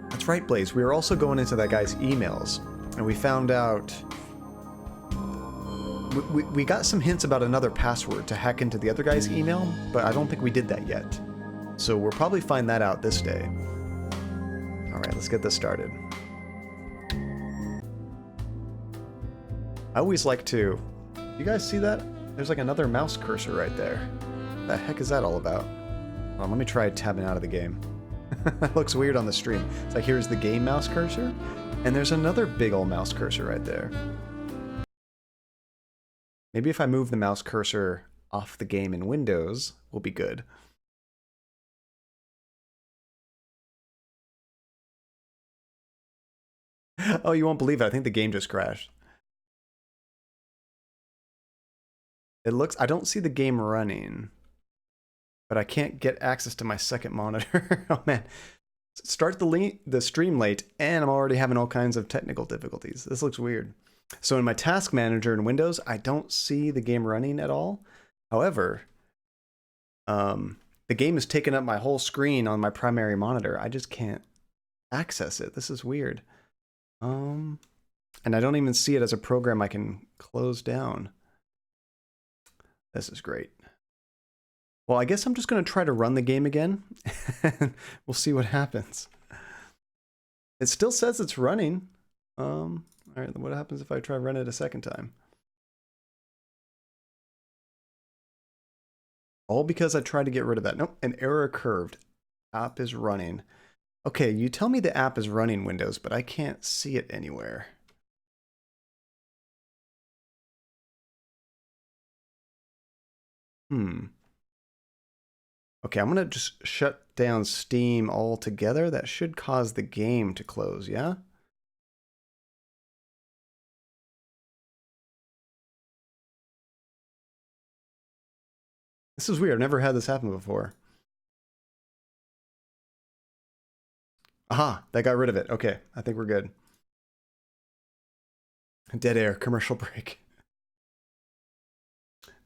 That's right, Blaze. We were also going into that guy's emails, and we found out... We got some hints about another password to hack into the other guy's email, but I don't think we did that yet. So we'll probably find that out this day. Alright, let's get this started. I always like to... You guys see that? There's like another mouse cursor right there. What the heck is that all about? Well, let me try tabbing out of the game. That looks weird on the stream. It's like, here's the game mouse cursor, and there's another big old mouse cursor right there. Maybe if I move the mouse cursor off the game in Windows, we'll be good. Oh, you won't believe it. I think the game just crashed. It looks... I don't see the game running, but I can't get access to my second monitor. Oh, man. Start the stream late, and I'm already having all kinds of technical difficulties. This looks weird. So in my task manager in Windows, I don't see the game running at all. However, the game has taken up my whole screen on my primary monitor. I just can't access it. This is weird. And I don't even see it as a program I can close down. This is great. Well, I guess I'm just going to try to run the game again, and we'll see what happens. It still says it's running. All right, what happens if I try to run it a second time? All because I tried to get rid of that. Nope, an error occurred. App is running. Okay, you tell me the app is running, Windows, but I can't see it anywhere. Okay, I'm gonna just shut down Steam altogether. That should cause the game to close, yeah? This is weird. I've never had this happen before. Aha, that got rid of it. Okay, I think we're good. Dead air, commercial break.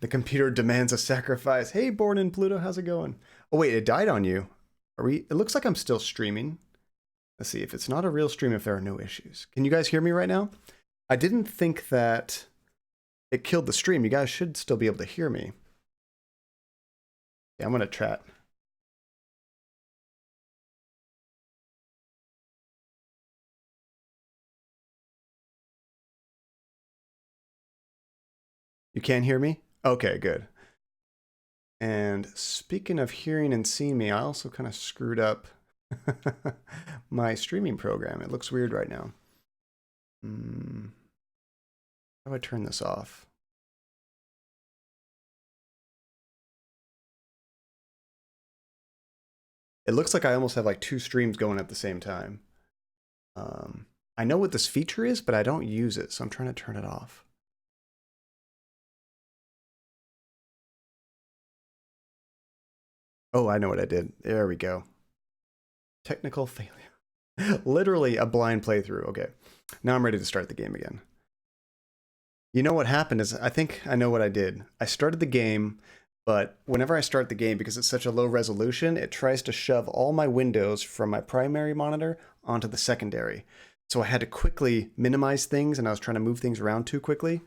The computer demands a sacrifice. Hey, Born in Pluto, how's it going? Oh wait, it died on you. Are we? It looks like I'm still streaming. Let's see if it's not a real stream if there are no issues. Can you guys hear me right now? I didn't think that it killed the stream. You guys should still be able to hear me. Yeah, I'm gonna chat. You can't hear me? Okay, good. And speaking of hearing and seeing me, I also kind of screwed up my streaming program. It looks weird right now. How do I turn this off? It looks like I almost have like two streams going at the same time. I know what this feature is, but I don't use it, so I'm trying to turn it off. Oh, I know what I did. There we go. Technical failure. Literally a blind playthrough. Okay. Now I'm ready to start the game again. You know what happened is, I think I know what I did. I started the game, but whenever I start the game, because it's such a low resolution, it tries to shove all my windows from my primary monitor onto the secondary. So I had to quickly minimize things, and I was trying to move things around too quickly,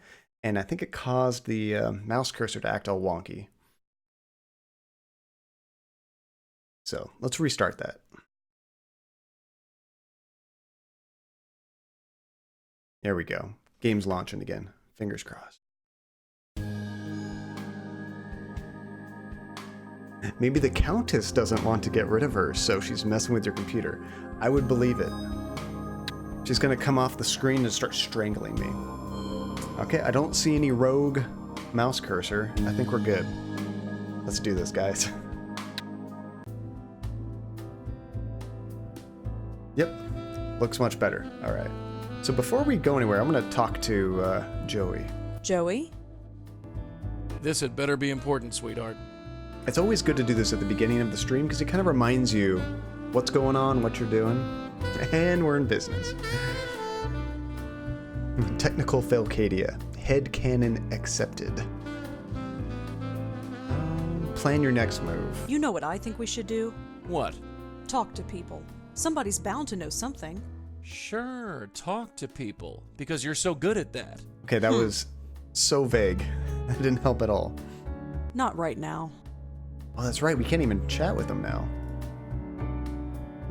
and I think it caused the mouse cursor to act all wonky. So let's restart that. There we go. Game's launching again. Fingers crossed. Maybe the Countess doesn't want to get rid of her, so she's messing with your computer. I would believe it. She's gonna come off the screen and start strangling me. Okay, I don't see any rogue mouse cursor. I think we're good. Let's do this, guys. Yep, looks much better. All right. So before we go anywhere, I'm going to talk to Joey. Joey? This had better be important, sweetheart. It's always good to do this at the beginning of the stream because it kind of reminds you what's going on, what you're doing, and we're in business. Technical Failcadia. Headcanon accepted. Plan your next move. You know what I think we should do? What? Talk to people. Somebody's bound to know something. Sure, talk to people, because you're so good at that. Okay, that was so vague. That didn't help at all. Not right now. Oh, that's right. We can't even chat with him now.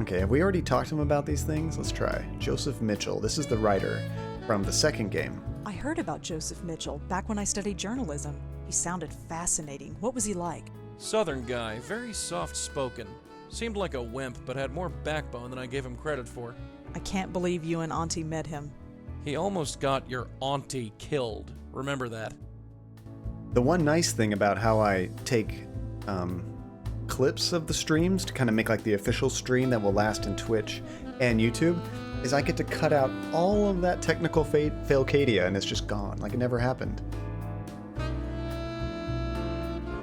Okay, have we already talked to him about these things? Let's try. Joseph Mitchell. This is the writer from the second game. I heard about Joseph Mitchell back when I studied journalism. He sounded fascinating. What was he like? Southern guy, very soft-spoken. Seemed like a wimp, but had more backbone than I gave him credit for. I can't believe you and Auntie met him. He almost got your auntie killed. Remember that. The one nice thing about how I take clips of the streams to kind of make like the official stream that will last in Twitch and YouTube is I get to cut out all of that technical failcadia and it's just gone, like it never happened.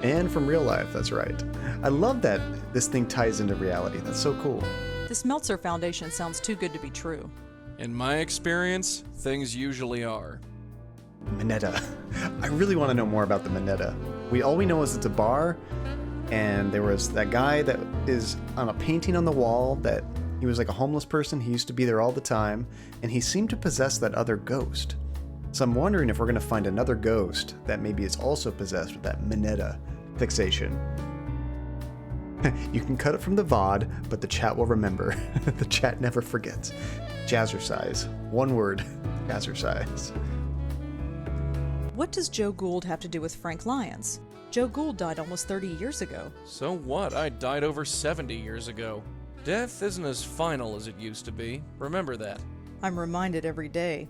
And from real life, that's right. I love that this thing ties into reality. That's so cool. This Meltzer Foundation sounds too good to be true. In my experience, things usually are. Minetta. I really want to know more about the Minetta. All we know is it's a bar, and there was that guy that is on a painting on the wall that he was like a homeless person. He used to be there all the time, and he seemed to possess that other ghost. So I'm wondering if we're going to find another ghost that maybe is also possessed with that Minetta fixation. You can cut it from the VOD, but the chat will remember. The chat never forgets. Jazzercise. One word. Jazzercise. What does Joe Gould have to do with Frank Lyons? Joe Gould died almost 30 years ago. So what? I died over 70 years ago. Death isn't as final as it used to be. Remember that. I'm reminded every day.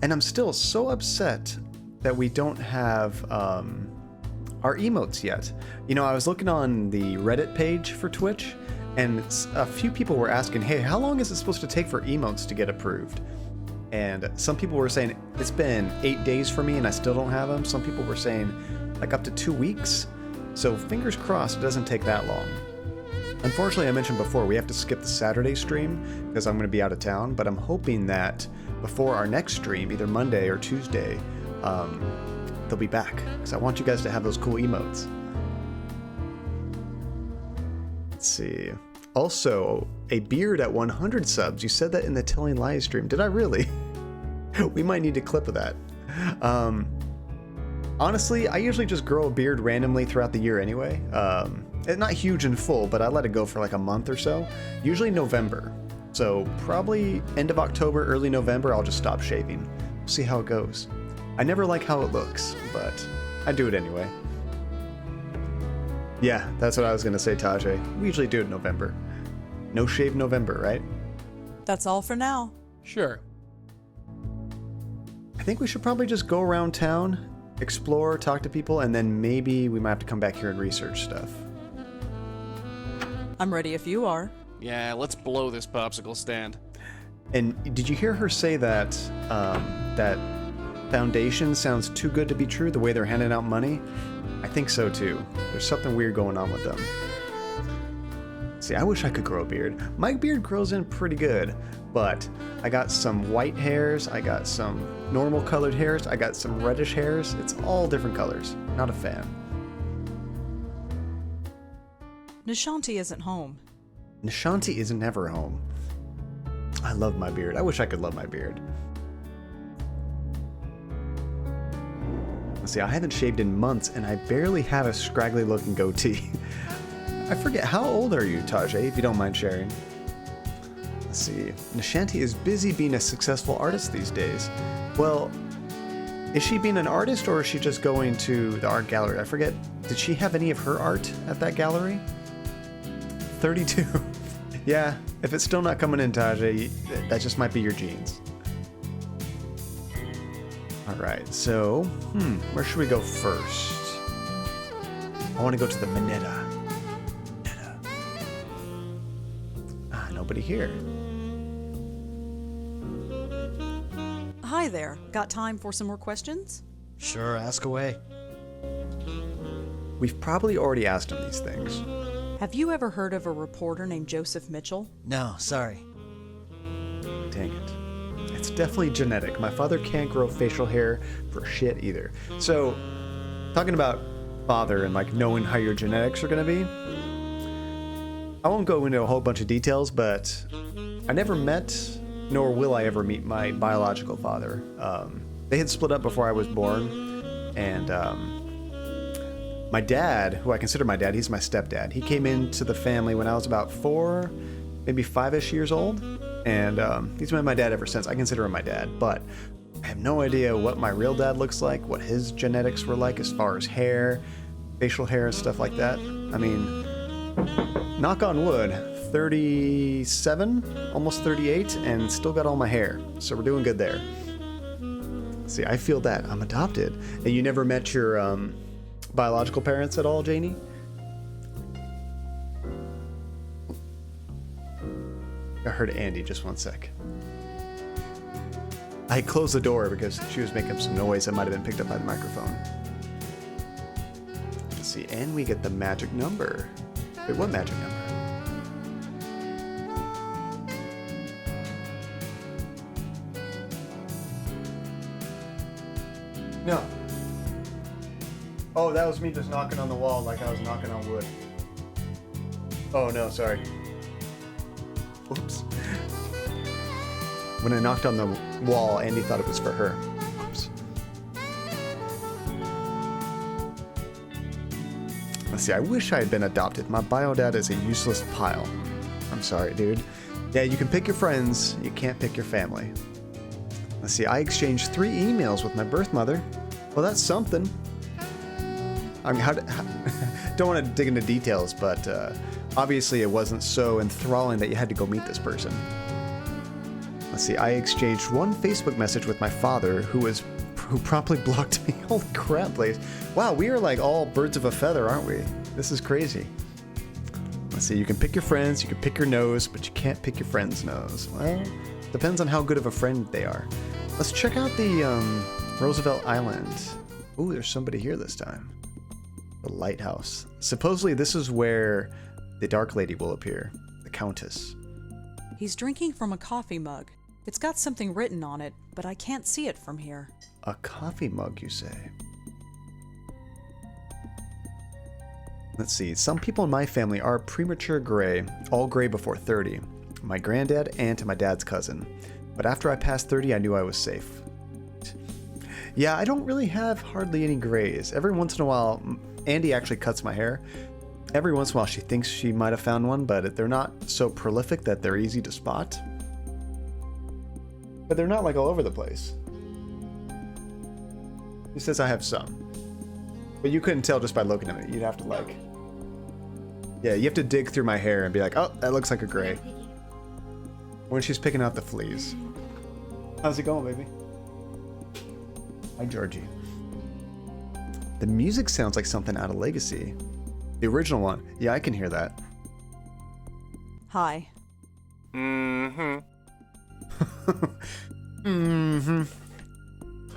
And I'm still so upset that we don't have our emotes yet. You know, I was looking on the Reddit page for Twitch, and a few people were asking, hey, how long is it supposed to take for emotes to get approved? And some people were saying, it's been 8 days for me and I still don't have them. Some people were saying, like up to 2 weeks. So fingers crossed it doesn't take that long. Unfortunately, I mentioned before, we have to skip the Saturday stream because I'm going to be out of town, but I'm hoping that before our next stream, either Monday or Tuesday, they'll be back because I want you guys to have those cool emotes. Let's see. Also, a beard at 100 subs. You said that in the Telling Lies stream. Did I really? We might need a clip of that. Honestly, I usually just grow a beard randomly throughout the year anyway. It's not huge and full, but I let it go for like a month or so. Usually November. So probably end of October, early November, I'll just stop shaving. We'll see how it goes. I never like how it looks, but I do it anyway. Yeah, that's what I was going to say, Tajay. We usually do it in November. No shave November, right? That's all for now. Sure. I think we should probably just go around town, explore, talk to people, and then maybe we might have to come back here and research stuff. I'm ready if you are. Yeah, let's blow this popsicle stand. And did you hear her say that that foundation sounds too good to be true, the way they're handing out money? I think so too. There's something weird going on with them. See, I wish I could grow a beard. My beard grows in pretty good, but I got some white hairs, I got some normal colored hairs, I got some reddish hairs. It's all different colors. Not a fan. Nishanti isn't home. Nishanti is never home. I love my beard. I wish I could love my beard. Let's see, I haven't shaved in months and I barely have a scraggly looking goatee. I forget, how old are you, Tajay, if you don't mind sharing? Let's see. Nishanti is busy being a successful artist these days. Well, is she being an artist or is she just going to the art gallery? I forget. Did she have any of her art at that gallery? 32. Yeah, if it's still not coming in, Tajay, that just might be your genes. Alright, so, where should we go first? I want to go to the Minetta. Nobody here. Hi there. Got time for some more questions? Sure, ask away. We've probably already asked him these things. Have you ever heard of a reporter named Joseph Mitchell? No, sorry. Dang it. It's definitely genetic. My father can't grow facial hair for shit either. So, talking about father and like knowing how your genetics are going to be, I won't go into a whole bunch of details, but I never met, nor will I ever meet my biological father. They had split up before I was born, and my dad, who I consider my dad, he's my stepdad. He came into the family when I was about 4, maybe 5-ish years old, and he's been my dad ever since. I consider him my dad, but I have no idea what my real dad looks like, what his genetics were like as far as hair, facial hair, stuff like that. I mean, knock on wood, 37, almost 38, and still got all my hair, so we're doing good there. See, I feel that. I'm adopted. And you never met your biological parents at all, Janie? I heard Andy, just one sec. I closed the door because she was making some noise that might have been picked up by the microphone. Let's see, and we get the magic number. Wait, what magic number? No. Oh, that was me just knocking on the wall like I was knocking on wood. Oh no, sorry. Oops. When I knocked on the wall, Andy thought it was for her. Oops. Let's see, I wish I had been adopted. My bio dad is a useless pile. I'm sorry, dude. Yeah, you can pick your friends, you can't pick your family. Let's see, I exchanged 3 emails with my birth mother. Well, that's something. I mean, don't want to dig into details, but obviously it wasn't so enthralling that you had to go meet this person. Let's see, I exchanged 1 Facebook message with my father, who promptly blocked me. Holy crap, Blaze. Wow, we are like all birds of a feather, aren't we? This is crazy. Let's see, you can pick your friends, you can pick your nose, but you can't pick your friend's nose. Well, depends on how good of a friend they are. Let's check out the Roosevelt Island. Ooh, there's somebody here this time. The lighthouse. Supposedly this is where the Dark Lady will appear, the Countess. He's drinking from a coffee mug. It's got something written on it, but I can't see it from here. A coffee mug, you say? Let's see, some people in my family are premature gray, all gray before 30. My granddad and to my dad's cousin. But after I passed 30, I knew I was safe. Yeah, I don't really have hardly any grays. Every once in a while, Andy actually cuts my hair. Every once in a while, she thinks she might have found one, but they're not so prolific that they're easy to spot. But they're not like all over the place. He says I have some. But you couldn't tell just by looking at me. You'd have to like... Yeah, you have to dig through my hair and be like, oh, that looks like a gray. When she's picking out the fleas. How's it going, baby? Hi, Georgie. The music sounds like something out of Legacy. The original one. Yeah, I can hear that. Hi. Mm-hmm. Mm-hmm.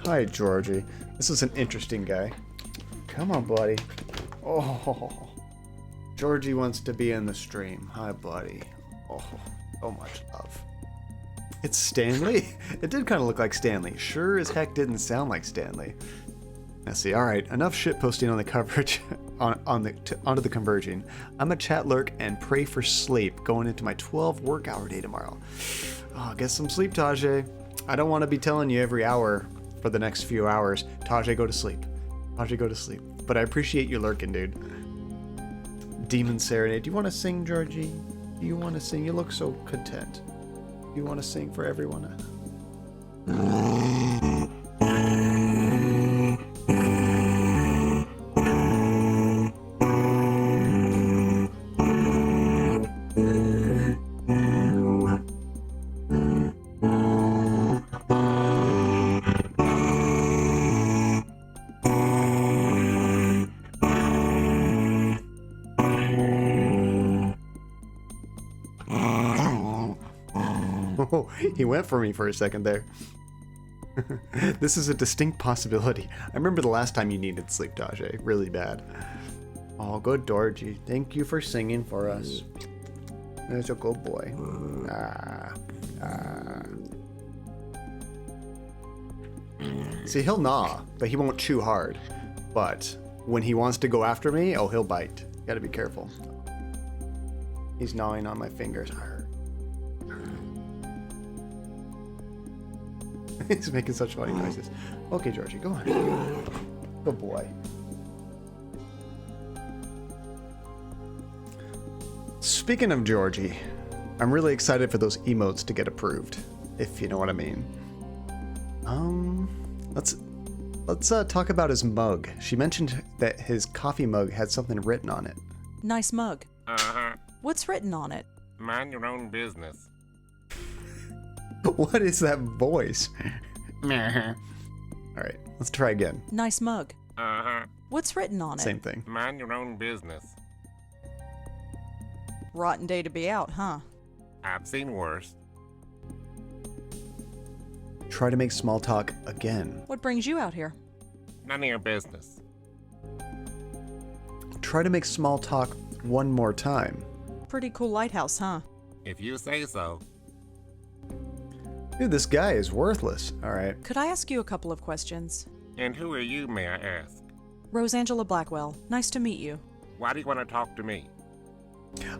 Hi, Georgie. This is an interesting guy. Come on, buddy. Oh, Georgie wants to be in the stream. Hi, buddy. Oh, so much love. It's Stanley? It did kind of look like Stanley. Sure as heck didn't sound like Stanley. Let's see. All right, enough shit posting on the coverage onto the converging. I'm a chat lurk and pray for sleep going into my 12 work hour day tomorrow. Oh, get some sleep, Tajay. I don't want to be telling you every hour for the next few hours, Tajay, go to sleep. Tajay, go to sleep. But I appreciate you lurking, dude. Demon Serenade. Do you want to sing, Georgie? Do you want to sing? You look so content. Do you want to sing for everyone? Oh, he went for me for a second there. This is a distinct possibility. I remember the last time you needed sleep, Tajay. Really bad. Oh, good Dorji. Thank you for singing for us. There's a good boy. See, he'll gnaw, but he won't chew hard. But when he wants to go after me, oh, he'll bite. You gotta be careful. He's gnawing on my fingers. He's making such funny noises. Okay, Georgie, go on. Good boy. Speaking of Georgie, I'm really excited for those emotes to get approved, if you know what I mean. Let's talk about his mug. She mentioned that his coffee mug had something written on it. Nice mug. Uh-huh. What's written on it? Mind your own business. What is that voice? All right, let's try again. Nice mug. Uh-huh. What's written on it? Same thing. Mind your own business. Rotten day to be out, huh? I've seen worse. Try to make small talk again. What brings you out here? None of your business. Try to make small talk one more time. Pretty cool lighthouse, huh? If you say so. Dude, this guy is worthless. All right. Could I ask you a couple of questions? And who are you, may I ask? Rosangela Blackwell, nice to meet you. Why do you want to talk to me?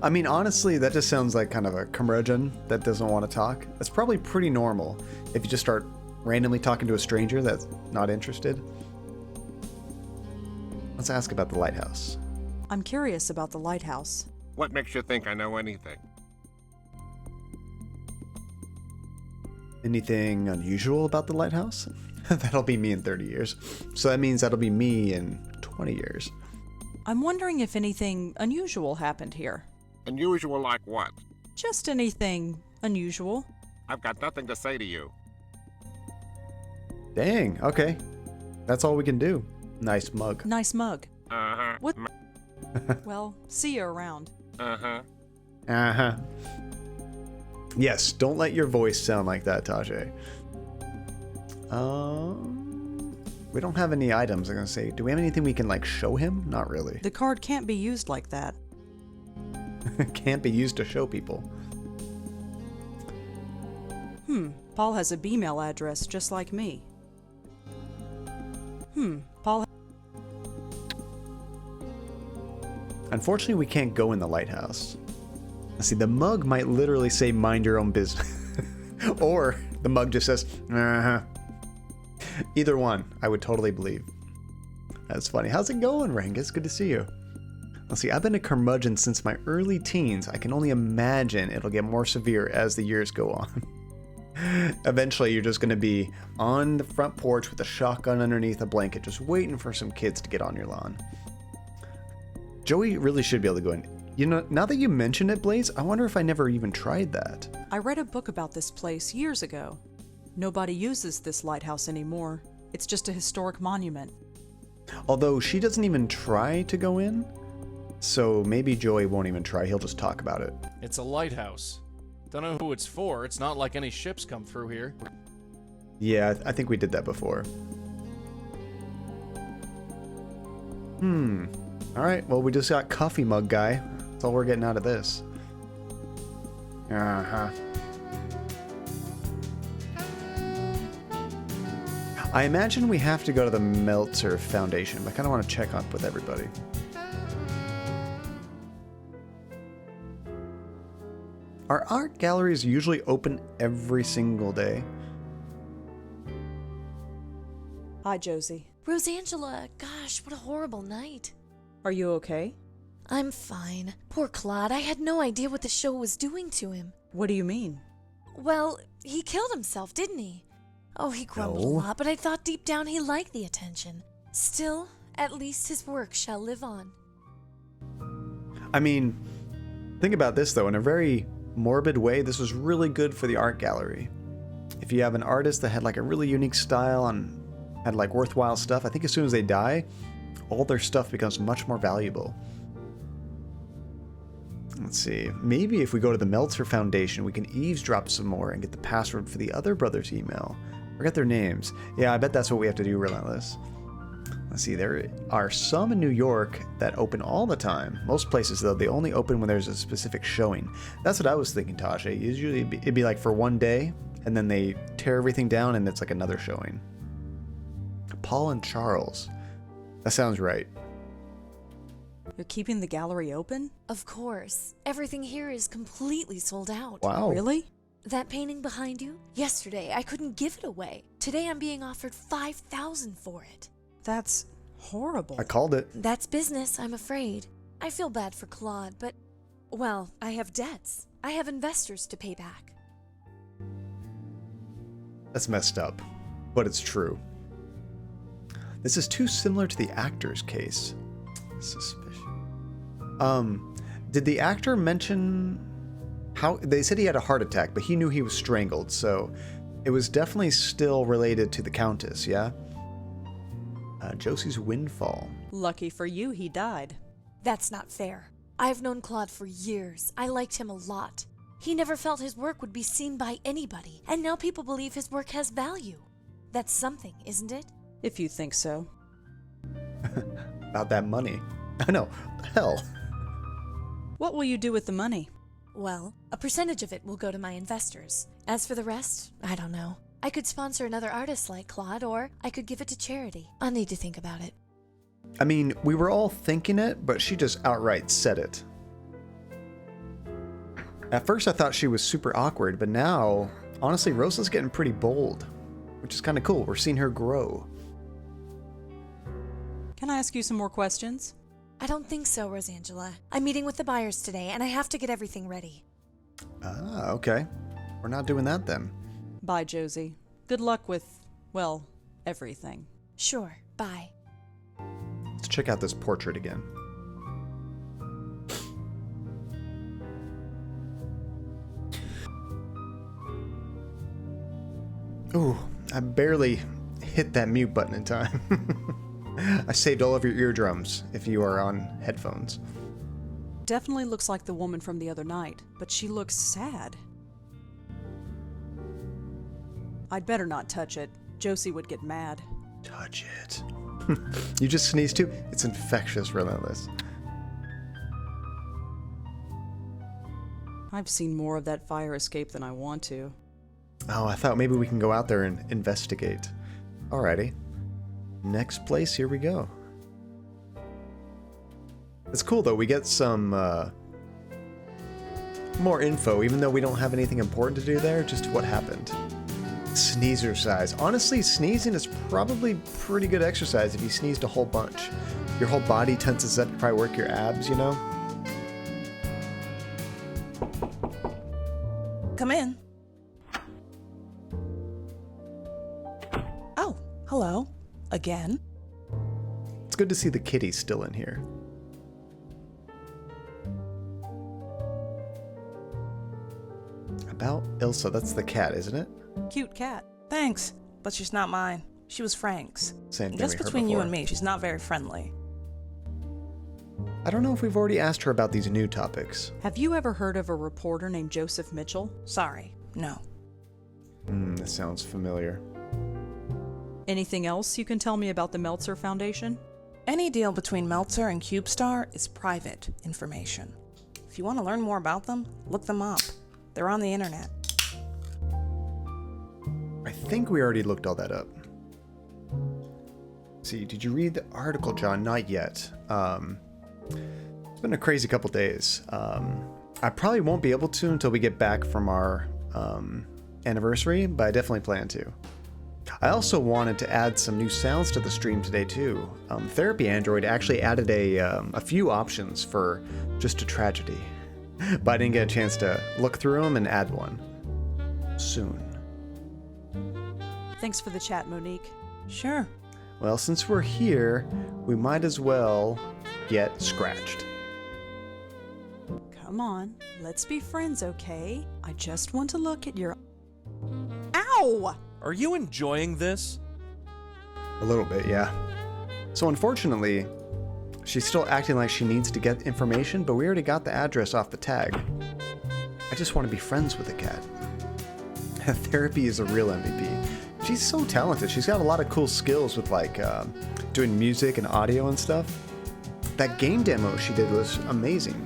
I mean, honestly, that just sounds like kind of a curmudgeon that doesn't want to talk. That's probably pretty normal if you just start randomly talking to a stranger that's not interested. Let's ask about the lighthouse. I'm curious about the lighthouse. What makes you think I know anything? Anything unusual about the lighthouse? That'll be me in 30 years. So that means that'll be me in 20 years. I'm wondering if anything unusual happened here. Unusual like what? Just anything unusual. I've got nothing to say to you. Dang, okay. That's all we can do. Nice mug. Nice mug. Uh-huh. What? Well, see you around. Uh-huh. Uh-huh. Yes, don't let your voice sound like that, Tajay. We don't have any items, I'm gonna say. Do we have anything we can, like, show him? Not really. The card can't be used like that. Can't be used to show people. Paul has a B-mail address just like me. Paul. Unfortunately, we can't go in the lighthouse. Let's see, the mug might literally say, mind your own business. Or the mug just says, uh-huh. Either one, I would totally believe. That's funny. How's it going, Rangus? Good to see you. Let's see, I've been a curmudgeon since my early teens. I can only imagine it'll get more severe as the years go on. Eventually, you're just going to be on the front porch with a shotgun underneath a blanket, just waiting for some kids to get on your lawn. Joey really should be able to go in. You know, now that you mention it, Blaze, I wonder if I never even tried that. I read a book about this place years ago. Nobody uses this lighthouse anymore. It's just a historic monument. Although she doesn't even try to go in, so maybe Joey won't even try. He'll just talk about it. It's a lighthouse. Don't know who it's for. It's not like any ships come through here. Yeah, I think we did that before. Alright, well, we just got coffee mug guy. That's all we're getting out of this. Uh-huh. I imagine we have to go to the Meltzer Foundation, but I kind of want to check up with everybody. Are art galleries usually open every single day? Hi, Josie. Rosangela, gosh, what a horrible night. Are you okay? I'm fine. Poor Claude, I had no idea what the show was doing to him. What do you mean? Well, he killed himself, didn't he? Oh, he grumbled a lot, but I thought deep down he liked the attention. Still, at least his work shall live on. I mean, think about this though, in a very morbid way, this was really good for the art gallery. If you have an artist that had like a really unique style and had like worthwhile stuff, I think as soon as they die, all their stuff becomes much more valuable. Let's see, maybe if we go to the Meltzer Foundation, we can eavesdrop some more and get the password for the other brother's email. Forget their names. Yeah, I bet that's what we have to do, Relentless. Let's see, there are some in New York that open all the time. Most places, though, they only open when there's a specific showing. That's what I was thinking, Tasha. Usually it'd be like for one day, and then they tear everything down and it's like another showing. Paul and Charles. That sounds right. You're keeping the gallery open? Of course. Everything here is completely sold out. Wow. Really? That painting behind you? Yesterday, I couldn't give it away. Today, I'm being offered $5,000 for it. That's horrible. I called it. That's business, I'm afraid. I feel bad for Claude, but, well, I have debts. I have investors to pay back. That's messed up, but it's true. This is too similar to the actor's case. Suspicious. Did the actor mention how they said he had a heart attack, but he knew he was strangled, so it was definitely still related to the Countess, yeah? Josie's windfall. Lucky for you, he died. That's not fair. I've known Claude for years. I liked him a lot. He never felt his work would be seen by anybody, and now people believe his work has value. That's something, isn't it? If you think so. About that money. I know. Hell. What will you do with the money? Well, a percentage of it will go to my investors. As for the rest, I don't know. I could sponsor another artist like Claude, or I could give it to charity. I'll need to think about it. I mean, we were all thinking it, but she just outright said it. At first I thought she was super awkward, but now, honestly, Rosa's getting pretty bold, which is kind of cool. We're seeing her grow. Can I ask you some more questions? I don't think so, Rosangela. I'm meeting with the buyers today, and I have to get everything ready. Ah, okay. We're not doing that then. Bye, Josie. Good luck with, well, everything. Sure, bye. Let's check out this portrait again. Ooh, I barely hit that mute button in time. I saved all of your eardrums if you are on headphones. Definitely looks like the woman from the other night, but she looks sad. I'd better not touch it. Josie would get mad. Touch it. You just sneezed too? It's infectious, relentless. I've seen more of that fire escape than I want to. Oh, I thought maybe we can go out there and investigate. Alrighty. Next place, here we go. It's cool though, we get some more info, even though we don't have anything important to do there, just what happened. Sneezer size. Honestly, sneezing is probably pretty good exercise if you sneezed a whole bunch. Your whole body tenses up, you probably work your abs, you know? Come in. Oh, hello. Again? It's good to see the kitty still in here. About Ilsa, that's the cat, isn't it? Cute cat. Thanks, but she's not mine. She was Frank's. Same thing Just we heard between you before. and me, she's not very friendly. I don't know if we've already asked her about these new topics. Have you ever heard of a reporter named Joseph Mitchell? Sorry, no. This sounds familiar. Anything else you can tell me about the Meltzer Foundation? Any deal between Meltzer and CubeStar is private information. If you want to learn more about them, look them up. They're on the internet. I think we already looked all that up. See, did you read the article, John? Not yet. It's been a crazy couple days. I probably won't be able to until we get back from our anniversary, but I definitely plan to. I also wanted to add some new sounds to the stream today too. Therapy Android actually added a few options for just a tragedy, but I didn't get a chance to look through them and add one. Soon. Thanks for the chat, Monique. Sure. Well, since we're here, we might as well get scratched. Come on, let's be friends, okay? I just want to look at your... Ow! Are you enjoying this? A little bit, yeah. So unfortunately, she's still acting like she needs to get information, but we already got the address off the tag. I just want to be friends with the cat. Therapy is a real MVP. She's so talented. She's got a lot of cool skills with like doing music and audio and stuff. That game demo she did was amazing.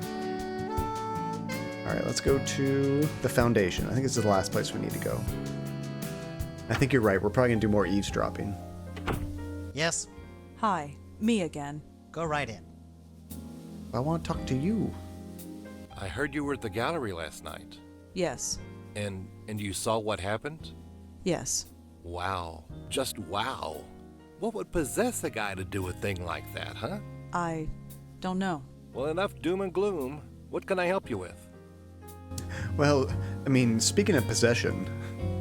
All right, let's go to the Foundation. I think this is the last place we need to go. I think you're right. We're probably going to do more eavesdropping. Yes, Hi, me again. go right in. I want to talk to you. I heard you were at the gallery last night. Yes. And you saw what happened? Yes. Wow. Just wow. What would possess a guy to do a thing like that, huh? I don't know. Well, enough doom and gloom. What can I help you with? Well, I mean, speaking of possession,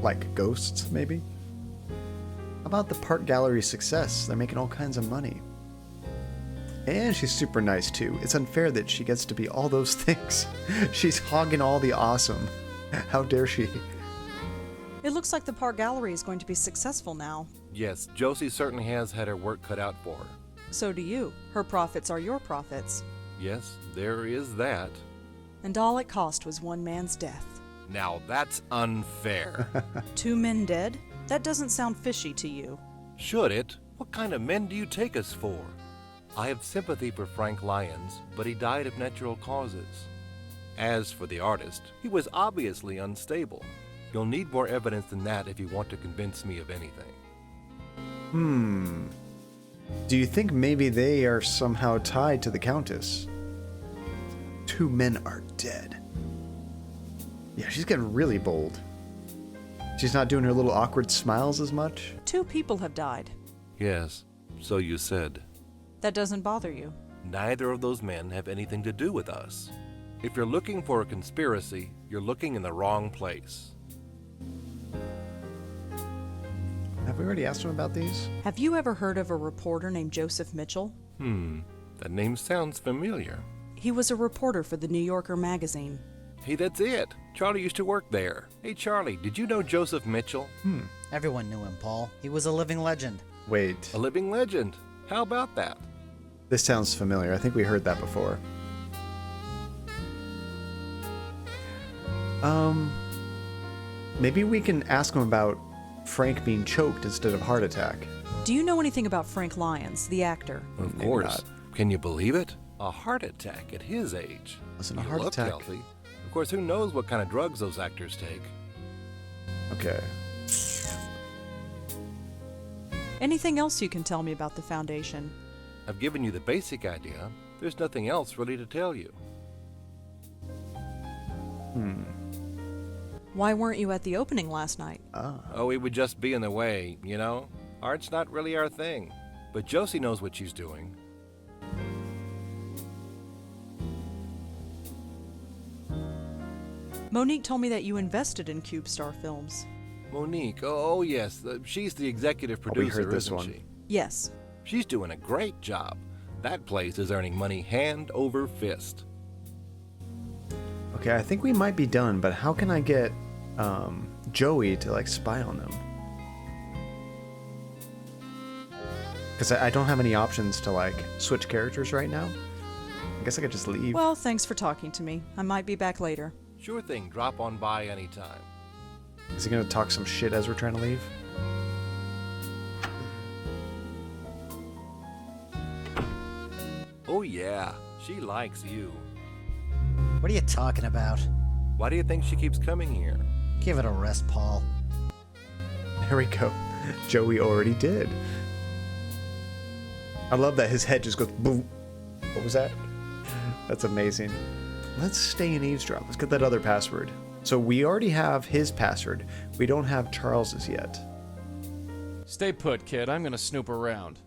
like ghosts, maybe? How about the Part Gallery's success? They're making all kinds of money. And she's super nice, too. It's unfair that she gets to be all those things. She's hogging all the awesome. How dare she? It looks like the Park Gallery is going to be successful now. Yes, Josie certainly has had her work cut out for her. So do you. Her profits are your profits. Yes, there is that. And all it cost was one man's death. Now that's unfair. 2 men dead? That doesn't sound fishy to you. Should it? What kind of men do you take us for? I have sympathy for Frank Lyons, but he died of natural causes. As for the artist, he was obviously unstable. You'll need more evidence than that if you want to convince me of anything. Do you think maybe they are somehow tied to the Countess? 2 men are dead. Yeah, she's getting really bold. She's not doing her little awkward smiles as much. 2 people have died. Yes, so you said. That doesn't bother you. Neither of those men have anything to do with us. If you're looking for a conspiracy, you're looking in the wrong place. Have we already asked him about these? Have you ever heard of a reporter named Joseph Mitchell? That name sounds familiar. He was a reporter for the New Yorker magazine. Hey, that's it. Charlie used to work there. Hey, Charlie, did you know Joseph Mitchell? Everyone knew him, Paul. He was a living legend. Wait, A living legend. How about that? this sounds familiar. I think we heard that before. Maybe we can ask him about Frank being choked instead of heart attack. Do you know anything about Frank Lyons, the actor? Of Maybe course. not. Can you believe it? A heart attack at his age. Wasn't a He heart looked attack. healthy. Of course, who knows what kind of drugs those actors take? Okay. Anything else you can tell me about the foundation? I've given you the basic idea. There's nothing else really to tell you. Why weren't you at the opening last night? Oh, it would just be in the way, you know? Art's not really our thing. But Josie knows what she's doing. Monique told me that you invested in CubeStar Films. Monique, oh yes, she's the executive we producer, heard this isn't one. she? Yes. She's doing a great job. That place is earning money hand over fist. Okay, I think we might be done, but how can I get Joey to like spy on them? Because I don't have any options to like switch characters right now. I guess I could just leave. Well, thanks for talking to me. I might be back later. Sure thing, drop on by anytime. Is he gonna talk some shit as we're trying to leave? Oh yeah, she likes you. What are you talking about? Why do you think she keeps coming here? Give it a rest, Paul. There we go. Joey already did. I love that his head just goes boom. What was that? That's amazing. Let's stay in eavesdrop. Let's get that other password. So we already have his password. We don't have Charles's yet. Stay put, kid. I'm gonna snoop around.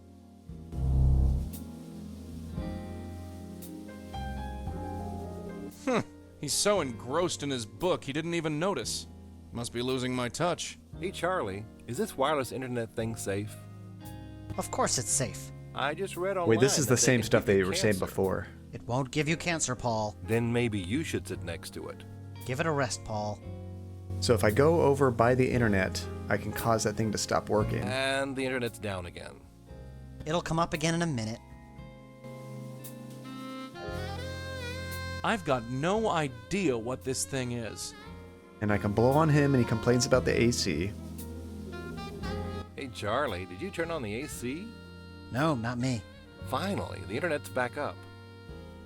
He's so engrossed in his book, he didn't even notice. Must be losing my touch. Hey Charlie, is this wireless internet thing safe? Of course it's safe. I just read online. Wait, this is that the same can stuff give they you were saying cancer. before. It won't give you cancer, Paul. Then maybe you should sit next to it. Give it a rest, Paul. So if I go over by the internet, I can cause that thing to stop working. And the internet's down again. It'll come up again in a minute. I've got no idea what this thing is. And I can blow on him and he complains about the AC. Hey Charlie, did you turn on the AC? No, not me. Finally, the internet's back up.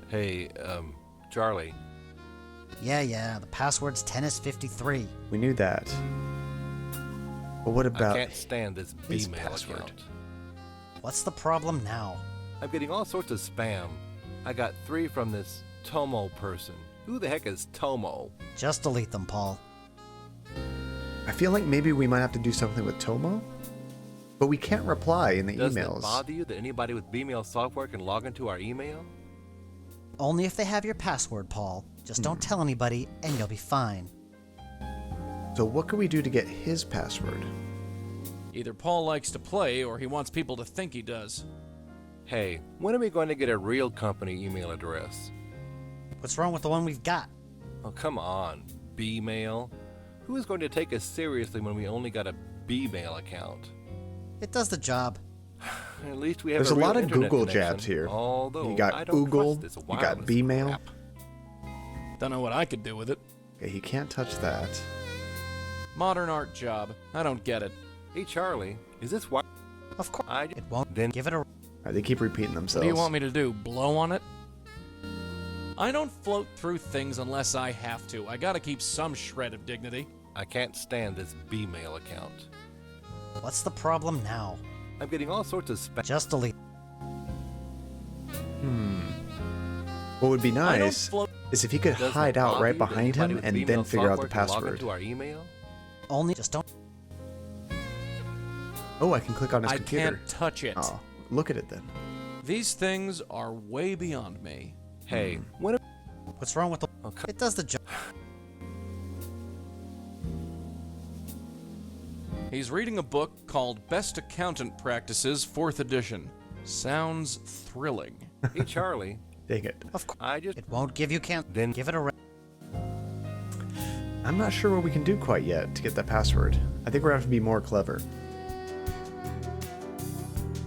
Hey, Charlie. Yeah, the password's tennis53. We knew that. But what about I can't stand this his B-mail password? account. What's the problem now? I'm getting all sorts of spam. I got 3 from this Tomo person. Who the heck is Tomo? Just delete them, Paul. I feel like maybe we might have to do something with Tomo, but we can't reply in the Doesn't emails. it bother you that anybody with Bmail software can log into our email? Only if they have your password, Paul. Just don't tell anybody, and you'll be fine. So what can we do to get his password? Either Paul likes to play or he wants people to think he does. Hey, when are we going to get a real company email address? What's wrong with the one we've got? Oh, come on. Bmail? Who is going to take us seriously when we only got a Bmail account? It does the job. At least we have There's a real lot of internet Google connection, jabs here. Although You got I don't Google, trust this you got wireless Bmail. crap. Don't know what I could do with it. Okay, he can't touch that. Modern art job. I don't get it. Hey, Charlie, is this why? Of course. I It won't. then Give it a... Alright, they keep repeating What themselves. do you want me to do? Blow on it? I don't float through things unless I have to. I gotta keep some shred of dignity. I can't stand this Bmail account. What's the problem now? I'm getting all sorts of spam. Just delete. What would be I don't nice float. is if he could Doesn't hide it out bother right you that behind anybody him with and Bmail then figure out the software can log password. into our email? Only just don't... Oh, I can click on his I computer. can't touch it. Oh, look at it then. These things are way beyond me. Hey, when are... What's wrong with the... Okay. It does the job. He's reading a book called Best Accountant Practices, 4th edition. Sounds thrilling. Hey, Charlie, Dang it. Of course. I just... It won't give you can't... Then- Give it a... I'm not sure what we can do quite yet to get that password. I think we're gonna have to be more clever.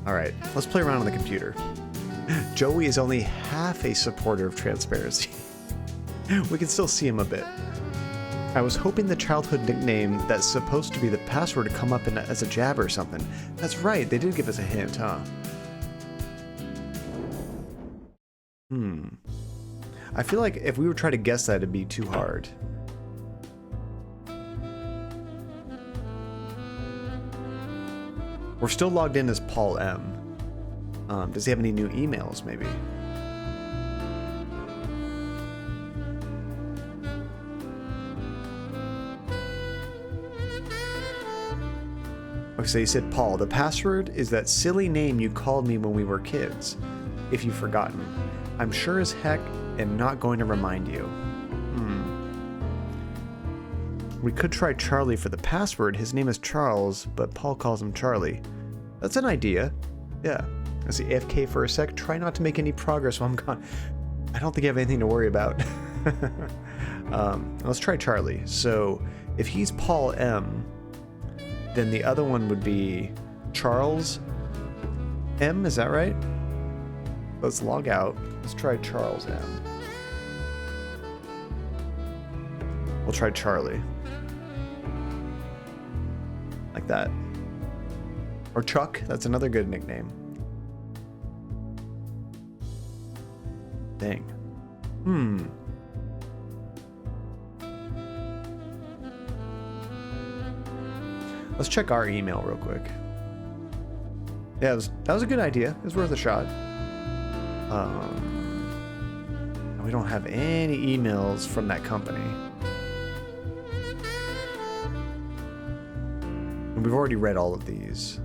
Alright, let's play around on the computer. Joey is only half a supporter of transparency. We can still see him a bit. I was hoping the childhood nickname that's supposed to be the password to come up as a jab or something. That's right, they did give us a hint, huh? I feel like if we were trying to guess that, it'd be too hard. We're still logged in as Paul M. Does he have any new emails, maybe? Okay, so you said, Paul, the password is that silly name you called me when we were kids. If you've forgotten. I'm sure as heck am not going to remind you. We could try Charlie for the password. His name is Charles, but Paul calls him Charlie. That's an idea. Yeah. I see AFK for a sec. Try not to make any progress while I'm gone. I don't think I have anything to worry about. Let's try Charlie. So if he's Paul M, then the other one would be Charles M. Is that right? Let's log out. Let's try Charles M. We'll try Charlie. Like that. Or Chuck. That's another good nickname. Dang. Let's check our email real quick. Yeah, that was a good idea. It was worth a shot. We don't have any emails from that company. And we've already read all of these.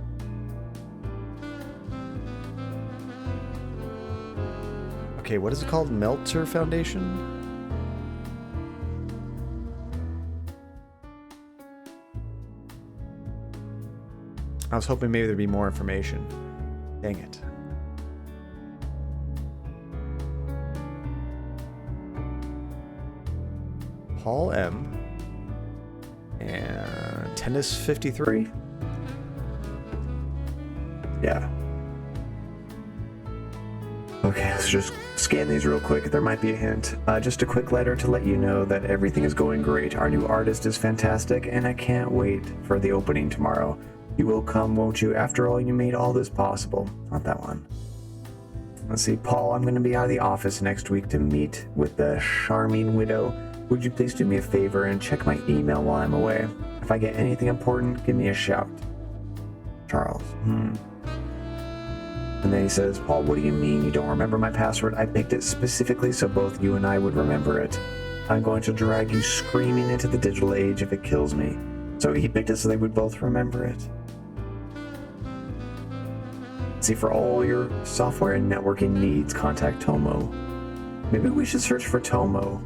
Okay, what is it called? Meltzer Foundation? I was hoping maybe there'd be more information. Dang it. Paul M. And Tennis 53? Yeah. Okay, let's just scan these real quick. There might be a hint. Just a quick letter to let you know that everything is going great. Our new artist is fantastic, and I can't wait for the opening tomorrow. You will come, won't you? After all, you made all this possible. Not that one. Let's see, Paul, I'm going to be out of the office next week to meet with the charming widow. Would you please do me a favor and check my email while I'm away? If I get anything important, give me a shout. Charles. And then he says, Paul, what do you mean you don't remember my password? I picked it specifically so both you and I would remember it. I'm going to drag you screaming into the digital age if it kills me. So he picked it so they would both remember it. See, for all your software and networking needs, contact Tomo. Maybe we should search for Tomo.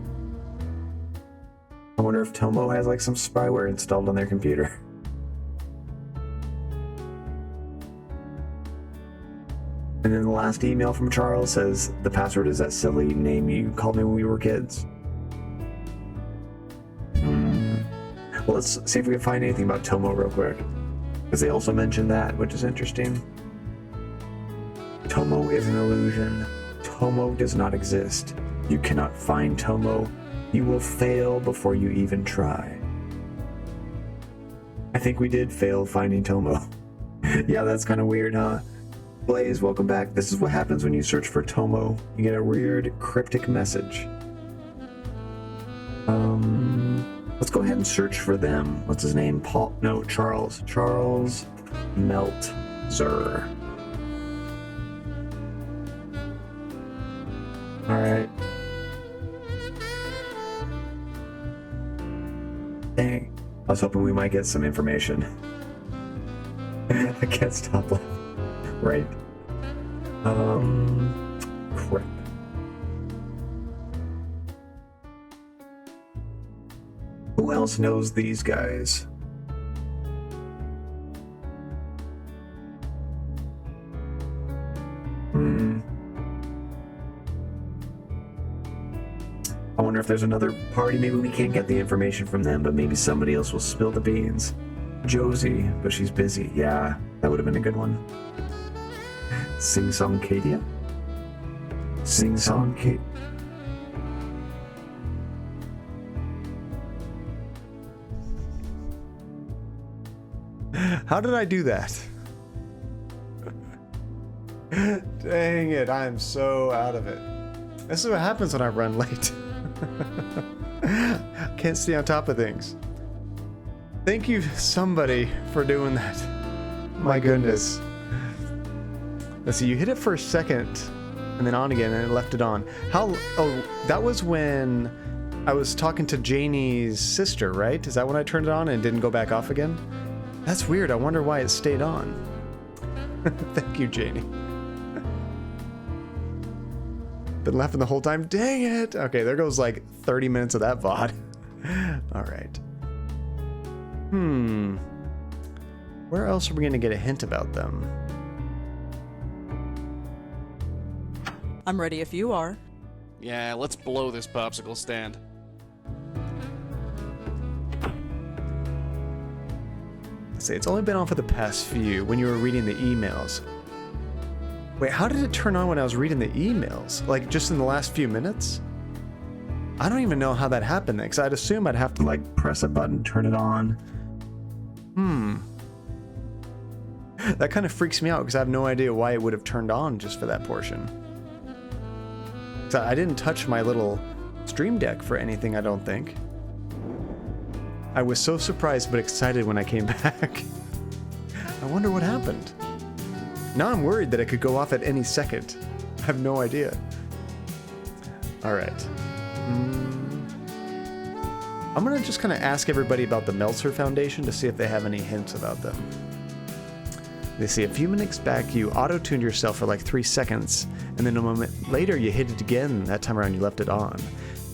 I wonder if Tomo has like some spyware installed on their computer. And then the last email from Charles says, the password is that silly name you called me when we were kids. Well, let's see if we can find anything about Tomo real quick. Because they also mentioned that, which is interesting. Tomo is an illusion. Tomo does not exist. You cannot find Tomo. You will fail before you even try. I think we did fail finding Tomo. Yeah, that's kind of weird, huh? Blaze, welcome back. This is what happens when you search for Tomo. You get a weird, cryptic message. Let's go ahead and search for them. What's his name? Paul? No, Charles. Charles Meltzer. Alright. Dang. I was hoping we might get some information. I can't stop laughing. Right. Crap. Who else knows these guys? I wonder if there's another party. Maybe we can't get the information from them, but maybe somebody else will spill the beans. Josie, but she's busy. Yeah, that would have been a good one. Sing Song Katia? Sing Song Kate. How did I do that? Dang it, I am so out of it. This is what happens when I run late. Can't stay on top of things. Thank you, somebody, for doing that. My goodness. Let's see, you hit it for a second, and then on again, and it left it on. Oh, that was when I was talking to Janie's sister, right? Is that when I turned it on and it didn't go back off again? That's weird. I wonder why it stayed on. Thank you, Janie. Been laughing the whole time. Dang it. Okay, there goes like 30 minutes of that VOD. All right. Where else are we going to get a hint about them? I'm ready if you are. Yeah, let's blow this popsicle stand. See, it's only been on for the past few when you were reading the emails. Wait, how did it turn on when I was reading the emails? Like, just in the last few minutes? I don't even know how that happened then, because I'd assume I'd have to, like, press a button, turn it on. That kind of freaks me out, because I have no idea why it would have turned on just for that portion. So I didn't touch my little stream deck for anything, I don't think. I was so surprised but excited when I came back. I wonder what happened. Now I'm worried that it could go off at any second. I have no idea. Alright. I'm gonna just kind of ask everybody about the Meltzer Foundation to see if they have any hints about them. They say a few minutes back you auto-tuned yourself for like 3 seconds, and then a moment later you hit it again. That time around you left it on.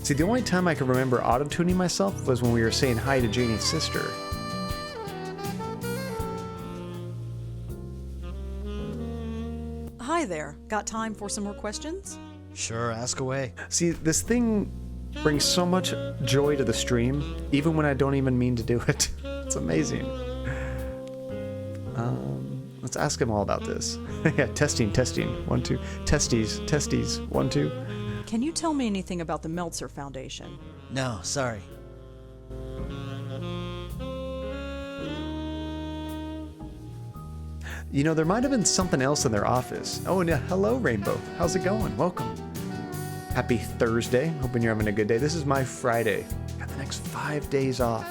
See, the only time I can remember auto-tuning myself was when we were saying hi to Janie's sister. Hi there. Got time for some more questions? Sure, ask away. See, this thing brings so much joy to the stream, even when I don't even mean to do it. It's amazing. Let's ask him all about this. Yeah, testing. 1, 2. Testes. 1, 2. Can you tell me anything about the Meltzer Foundation? No, sorry. You know, there might have been something else in their office. Oh, and hello, Rainbow. How's it going? Welcome. Happy Thursday. Hoping you're having a good day. This is my Friday. Got the next 5 days off.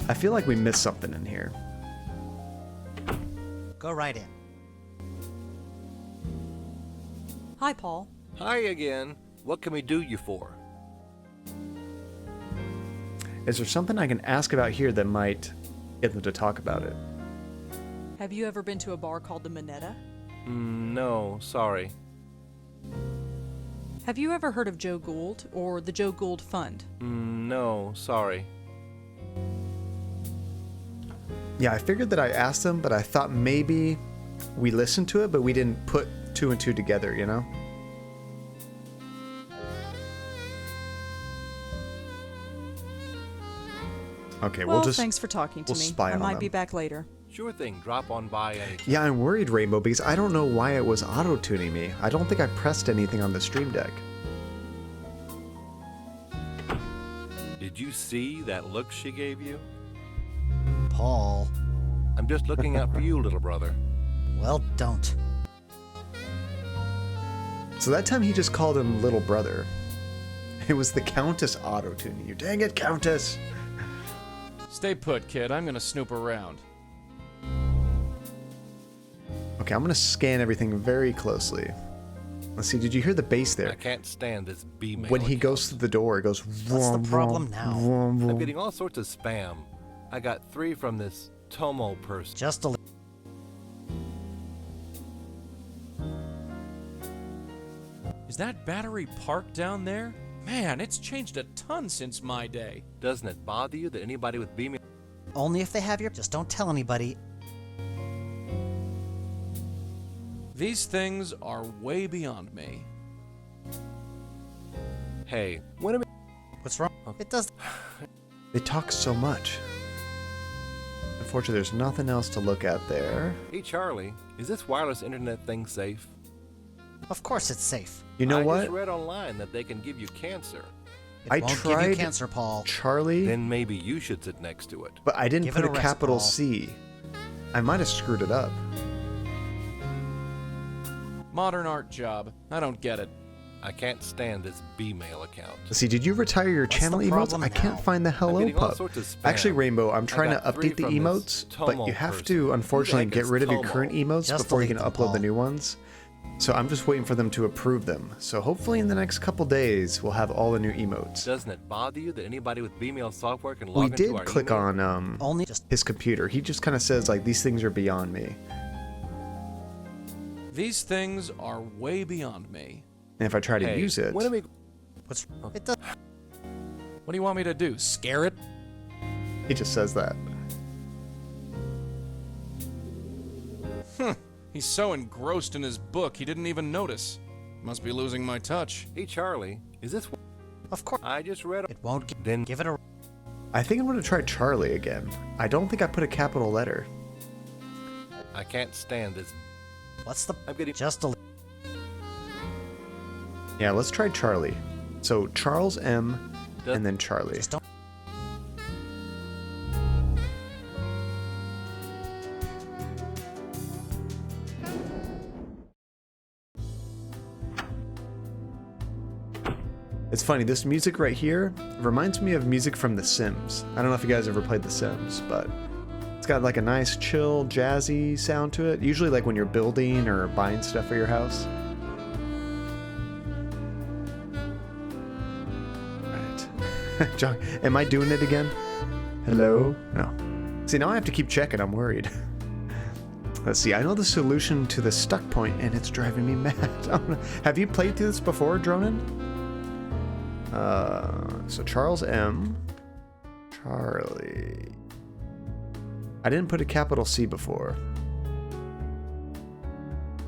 I feel like we missed something in here. Go right in. Hi, Paul. Hi again. What can we do you for? Is there something I can ask about here that might get them to talk about it? Have you ever been to a bar called the Minetta? No, sorry. Have you ever heard of Joe Gould or the Joe Gould Fund? No, sorry. Yeah, I figured that I asked them, but I thought maybe we listened to it, but we didn't put two and two together, you know? Okay, Well, we'll just... thanks for talking to we'll me. spy I on might be them. back later. Sure thing. Drop on by anytime. Yeah, I'm worried, Rainbow, because I don't know why it was auto-tuning me. I don't think I pressed anything on the stream deck. Did you see that look she gave you? Paul. I'm just looking out for you, little brother. Well, don't. So that time he just called him little brother. It was the Countess auto-tuning you. Dang it, Countess! Stay put, kid. I'm gonna snoop around. Okay, I'm gonna scan everything very closely. Let's see, did you hear the bass there? I can't stand this B-mail When he account. goes through the door, it goes... What's the problem now? I'm getting all sorts of spam. I got 3 from this Tomo person. Just a Is that battery parked down there? Man, it's changed a ton since my day. Doesn't it bother you that anybody with B-mail... only if they have your. Just don't tell anybody. These things are way beyond me. Hey, when am What's wrong? It does. They talk so much. Unfortunately, there's nothing else to look at there. Hey, Charlie, is this wireless internet thing safe? Of course it's safe. You know I what? just read online that they can give you cancer. It I won't give tried you cancer, Paul. Charlie, Then maybe you should sit next to it. but I didn't Give put it a a rest, capital Paul. C. I might have screwed it up. Modern art job. I don't get it. I can't stand this B-mail account. Let's see, did you retire your What's channel the emotes? problem I can't now? find the hello getting all pup. sorts of spam. Actually, Rainbow, I'm trying to got 3 update the from this emotes, but Tomo you have person. to, Who the unfortunately, heck get is rid of your Tomo? current emotes Just before you can delete them, upload the Paul. new ones. So I'm just waiting for them to approve them. So hopefully in the next couple days, we'll have all the new emotes. Doesn't it bother you that anybody with B-mail software can log We into did our click email? on Only just. his computer. He just kind of says, like, these things are beyond me. These things are way beyond me. And if I try to Hey, use it, when am we... What's. It does. What do you want me to do? Scare it? he just says that. He's so engrossed in his book, he didn't even notice. Must be losing my touch. Hey, Charlie, is this... Of course. I just read... It won't. Then Give it a. I think I'm going to try Charlie again. I don't think I put a capital letter. I can't stand this... What's the. I'm getting... Just a. Yeah, let's try Charlie. So Charles M. and then Charlie. Just don't. It's funny, this music right here reminds me of music from The Sims. I don't know if you guys ever played The Sims, but it's got like a nice, chill, jazzy sound to it. Usually like when you're building or buying stuff for your house. Right. John, am I doing it again? Hello? No. See, now I have to keep checking. I'm worried. Let's see, I know the solution to the stuck point, and it's driving me mad. Have you played through this before, Dronin? So Charles M. Charlie. I didn't put a capital C before.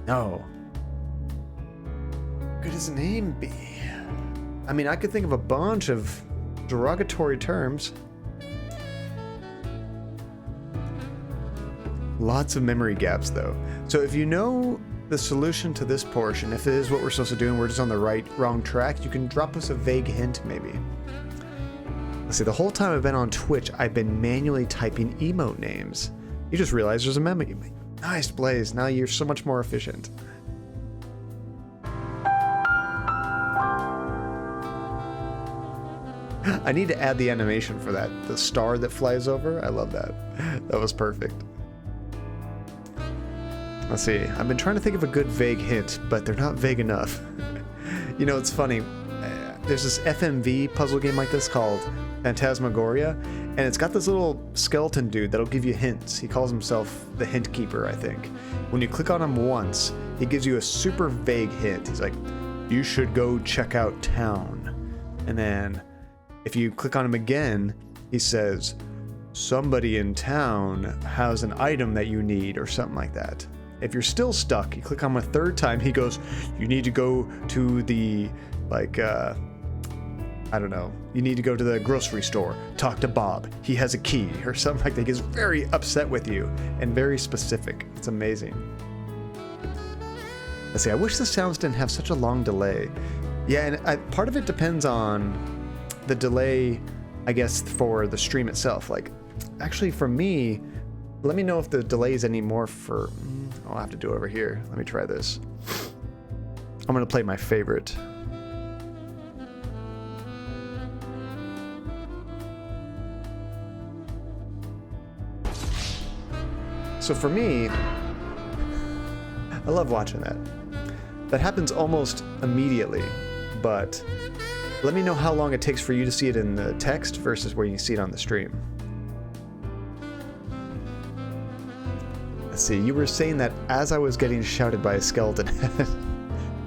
No. What could his name be? I mean, I could think of a bunch of derogatory terms. Lots of memory gaps, though. So if you know the solution to this portion, if it is what we're supposed to do and we're just on the wrong track, you can drop us a vague hint, maybe. Let's see, the whole time I've been on Twitch, I've been manually typing emote names. You just realize there's a memo. Nice, Blaze. Now you're so much more efficient. I need to add the animation for that. The star that flies over. I love that. That was perfect. Let's see. I've been trying to think of a good vague hint, but they're not vague enough. You know, it's funny. There's this FMV puzzle game like this called Phantasmagoria, and it's got this little skeleton dude that'll give you hints. He calls himself the Hint Keeper, I think. When you click on him once, he gives you a super vague hint. He's like, you should go check out town. And then if you click on him again, he says, somebody in town has an item that you need, or something like that. If you're still stuck, you click on him a third time, he goes, you need to go to the, like, I don't know, you need to go to the grocery store, talk to Bob, he has a key, or something like that. He gets very upset with you, and very specific. It's amazing. Let's see, I wish the sounds didn't have such a long delay. Yeah, and part of it depends on the delay, I guess, for the stream itself. Like, actually for me, let me know if the delay is any more for... I'll have to do it over here. Let me try this. I'm going to play my favorite. So for me, I love watching that. That happens almost immediately, but let me know how long it takes for you to see it in the text versus where you see it on the stream. Let's see, you were saying that as I was getting shouted by a skeleton head.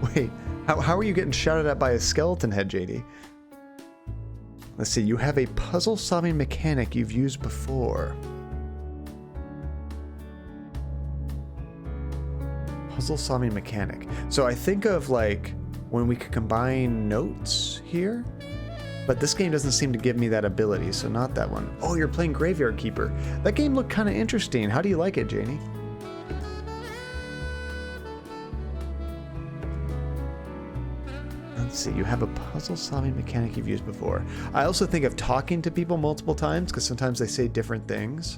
Wait, how are you getting shouted at by a skeleton head, JD? Let's see, you have a puzzle-solving mechanic you've used before. Puzzle-solving mechanic. So I think of, like, when we could combine notes here, but this game doesn't seem to give me that ability, so not that one. Oh, you're playing Graveyard Keeper. That game looked kind of interesting. How do you like it, Janie? Let's see, you have a puzzle-solving mechanic you've used before. I also think of talking to people multiple times, because sometimes they say different things.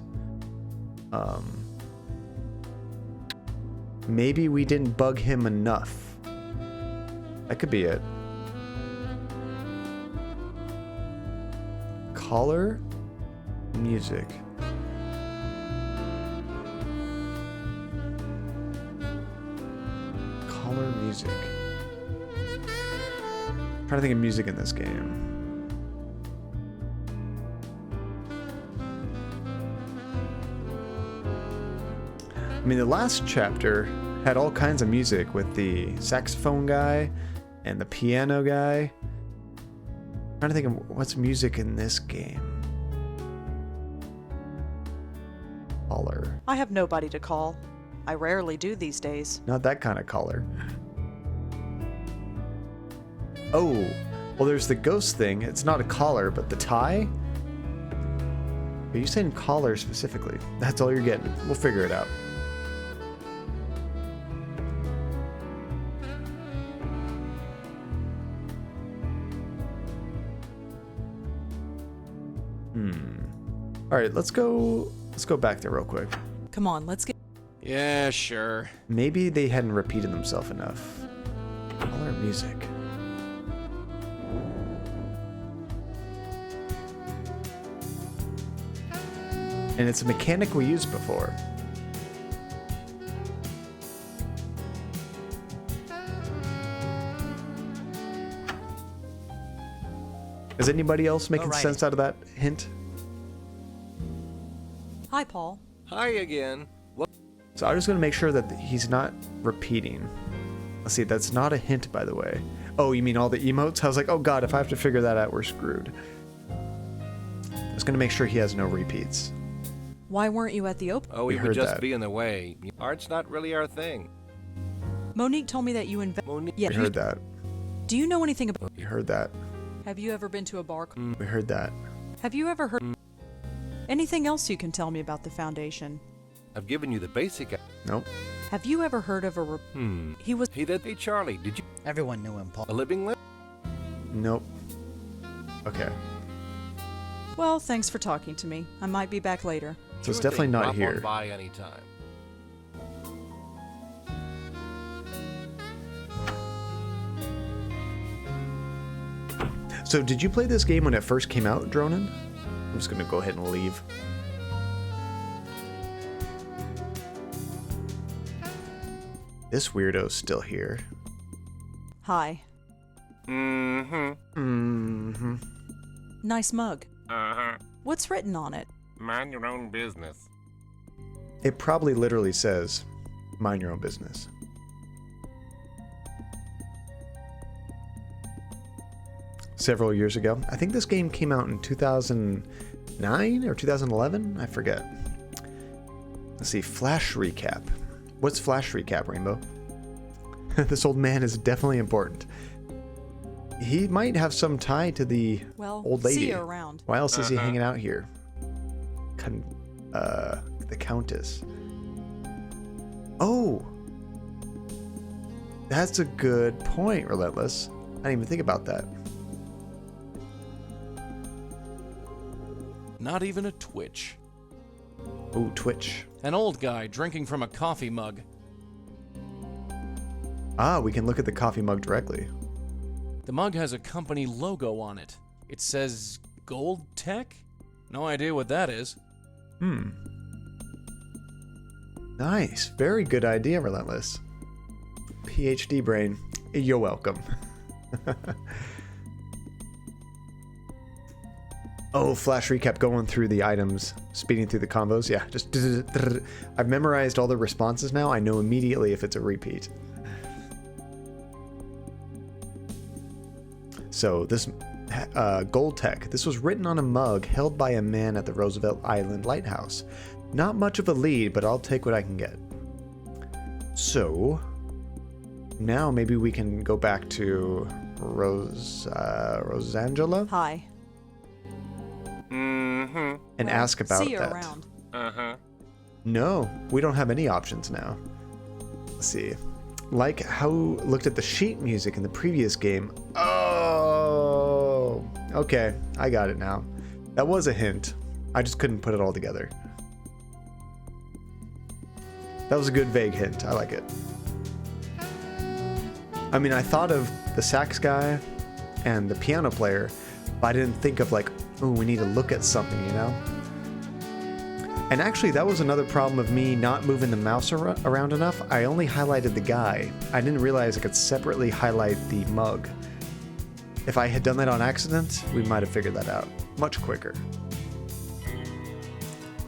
Maybe we didn't bug him enough. That could be it. Caller, music. Caller, music. I'm trying to think of music in this game. I mean, the last chapter had all kinds of music with the saxophone guy and the piano guy. I'm trying to think of what's music in this game. Caller. I have nobody to call. I rarely do these days. Not that kind of caller. Oh, well, there's the ghost thing. It's not a collar, but the tie? Are you saying collar specifically? That's all you're getting. We'll figure it out. All right, let's go back there real quick. Come on, let's get... Yeah, sure. Maybe they hadn't repeated themselves enough. Color music. And it's a mechanic we used before. Is anybody else making sense out of that hint? Hi, Paul. Hi again. What? So I'm just going to make sure that he's not repeating. Let's see, that's not a hint, by the way. Oh, you mean all the emotes? I was like, oh god, if I have to figure that out, we're screwed. I was going to make sure he has no repeats. Why weren't you at the open? Oh, We we would heard just that. be in the way. Art's not really our thing. Monique told me that you invest... Monique. Yeah. We heard that. Do you know anything about... We heard that. Have you ever been to a bar... We heard that. Have you ever heard... Anything else you can tell me about the Foundation? I've given you the basic. Nope. Have you ever heard of a... He was... Hey, Charlie, did you... Everyone knew him, Paul. A living lip? Nope. Okay. Well, thanks for talking to me. I might be back later. So it's definitely not Drop here. on by anytime. So So did you play this game when it first came out, Dronin? I'm just gonna go ahead and leave. This weirdo's still here. Hi. Mm-hmm. Nice mug. Uh-huh. What's written on it? Mind your own business. It probably literally says, mind your own business. Several years ago. I think this game came out in 2009 or 2011? I forget. Let's see, Flash Recap. What's Flash Recap, Rainbow? This old man is definitely important. He might have some tie to the old lady. See you around. Why else is he hanging out here? The Countess. Oh! That's a good point, Relentless. I didn't even think about that. Not even a twitch. Ooh, Twitch. An old guy drinking from a coffee mug. Ah, we can look at the coffee mug directly. The mug has a company logo on it. It says Gold Tech? No idea what that is. Nice. Very good idea, Relentless. PhD brain. You're welcome. Oh, Flash Recap going through the items, speeding through the combos. Yeah, just... I've memorized all the responses now. I know immediately if it's a repeat. So this Gold Tech, this was written on a mug held by a man at the Roosevelt Island Lighthouse. Not much of a lead, but I'll take what I can get. So now maybe we can go back to Rosangela. Hi. Mm-hmm. And ask about See you that. around. Uh-huh. No, we don't have any options now. Let's see. Like how looked at the sheet music in the previous game. Oh, okay. I got it now. That was a hint. I just couldn't put it all together. That was a good vague hint. I like it. I mean, I thought of the sax guy and the piano player, but I didn't think of like, oh, we need to look at something, you know? And actually, that was another problem of me not moving the mouse around enough. I only highlighted the guy. I didn't realize I could separately highlight the mug. If I had done that on accident, we might have figured that out much quicker.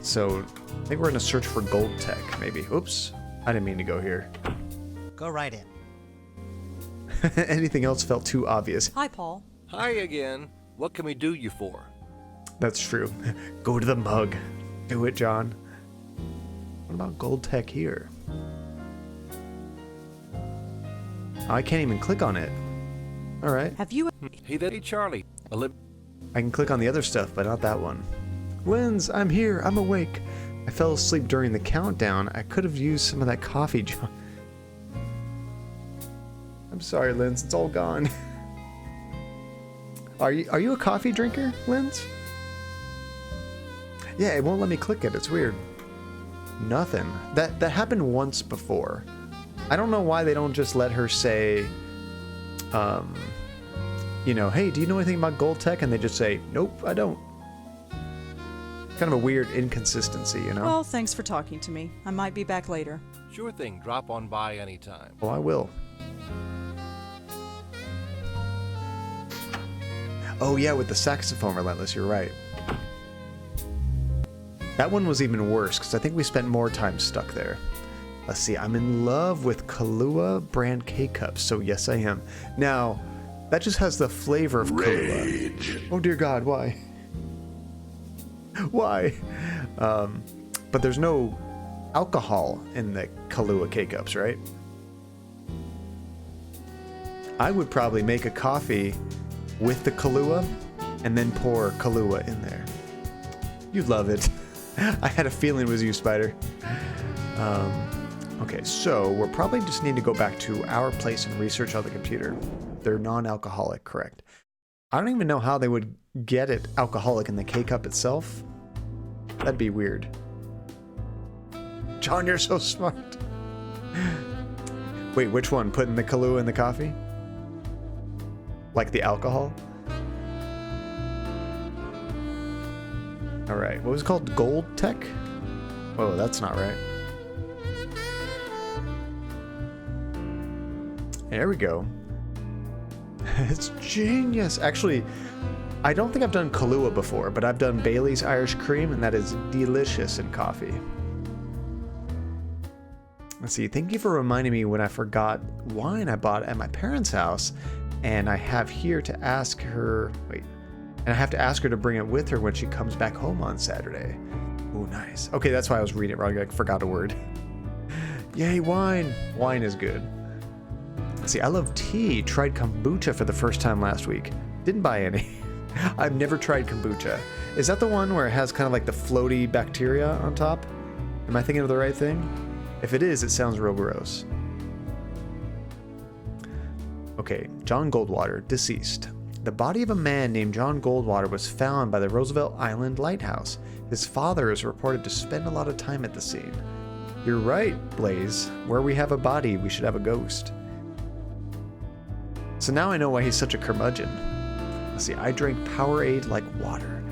So, I think we're gonna search for Gold Tech, maybe. Oops, I didn't mean to go here. Go right in. Anything else felt too obvious. Hi, Paul. Hi again. What can we do you for? That's true. Go to the mug. Do it, John. What about Gold Tech here? I can't even click on it. All right. Have you... Hey, Charlie. I can click on the other stuff, but not that one. Linz, I'm here. I'm awake. I fell asleep during the countdown. I could have used some of that coffee, John. I'm sorry, Linz. It's all gone. Are you a coffee drinker, Linz? Yeah, it won't let me click it. It's weird. Nothing. That happened once before. I don't know why they don't just let her say, you know, hey, do you know anything about Gold Tech? And they just say, nope, I don't. Kind of a weird inconsistency, you know? Well, thanks for talking to me. I might be back later. Sure thing. Drop on by anytime. Well, I will. Oh yeah, with the saxophone, Relentless, you're right. That one was even worse, because I think we spent more time stuck there. Let's see, I'm in love with Kahlua brand K-Cups, so yes I am. Now, that just has the flavor of Kahlua. Oh dear God, why? Why? But there's no alcohol in the Kahlua K-Cups, right? I would probably make a coffee with the Kahlua and then pour Kahlua in there. You'd love it. I had a feeling it was you, Spider. Okay, so we're probably just need to go back to our place and research on the computer. They're non-alcoholic, correct? I don't even know how they would get it alcoholic in the K-Cup itself. That'd be weird. John, you're so smart. Wait, which one? Putting the Kahlua in the coffee? Like the alcohol? All right, what was it called? Gold Tech? Whoa, that's not right. There we go. It's genius. Actually, I don't think I've done Kahlua before, but I've done Bailey's Irish Cream, and that is delicious in coffee. Let's see. Thank you for reminding me when I forgot wine I bought at my parents' house, and I have here to ask her. Wait, and I have to ask her to bring it with her when she comes back home on Saturday. Oh, nice. Okay, that's why I was reading it wrong. I forgot a word. Yay, wine! Wine is good. Let's see. I love tea. Tried kombucha for the first time last week. Didn't buy any. I've never tried kombucha. Is that the one where it has kind of like the floaty bacteria on top? Am I thinking of the right thing? If it is, it sounds real gross. Okay, John Goldwater, deceased. The body of a man named John Goldwater was found by the Roosevelt Island lighthouse. His father is reported to spend a lot of time at the scene. You're right, Blaze. Where we have a body, we should have a ghost. So now I know why he's such a curmudgeon. Let's see, I drank Powerade like water.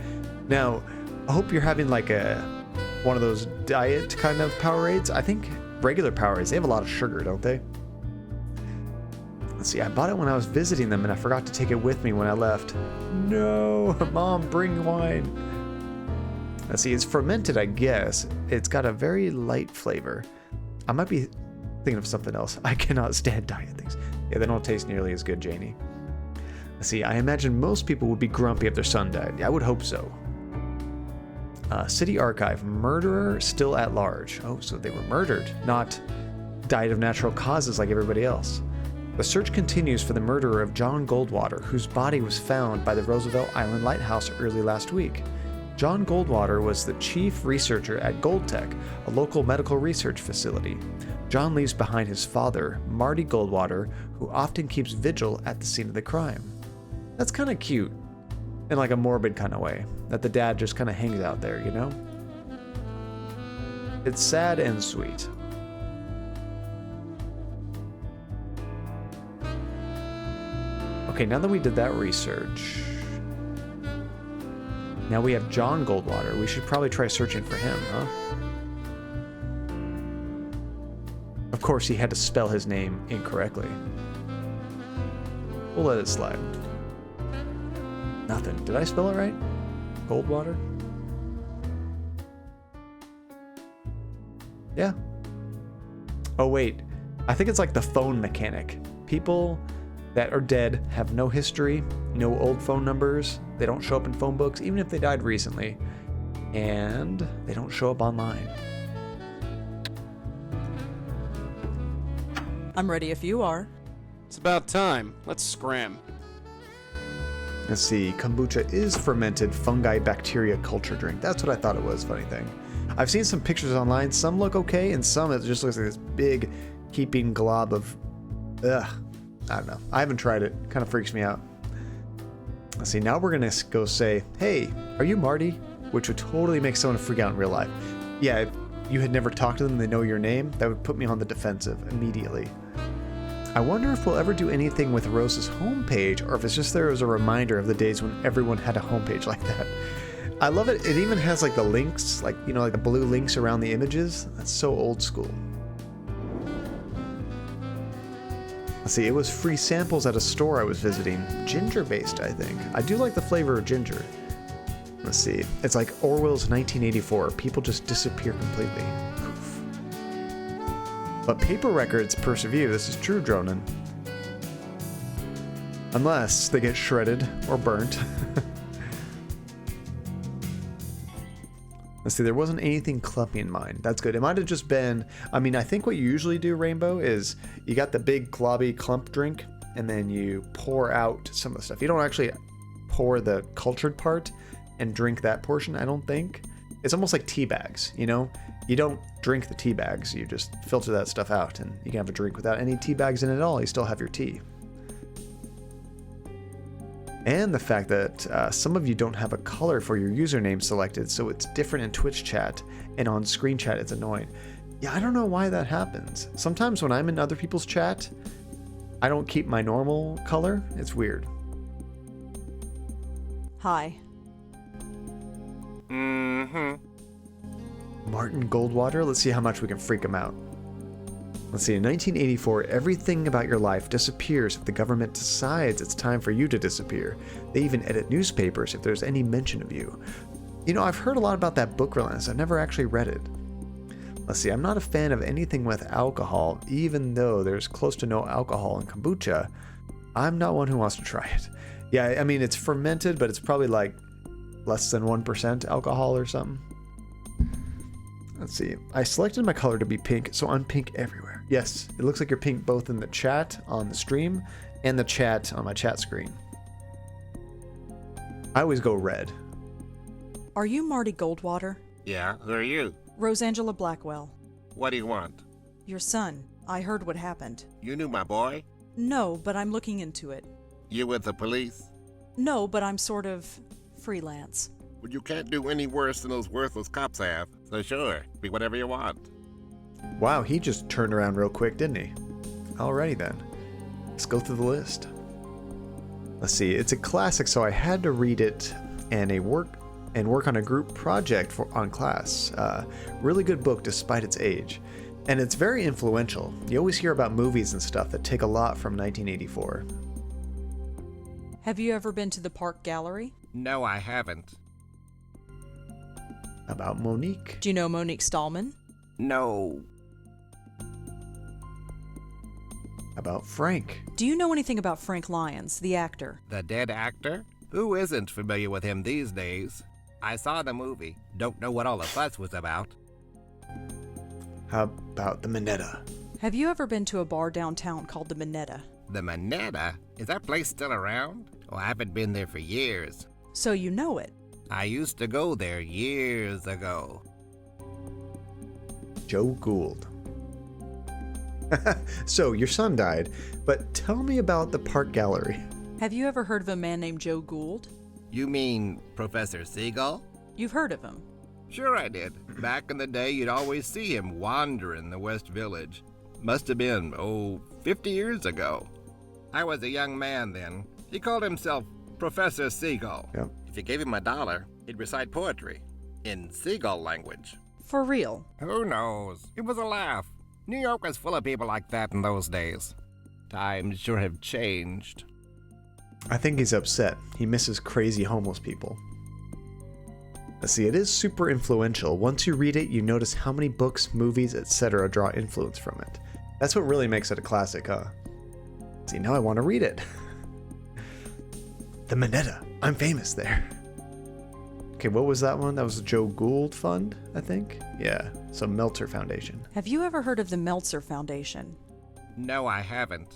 Now, I hope you're having like one of those diet kind of Powerades. I think regular Powerades, they have a lot of sugar, don't they? Let's see, I bought it when I was visiting them and I forgot to take it with me when I left. No, Mom, bring wine. Let's see, it's fermented, I guess. It's got a very light flavor. I might be thinking of something else. I cannot stand diet things. Yeah, they don't taste nearly as good, Janie. Let's see, I imagine most people would be grumpy if their son died. I would hope so. City Archive, murderer still at large. Oh, so they were murdered, not died of natural causes like everybody else. The search continues for the murderer of John Goldwater, whose body was found by the Roosevelt Island Lighthouse early last week. John Goldwater was the chief researcher at Goldtech, a local medical research facility. John leaves behind his father, Marty Goldwater, who often keeps vigil at the scene of the crime. That's kind of cute, in like a morbid kind of way, that the dad just kind of hangs out there, you know? It's sad and sweet. Okay, now that we did that research, now we have John Goldwater. We should probably try searching for him, huh? Of course, he had to spell his name incorrectly. We'll let it slide. Nothing. Did I spell it right? Goldwater? Yeah. Oh, wait. I think it's like the phone mechanic. People that are dead have no history, no old phone numbers. They don't show up in phone books, even if they died recently. And they don't show up online. I'm ready if you are. It's about time. Let's scram. Let's see, kombucha is fermented fungi bacteria culture drink. That's what I thought it was, funny thing. I've seen some pictures online. Some look okay, and some it just looks like this big heaping glob of, I don't know. I haven't tried it. Kind of freaks me out. Let's see, now we're gonna go say, hey, are you Marty? Which would totally make someone freak out in real life. Yeah, if you had never talked to them and they know your name, that would put me on the defensive immediately. I wonder if we'll ever do anything with Rose's homepage, or if it's just there as a reminder of the days when everyone had a homepage like that. I love it. It even has like the links, like, you know, like the blue links around the images. That's so old school. Let's see, it was free samples at a store I was visiting. Ginger-based, I think. I do like the flavor of ginger. Let's see. It's like Orwell's 1984. People just disappear completely. Poof. But paper records persevere. This is true, Dronin. Unless they get shredded or burnt. Let's see, there wasn't anything clumpy in mine. That's good. It might have just been, I mean, I think what you usually do, Rainbow, is you got the big globby clump drink, and then you pour out some of the stuff. You don't actually pour the cultured part and drink that portion, I don't think. It's almost like tea bags, you know? You don't drink the tea bags, you just filter that stuff out, and you can have a drink without any tea bags in it at all. You still have your tea. And the fact that some of you don't have a color for your username selected, so it's different in Twitch chat, and on screen chat it's annoying. Yeah, I don't know why that happens. Sometimes when I'm in other people's chat, I don't keep my normal color. It's weird. Hi. Mm-hmm. Martin Goldwater? Let's see how much we can freak him out. Let's see, in 1984, everything about your life disappears if the government decides it's time for you to disappear. They even edit newspapers if there's any mention of you. You know, I've heard a lot about that book release. I've never actually read it. Let's see, I'm not a fan of anything with alcohol, even though there's close to no alcohol in kombucha. I'm not one who wants to try it. Yeah, I mean, it's fermented, but it's probably like less than 1% alcohol or something. Let's see. I selected my color to be pink, so I'm pink everywhere. Yes, it looks like you're pink both in the chat on the stream and the chat on my chat screen. I always go red. Are you Marty Goldwater? Yeah, who are you? Rosangela Blackwell. What do you want? Your son. I heard what happened. You knew my boy? No, but I'm looking into it. You with the police? No, but I'm sort of freelance. Well, you can't do any worse than those worthless cops have. So sure, be whatever you want. Wow, he just turned around real quick, didn't he? Alrighty then. Let's go through the list. Let's see, it's a classic, so I had to read it and work on a group project on class. Really good book despite its age. And it's very influential. You always hear about movies and stuff that take a lot from 1984. Have you ever been to the Park Gallery? No, I haven't. About Monique. Do you know Monique Stallman? No. About Frank. Do you know anything about Frank Lyons, the actor? The dead actor? Who isn't familiar with him these days? I saw the movie. Don't know what all the fuss was about. How about the Minetta? Have you ever been to a bar downtown called the Minetta? The Minetta? Is that place still around? Oh, I haven't been there for years. So you know it. I used to go there years ago. Joe Gould. So, your son died, but tell me about the Park Gallery. Have you ever heard of a man named Joe Gould? You mean Professor Seagull? You've heard of him. Sure I did. Back in the day, you'd always see him wandering the West Village. Must have been, 50 years ago. I was a young man then. He called himself Professor Seagull. Yep. If you gave him $1, he'd recite poetry in seagull language. For real. Who knows? It was a laugh. New York was full of people like that in those days. Times sure have changed. I think he's upset. He misses crazy homeless people. Let's see, it is super influential. Once you read it, you notice how many books, movies, etc. draw influence from it. That's what really makes it a classic, huh? See, now I want to read it. The Minetta. I'm famous there. Okay, what was that one? That was the Joe Gould Fund, I think? Yeah, so Meltzer Foundation. Have you ever heard of the Meltzer Foundation? No, I haven't.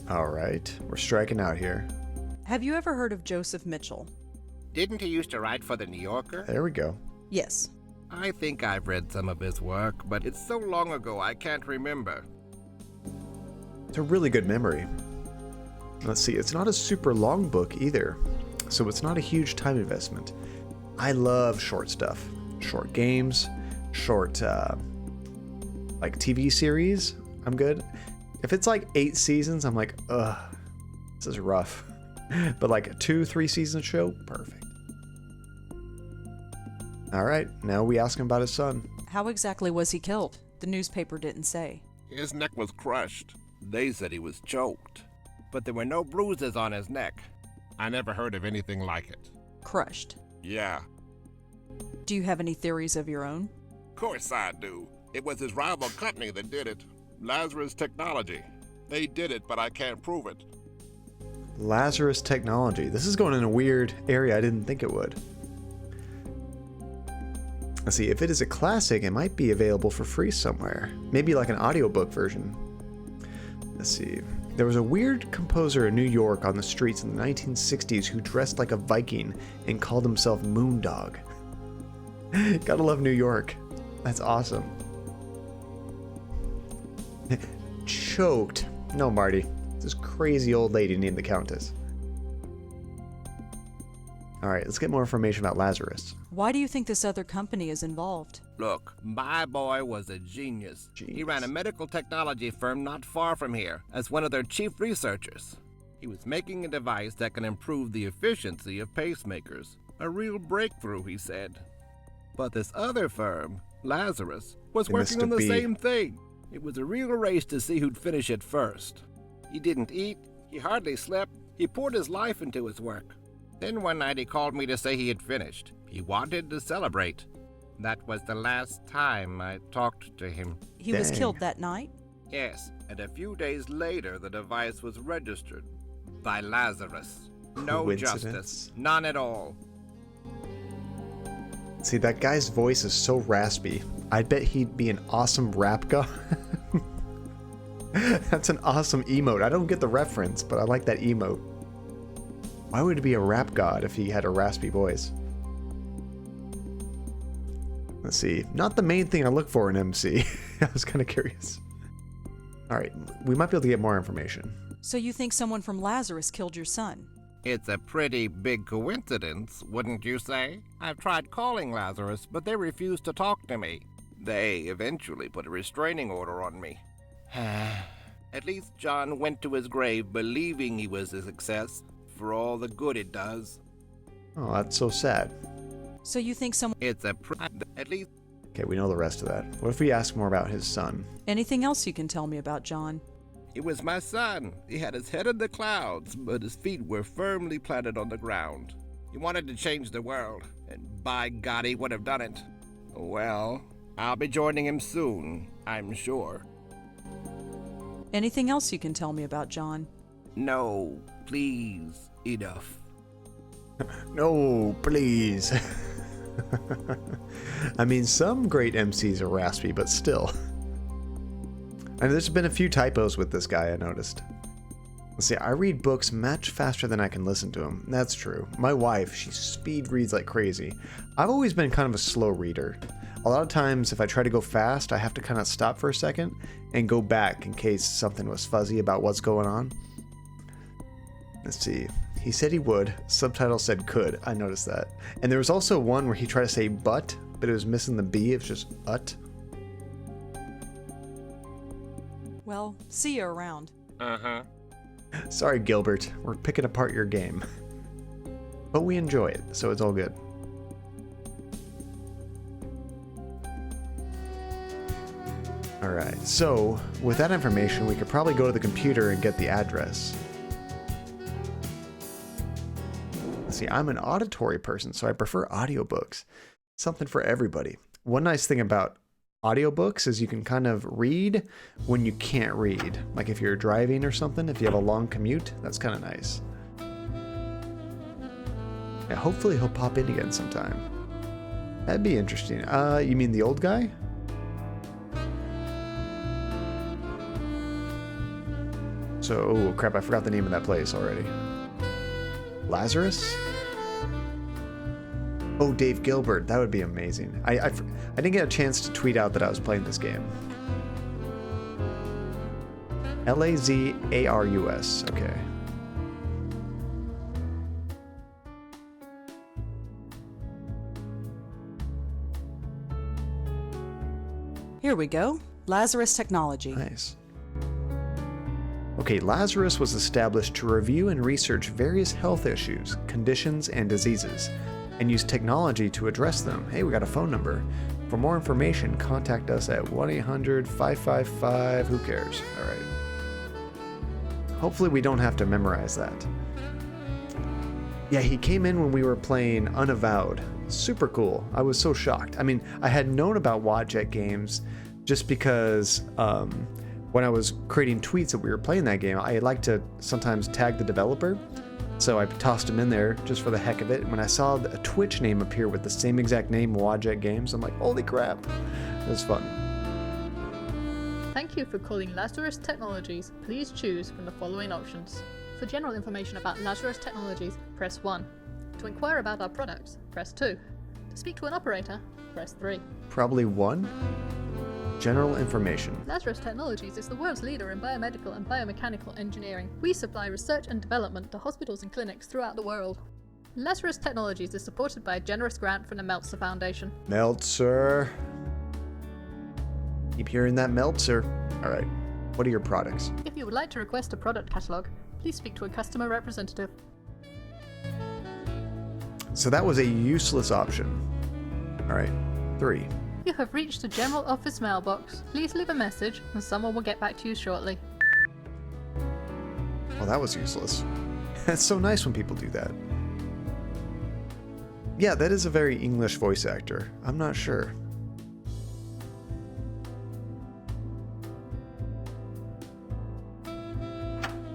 All right, we're striking out here. Have you ever heard of Joseph Mitchell? Didn't he used to write for the New Yorker? There we go. Yes. I think I've read some of his work, but it's so long ago I can't remember. It's a really good memory. Let's see, it's not a super long book either, so it's not a huge time investment. I love short stuff. Short games, short, like TV series, I'm good. If it's like 8 seasons, I'm like, ugh, this is rough. But like a 2-3 season show, perfect. All right, now we ask him about his son. How exactly was he killed? The newspaper didn't say. His neck was crushed. They said he was choked. But there were no bruises on his neck. I never heard of anything like it. Crushed. Yeah, Do you have any theories of your own? of course I do. It was his rival company that did it. Lazarus Technology. They did it, but I can't prove it. Lazarus Technology. This is going in a weird area I didn't think it would. Let's see, if it is a classic, it might be available for free somewhere. Maybe like an audiobook version. Let's see. There was a weird composer in New York on the streets in the 1960s who dressed like a Viking and called himself Moondog. Gotta love New York. That's awesome. Choked. No, Marty. This crazy old lady named the Countess. Alright, let's get more information about Lazarus. Why do you think this other company is involved? Look, my boy was a genius. He ran a medical technology firm not far from here as one of their chief researchers. He was making a device that can improve the efficiency of pacemakers. A real breakthrough, he said. But this other firm, Lazarus, was They missed working on a the beat. same thing. It was a real race to see who'd finish it first. He didn't eat, he hardly slept, he poured his life into his work. Then one night he called me to say he had finished. He wanted to celebrate. That was the last time I talked to him. He was Dang. killed that night? Yes, and a few days later the device was registered by Lazarus. No Coincidence? justice, none at all. See, that guy's voice is so raspy. I bet he'd be an awesome rap god. That's an awesome emote. I don't get the reference, but I like that emote. Why would he be a rap god if he had a raspy voice? Let's see. Not the main thing I look for in MC. I was kind of curious. Alright, we might be able to get more information. So you think someone from Lazarus killed your son? It's a pretty big coincidence, wouldn't you say? I've tried calling Lazarus, but they refused to talk to me. They eventually put a restraining order on me. At least John went to his grave believing he was a success, for all the good it does. Oh, that's so sad. So you think someone... At least... Okay, we know the rest of that. What if we ask more about his son? Anything else you can tell me about John? It was my son. He had his head in the clouds, but his feet were firmly planted on the ground. He wanted to change the world, and by God, he would have done it. Well, I'll be joining him soon, I'm sure. Anything else you can tell me about John? No, please, enough. No, please. I mean, some great MCs are raspy, but still. And there's been a few typos with this guy, I noticed. Let's see, I read books much faster than I can listen to them. That's true. My wife, she speed reads like crazy. I've always been kind of a slow reader. A lot of times, if I try to go fast, I have to kind of stop for a second and go back in case something was fuzzy about what's going on. Let's see. He said he would. Subtitle said could. I noticed that. And there was also one where he tried to say but it was missing the B. It was just ut. Well, see you around. Uh-huh. Sorry, Gilbert. We're picking apart your game. But we enjoy it, so it's all good. Alright, so with that information, we could probably go to the computer and get the address. See, I'm an auditory person, so I prefer audiobooks. Something for everybody. One nice thing about audiobooks is you can kind of read when you can't read. Like if you're driving or something, if you have a long commute, that's kind of nice. Yeah, hopefully he'll pop in again sometime. That'd be interesting. You mean the old guy? So, oh crap, I forgot the name of that place already. Lazarus? Oh, Dave Gilbert. That would be amazing. I didn't get a chance to tweet out that I was playing this game. Lazarus. Okay. Here we go. Lazarus Technology. Nice. Okay, Lazarus was established to review and research various health issues, conditions, and diseases, and use technology to address them. Hey, we got a phone number. For more information, contact us at 1-800-555... Who cares? All right. Hopefully we don't have to memorize that. Yeah, he came in when we were playing Unavowed. Super cool. I was so shocked. I mean, I had known about Wadjet games just because when I was creating tweets that we were playing that game, I like to sometimes tag the developer. So I tossed him in there just for the heck of it. And when I saw a Twitch name appear with the same exact name, Wadjet Games, I'm like, holy crap. It was fun. Thank you for calling Lazarus Technologies. Please choose from the following options. For general information about Lazarus Technologies, press 1. To inquire about our products, press 2. To speak to an operator, press 3. Probably 1. General information. Lazarus Technologies is the world's leader in biomedical and biomechanical engineering. We supply research and development to hospitals and clinics throughout the world. Lazarus Technologies is supported by a generous grant from the Meltzer Foundation. Meltzer. Keep hearing that, Meltzer. All right. What are your products? If you would like to request a product catalog, please speak to a customer representative. So that was a useless option. All right, 3. You have reached the general office mailbox. Please leave a message and someone will get back to you shortly. Well, that was useless. It's so nice when people do that. Yeah, that is a very English voice actor. I'm not sure.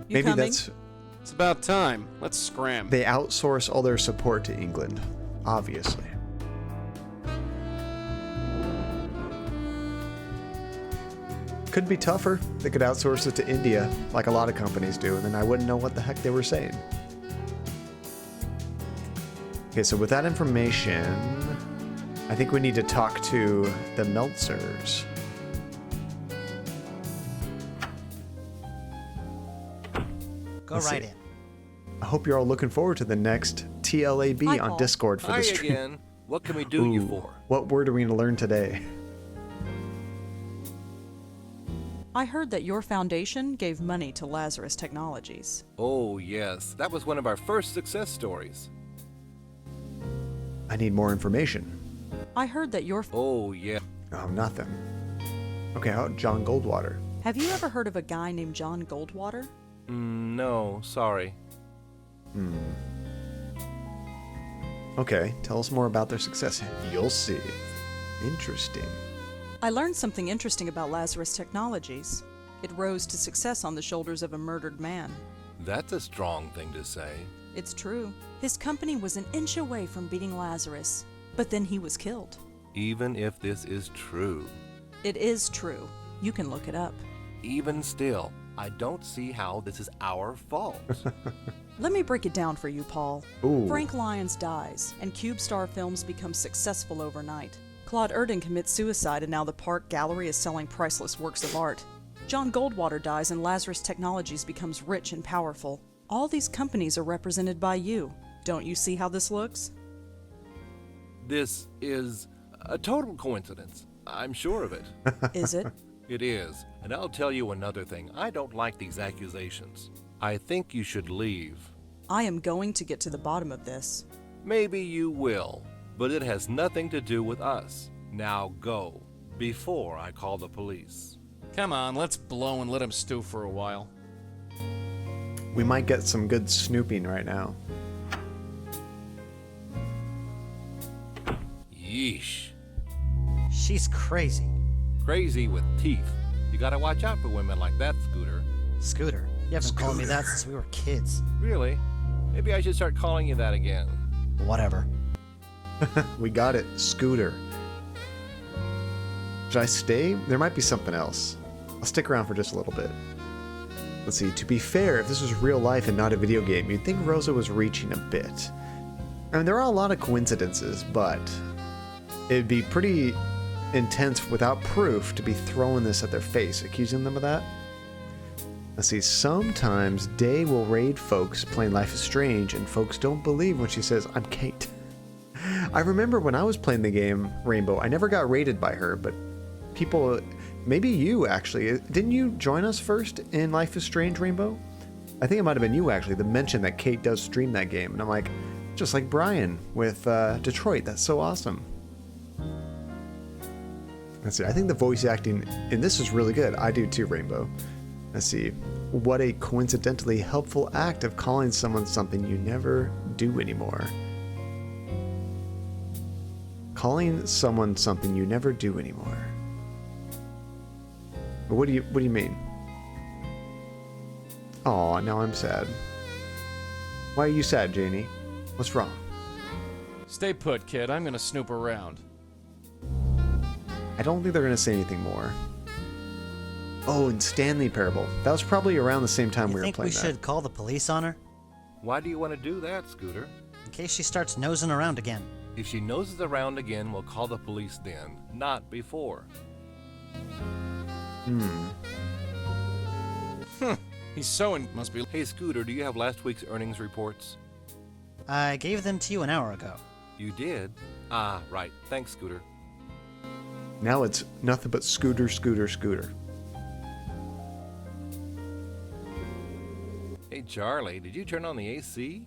Maybe coming? that's... It's about time. Let's scram. They outsource all their support to England, obviously. Could be tougher. They could outsource it to India, like a lot of companies do, and then I wouldn't know what the heck they were saying. Okay, so with that information, I think we need to talk to the Meltzers. Go Let's right see. in. I hope you're all looking forward to the next TLAB Hi, on Paul. Discord for Hi the stream. again. What can we do you Ooh, for? what word are we going to learn today? I heard that your foundation gave money to Lazarus Technologies. Oh, yes. That was one of our first success stories. I need more information. I heard that your... Oh, yeah. Oh, nothing. Okay, how about John Goldwater? Have you ever heard of a guy named John Goldwater? No, sorry. Okay, tell us more about their success. You'll see. Interesting. I learned something interesting about Lazarus Technologies. It rose to success on the shoulders of a murdered man. That's a strong thing to say. It's true. His company was an inch away from beating Lazarus, but then he was killed. Even if this is true. It is true. You can look it up. Even still, I don't see how this is our fault. Let me break it down for you, Paul. Ooh. Frank Lyons dies, and CubeStar Films becomes successful overnight. Claude Erdin commits suicide, and now the Park Gallery is selling priceless works of art. John Goldwater dies, and Lazarus Technologies becomes rich and powerful. All these companies are represented by you. Don't you see how this looks? This is a total coincidence. I'm sure of it. Is it? It is. And I'll tell you another thing. I don't like these accusations. I think you should leave. I am going to get to the bottom of this. Maybe you will, but it has nothing to do with us. Now go, before I call the police. Come on, let's blow and let him stew for a while. We might get some good snooping right now. Yeesh. She's crazy. Crazy with teeth. You gotta watch out for women like that, Scooter. Scooter. You haven't called me that since we were kids. Really? Maybe I should start calling you that again. Whatever. We got it. Scooter. Should I stay? There might be something else. I'll stick around for just a little bit. Let's see. To be fair, if this was real life and not a video game, you'd think Rosa was reaching a bit. I mean, there are a lot of coincidences, but it'd be pretty intense without proof to be throwing this at their face, accusing them of that. Let's see. Sometimes Day will raid folks playing Life is Strange, and folks don't believe when she says, "I'm Kate." I remember when I was playing the game Rainbow, I never got raided by her, but people, maybe you actually, didn't you join us first in Life is Strange Rainbow? I think it might have been you actually that mentioned that Kate does stream that game, and I'm like, just like Brian with Detroit, that's so awesome. Let's see, I think the voice acting in this is really good. I do too, Rainbow. Let's see, what a coincidentally helpful act of calling someone something you never do anymore. Calling someone something you never do anymore. What do you mean? Aw, now I'm sad. Why are you sad, Janie? What's wrong? Stay put, kid. I'm gonna snoop around. I don't think they're gonna say anything more. Oh, and Stanley Parable. That was probably around the same time You we were think playing we that. should call the police on her? Why do you want to do that, Scooter? In case she starts nosing around again. If she noses around again, we'll call the police then, not before. He's sewing. Must be. Hey, Scooter, do you have last week's earnings reports? I gave them to you an hour ago. You did? Ah, right. Thanks, Scooter. Now it's nothing but Scooter, Scooter, Scooter. Hey, Charlie, did you turn on the AC?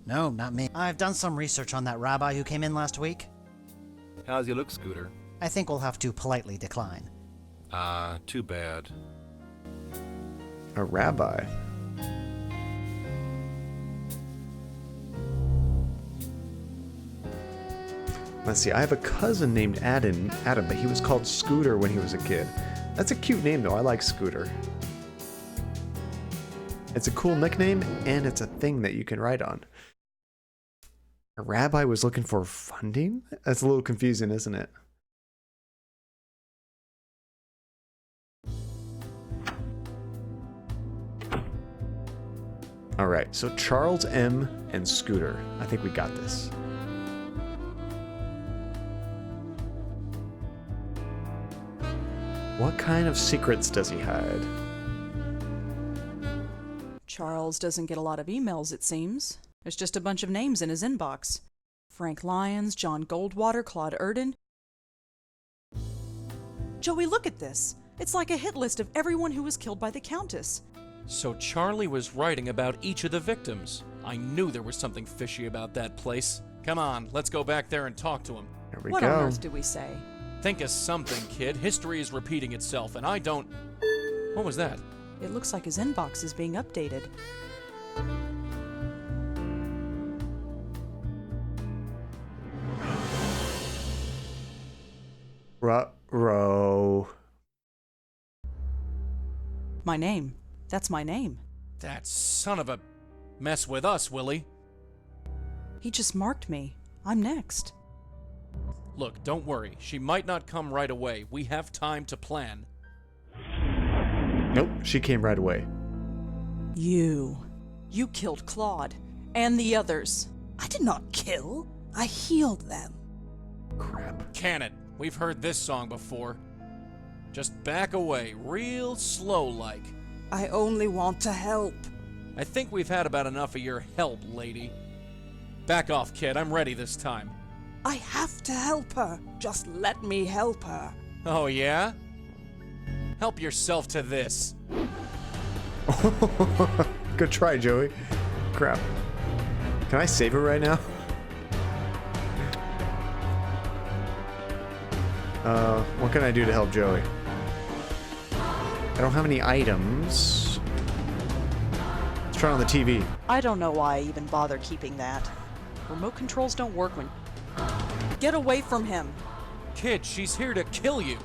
No, not me. I've done some research on that rabbi who came in last week. How's he look, Scooter? I think we'll have to politely decline. Ah, too bad. A rabbi. Let's see, I have a cousin named Adam, but he was called Scooter when he was a kid. That's a cute name though, I like Scooter. It's a cool nickname, and it's a thing that you can write on. A rabbi was looking for funding? That's a little confusing, isn't it? Alright, so Charles M. and Scooter. I think we got this. What kind of secrets does he hide? Charles doesn't get a lot of emails, it seems. There's just a bunch of names in his inbox. Frank Lyons, John Goldwater, Claude Erden. Joey, look at this. It's like a hit list of everyone who was killed by the Countess. So Charlie was writing about each of the victims. I knew there was something fishy about that place. Come on, let's go back there and talk to him. Here we What go. on earth do we say? Think of something, kid. History is repeating itself, and I don't... What was that? It looks like his inbox is being updated. Ruh-roh. My name. That's my name. That son of a... Mess with us, Willie. He just marked me. I'm next. Look, don't worry. She might not come right away. We have time to plan. Nope, she came right away. You killed Claude. And the others. I did not kill. I healed them. Crap. Can it? We've heard this song before. Just back away, real slow-like. I only want to help. I think we've had about enough of your help, lady. Back off, kid. I'm ready this time. I have to help her. Just let me help her. Oh, yeah? Help yourself to this. Good try, Joey. Crap. Can I save it right now? What can I do to help Joey? I don't have any items. Let's try it on the TV. I don't know why I even bother keeping that. Remote controls don't work when... Get away from him! Kid, she's here to kill you.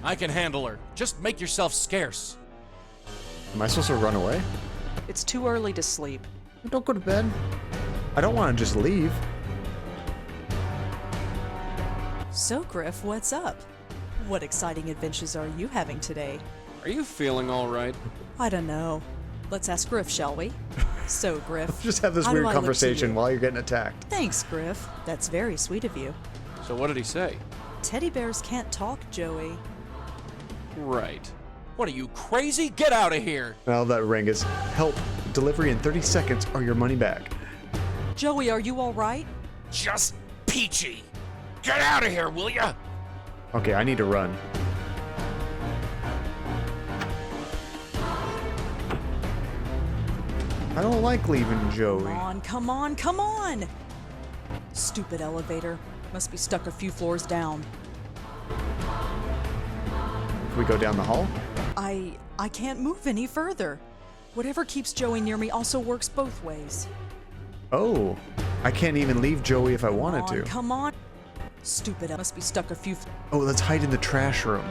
I can handle her. Just make yourself scarce. Am I supposed to run away? It's too early to sleep. Don't go to bed. I don't want to just leave. So, Griff, what's up? What exciting adventures are you having today? Are you feeling all right? I don't know. Let's ask Griff, shall we? So, Griff. Just have this how do weird I look to conversation you? while you're getting attacked. Thanks, Griff. That's very sweet of you. So what did he say? Teddy bears can't talk, Joey. Right. What are you, crazy? Get out of here! Now that ring is help. Delivery in 30 seconds or your money back. Joey, are you alright? Just peachy. Get out of here, will ya? Okay, I need to run. I don't like leaving Joey. Come on, come on, come on! Stupid elevator. Must be stuck a few floors down. Can we go down the hall? I can't move any further. Whatever keeps Joey near me also works both ways. Oh, I can't even leave Joey if I wanted to. Come on. Stupid. Must be stuck a few. Oh, let's hide in the trash room.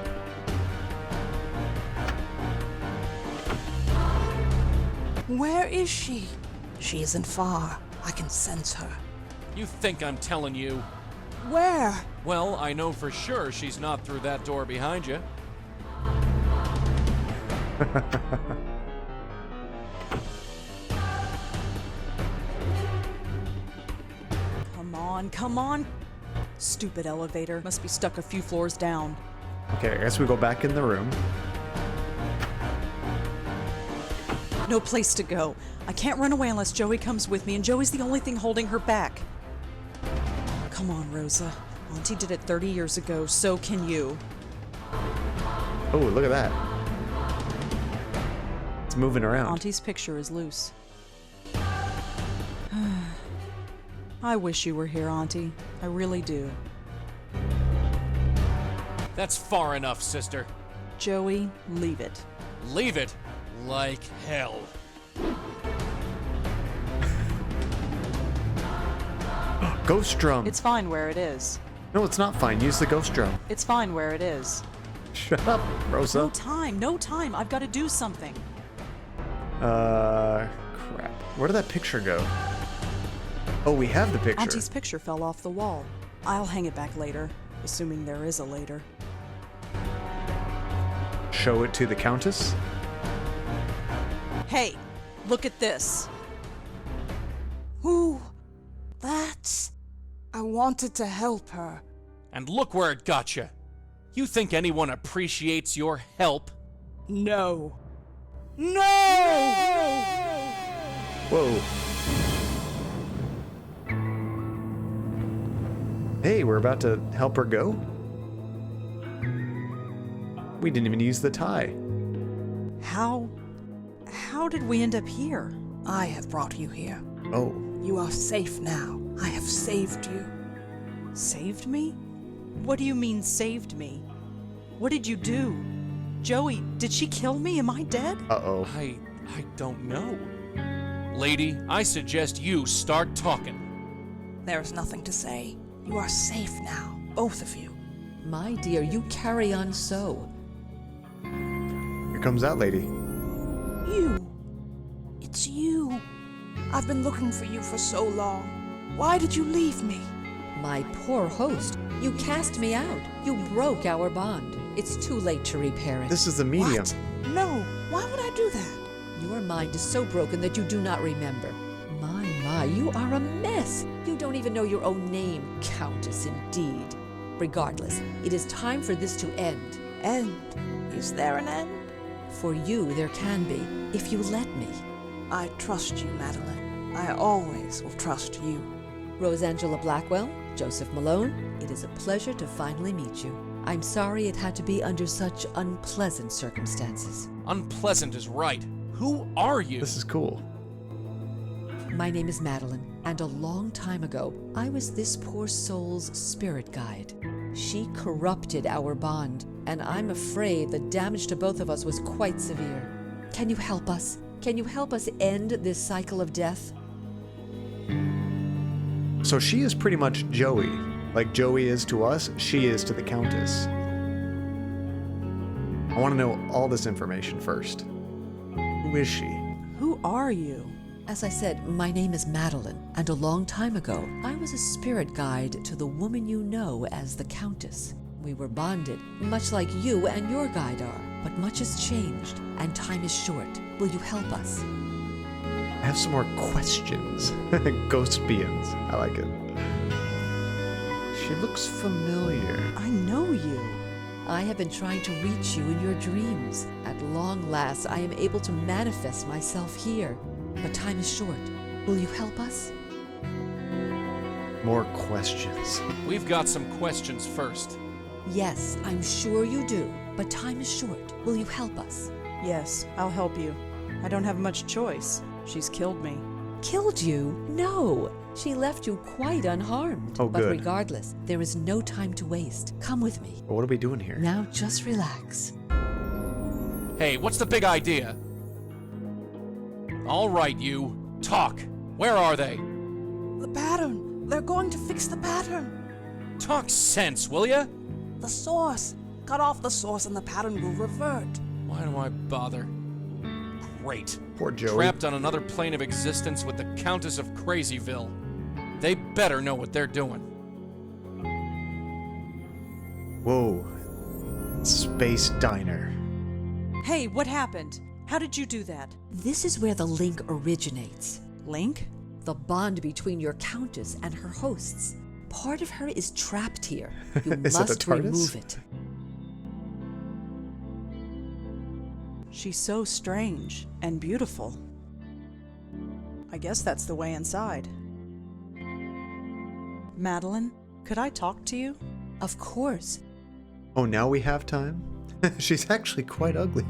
Where is she? She isn't far. I can sense her. You think I'm telling you? Where? Well, I know for sure she's not through that door behind you. Come on, come on. Stupid elevator. Must be stuck a few floors down. Okay, I guess we go back in the room. No place to go. I can't run away unless Joey comes with me, and Joey's the only thing holding her back. Come on, Rosa. Auntie did it 30 years ago, so can you. Oh, look at that. It's moving around. Auntie's picture is loose. I wish you were here, Auntie. I really do. That's far enough, sister. Joey, leave it. Leave it like hell. Ghost drum. It's fine where it is. No, it's not fine. Use the ghost drum. It's fine where it is. Shut up, Rosa. No time, no time. I've got to do something. Crap. Where did that picture go? Oh, we have the picture. Auntie's picture fell off the wall. I'll hang it back later, assuming there is a later. Show it to the Countess. Hey, look at this. Ooh, that's... I wanted to help her. And look where it got you. You think anyone appreciates your help? No. No! Whoa. Hey, we're about to help her go? We didn't even use the tie. How did we end up here? I have brought you here. Oh. You are safe now. I have saved you. Saved me? What do you mean, saved me? What did you do? Joey, did she kill me? Am I dead? Uh-oh. I don't know. Lady, I suggest you start talking. There is nothing to say. You are safe now, both of you. My dear, you carry on so. Here comes that lady. You. It's you. I've been looking for you for so long. Why did you leave me? My poor host, you cast me out. You broke our bond. It's too late to repair it. This is the medium. What? No. Why would I do that? Your mind is so broken that you do not remember. My, you are a mess. You don't even know your own name, Countess, indeed. Regardless, it is time for this to end. End? Is there an end? For you, there can be, if you let me. I trust you, Madeline. I always will trust you. Rosangela Blackwell, Joseph Malone, it is a pleasure to finally meet you. I'm sorry it had to be under such unpleasant circumstances. Unpleasant is right. Who are you? This is cool. My name is Madeline, and a long time ago, I was this poor soul's spirit guide. She corrupted our bond, and I'm afraid the damage to both of us was quite severe. Can you help us? Can you help us end this cycle of death? So she is pretty much Joey. Like Joey is to us, she is to the Countess. I want to know all this information first. Who is she? Who are you? As I said, my name is Madeline, and a long time ago, I was a spirit guide to the woman you know as the Countess. We were bonded, much like you and your guide are, but much has changed, and time is short. Will you help us? I have some more questions. Ghost beings. I like it. She looks familiar. I know you. I have been trying to reach you in your dreams. At long last, I am able to manifest myself here. But time is short. Will you help us? More questions. We've got some questions first. Yes, I'm sure you do. But time is short. Will you help us? Yes, I'll help you. I don't have much choice. She's killed me. Killed you? No. She left you quite unharmed. Oh, but good. regardless, there is no time to waste. Come with me. What are we doing here? Now just relax. Hey, what's the big idea? All right, you. Talk. Where are they? The pattern. They're going to fix the pattern. Talk sense, will ya? The source. Cut off the source and the pattern will revert. Why do I bother? Great. Poor Joey. Trapped on another plane of existence with the Countess of Crazyville. They better know what they're doing. Whoa. Space diner. Hey, what happened? How did you do that? This is where the link originates. Link? The bond between your Countess and her hosts. Part of her is trapped here. You Is it the must TARDIS? remove it. She's so strange and beautiful. I guess that's the way inside. Madeline, could I talk to you? Of course. Oh, now we have time? She's actually quite ugly.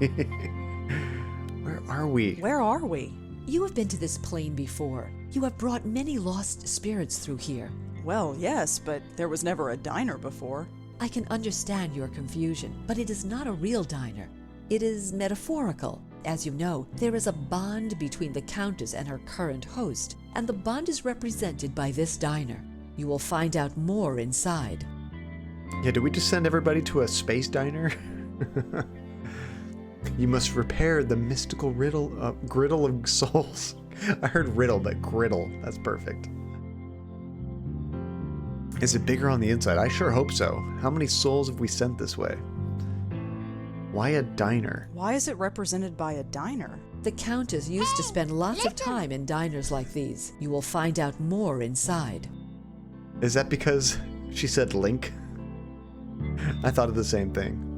Where are we? Where are we? You have been to this plane before. You have brought many lost spirits through here. Well, yes, but there was never a diner before. I can understand your confusion, but it is not a real diner. It is metaphorical. As you know, there is a bond between the Countess and her current host, and the bond is represented by this diner. You will find out more inside. Yeah, did we just send everybody to a space diner? You must repair the mystical griddle of souls. I heard riddle, but griddle. That's perfect. Is it bigger on the inside? I sure hope so. How many souls have we sent this way? Why a diner? Why is it represented by a diner? The Countess used to spend lots of time in diners like these. You will find out more inside. Is that because she said Link? I thought of the same thing.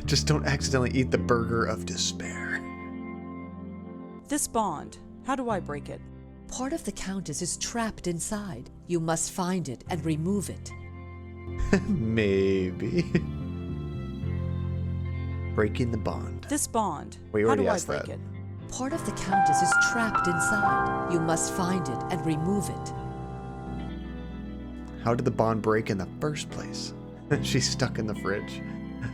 Just don't accidentally eat the burger of despair. This bond, how do I break it? Part of the Countess is trapped inside. You must find it and remove it. Maybe. Breaking the bond. This bond, We how already do I asked break that. it? Part of the Countess is trapped inside. You must find it and remove it. How did the bond break in the first place? She's stuck in the fridge.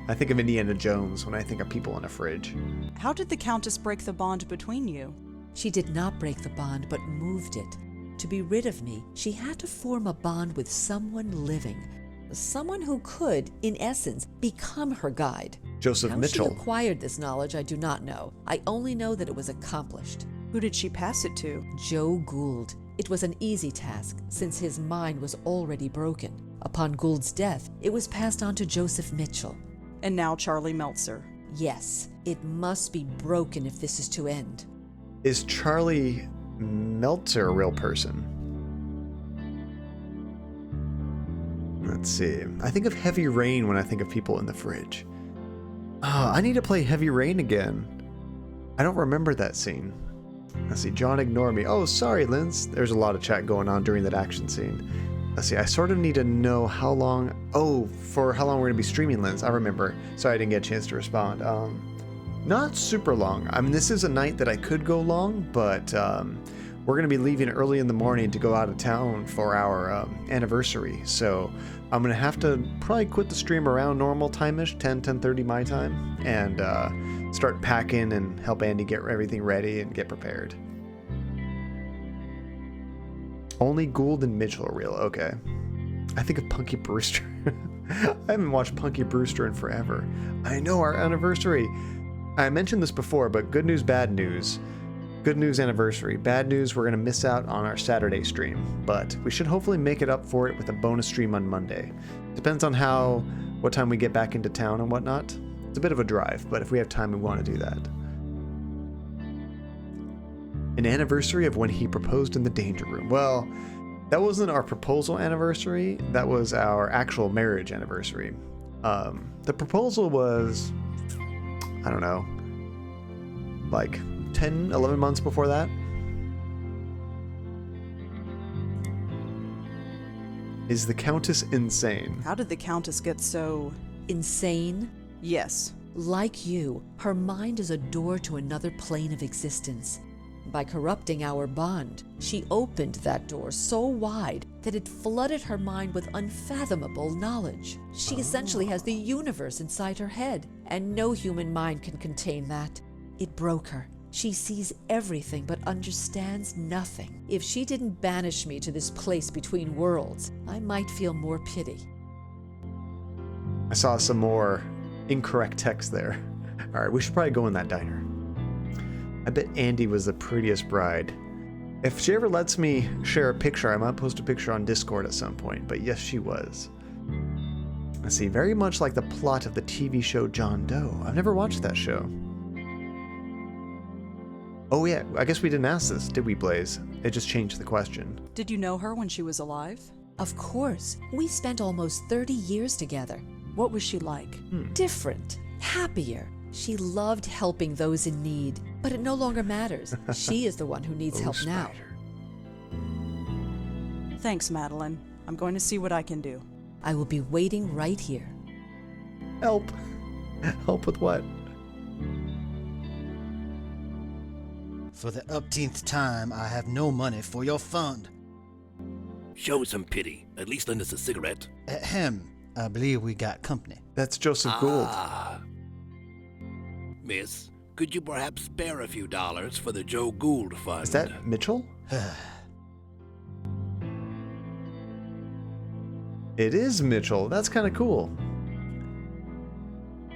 I think of Indiana Jones when I think of people in a fridge. How did the Countess break the bond between you? She did not break the bond, but moved it. To be rid of me, she had to form a bond with someone living. Someone who could, in essence, become her guide. Joseph How Mitchell. she acquired this knowledge, I do not know. I only know that it was accomplished. Who did she pass it to? Joe Gould. It was an easy task, since his mind was already broken. Upon Gould's death, it was passed on to Joseph Mitchell. And now Charlie Meltzer. Yes, it must be broken if this is to end. Is Charlie Meltzer a real person? Let's see. I think of Heavy Rain when I think of people in the fridge. I need to play Heavy Rain again. I don't remember that scene. Let's see. John, ignore me. Oh, sorry, Linz. There's a lot of chat going on during that action scene. Let's see. I sort of need to know how long... Oh, for how long we're going to be streaming, Linz. I remember. Sorry I didn't get a chance to respond. Not super long. I mean, this is a night that I could go long, but we're going to be leaving early in the morning to go out of town for our anniversary. So I'm going to have to probably quit the stream around normal time-ish, 10:30 my time, and start packing and help Andy get everything ready and get prepared. Only Gould and Mitchell are real. Okay. I think of Punky Brewster. I haven't watched Punky Brewster in forever. I know, our anniversary. I mentioned this before, but good news, bad news. Good news anniversary. Bad news, we're going to miss out on our Saturday stream, but we should hopefully make it up for it with a bonus stream on Monday. Depends on what time we get back into town and whatnot. It's a bit of a drive, but if we have time, we want to do that. An anniversary of when he proposed in the danger room. Well, that wasn't our proposal anniversary. That was our actual marriage anniversary. The proposal was, I don't know, like 10, 11 months before that. Is the Countess insane? How did the Countess get so... Insane? Yes. Like you, her mind is a door to another plane of existence. By corrupting our bond, she opened that door so wide that it flooded her mind with unfathomable knowledge. She essentially has the universe inside her head, and no human mind can contain that. It broke her. She sees everything but understands nothing. If she didn't banish me to this place between worlds, I might feel more pity. I saw some more incorrect text there. All right, we should probably go in that diner. I bet Andy was the prettiest bride. If she ever lets me share a picture, I might post a picture on Discord at some point, but yes, she was. Let's see, very much like the plot of the TV show John Doe. I've never watched that show. Oh yeah, I guess we didn't ask this, did we, Blaze? It just changed the question. Did you know her when she was alive? Of course. We spent almost 30 years together. What was she like? Different. Happier. She loved helping those in need, but it no longer matters. She is the one who needs help now. Thanks, Madeline. I'm going to see what I can do. I will be waiting right here. Help. Help with what? For the upteenth time, I have no money for your fund. Show some pity. At least lend us a cigarette. Ahem. I believe we got company. That's Joseph Gould. Miss, could you perhaps spare a few dollars for the Joe Gould Fund? Is that Mitchell? It is Mitchell. That's kind of cool.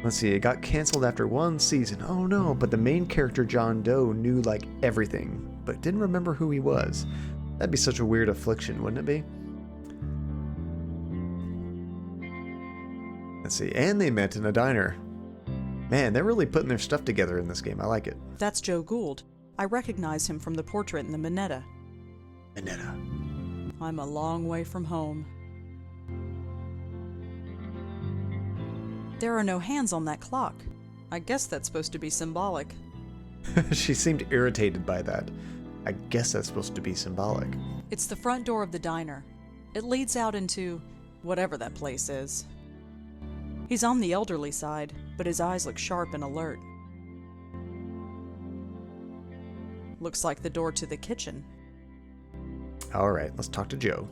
Let's see, it got canceled after one season. Oh no, but the main character John Doe knew like everything, but didn't remember who he was. That'd be such a weird affliction, wouldn't it be? Let's see, and they met in a diner. Man, they're really putting their stuff together in this game. I like it. That's Joe Gould. I recognize him from the portrait in the Minetta. Minetta. I'm a long way from home. There are no hands on that clock. I guess that's supposed to be symbolic. She seemed irritated by that. I guess that's supposed to be symbolic. It's the front door of the diner. It leads out into whatever that place is. He's on the elderly side, but his eyes look sharp and alert. Looks like the door to the kitchen. All right, let's talk to Joe.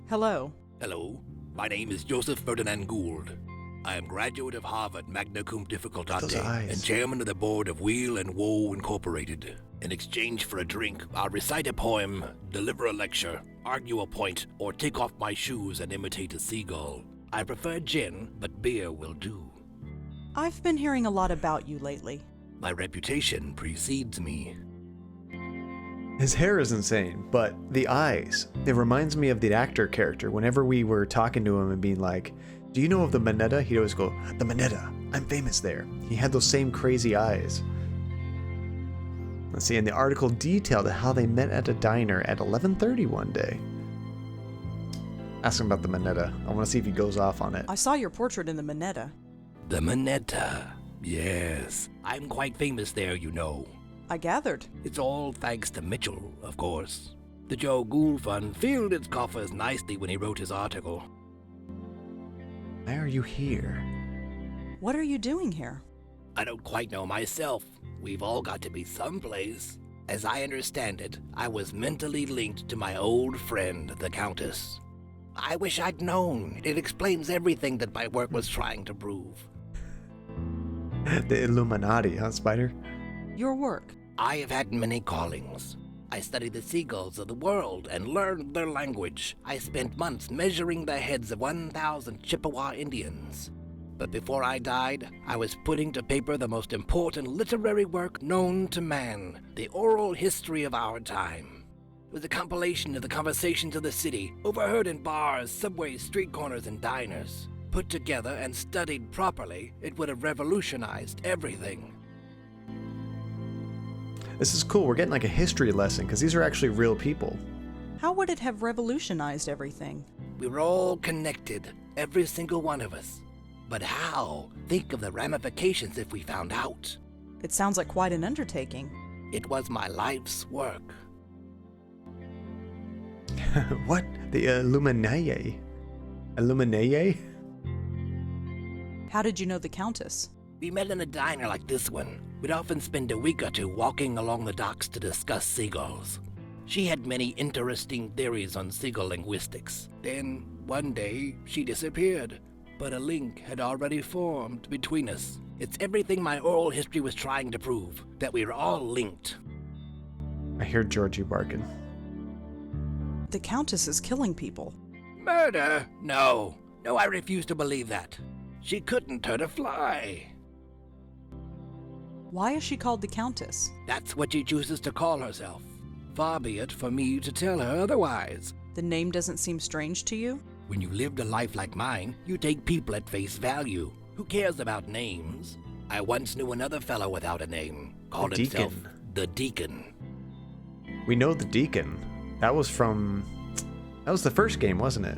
Hello. Hello. My name is Joseph Ferdinand Gould. I am graduate of Harvard magna cum difficultate and chairman of the board of Wheel and Woe Incorporated. In exchange for a drink, I'll recite a poem, deliver a lecture, argue a point, or take off my shoes and imitate a seagull. I prefer gin, but beer will do. I've been hearing a lot about you lately. My reputation precedes me. His hair is insane, but the eyes, it reminds me of the actor character. Whenever we were talking to him and being like, do you know of the Minetta? He'd always go, the Minetta, I'm famous there. He had those same crazy eyes. Let's see, and the article detailed how they met at a diner at 11:30 one day. Ask him about the Minetta. I want to see if he goes off on it. I saw your portrait in the Minetta. The Minetta. Yes, I'm quite famous there, you know. I gathered. It's all thanks to Mitchell, of course. The Joe Gould Fund filled its coffers nicely when he wrote his article. Why are you here? What are you doing here? I don't quite know myself. We've all got to be someplace. As I understand it, I was mentally linked to my old friend, the Countess. I wish I'd known. It explains everything that my work was trying to prove. The Illuminati, huh, Spider? Your work. I have had many callings. I studied the seagulls of the world and learned their language. I spent months measuring the heads of 1,000 Chippewa Indians. But before I died, I was putting to paper the most important literary work known to man, the oral history of our time. It was a compilation of the conversations of the city, overheard in bars, subways, street corners, and diners. Put together and studied properly, it would have revolutionized everything. This is cool. We're getting like a history lesson because these are actually real people. How would it have revolutionized everything? We were all connected, every single one of us. But how? Think of the ramifications if we found out. It sounds like quite an undertaking. It was my life's work. What? The Illuminae? Illuminae? How did you know the Countess? We met in a diner like this one. We'd often spend a week or two walking along the docks to discuss seagulls. She had many interesting theories on seagull linguistics. Then, one day, she disappeared. But a link had already formed between us. It's everything my oral history was trying to prove, that we were all linked. I hear Georgie barking. The Countess is killing people. Murder? No. No, I refuse to believe that. She couldn't hurt a fly. Why is she called the Countess? That's what she chooses to call herself. Far be it for me to tell her otherwise. The name doesn't seem strange to you? When you lived a life like mine, you take people at face value. Who cares about names? I once knew another fellow without a name. Called himself the Deacon. We know the Deacon. That was the first game, wasn't it?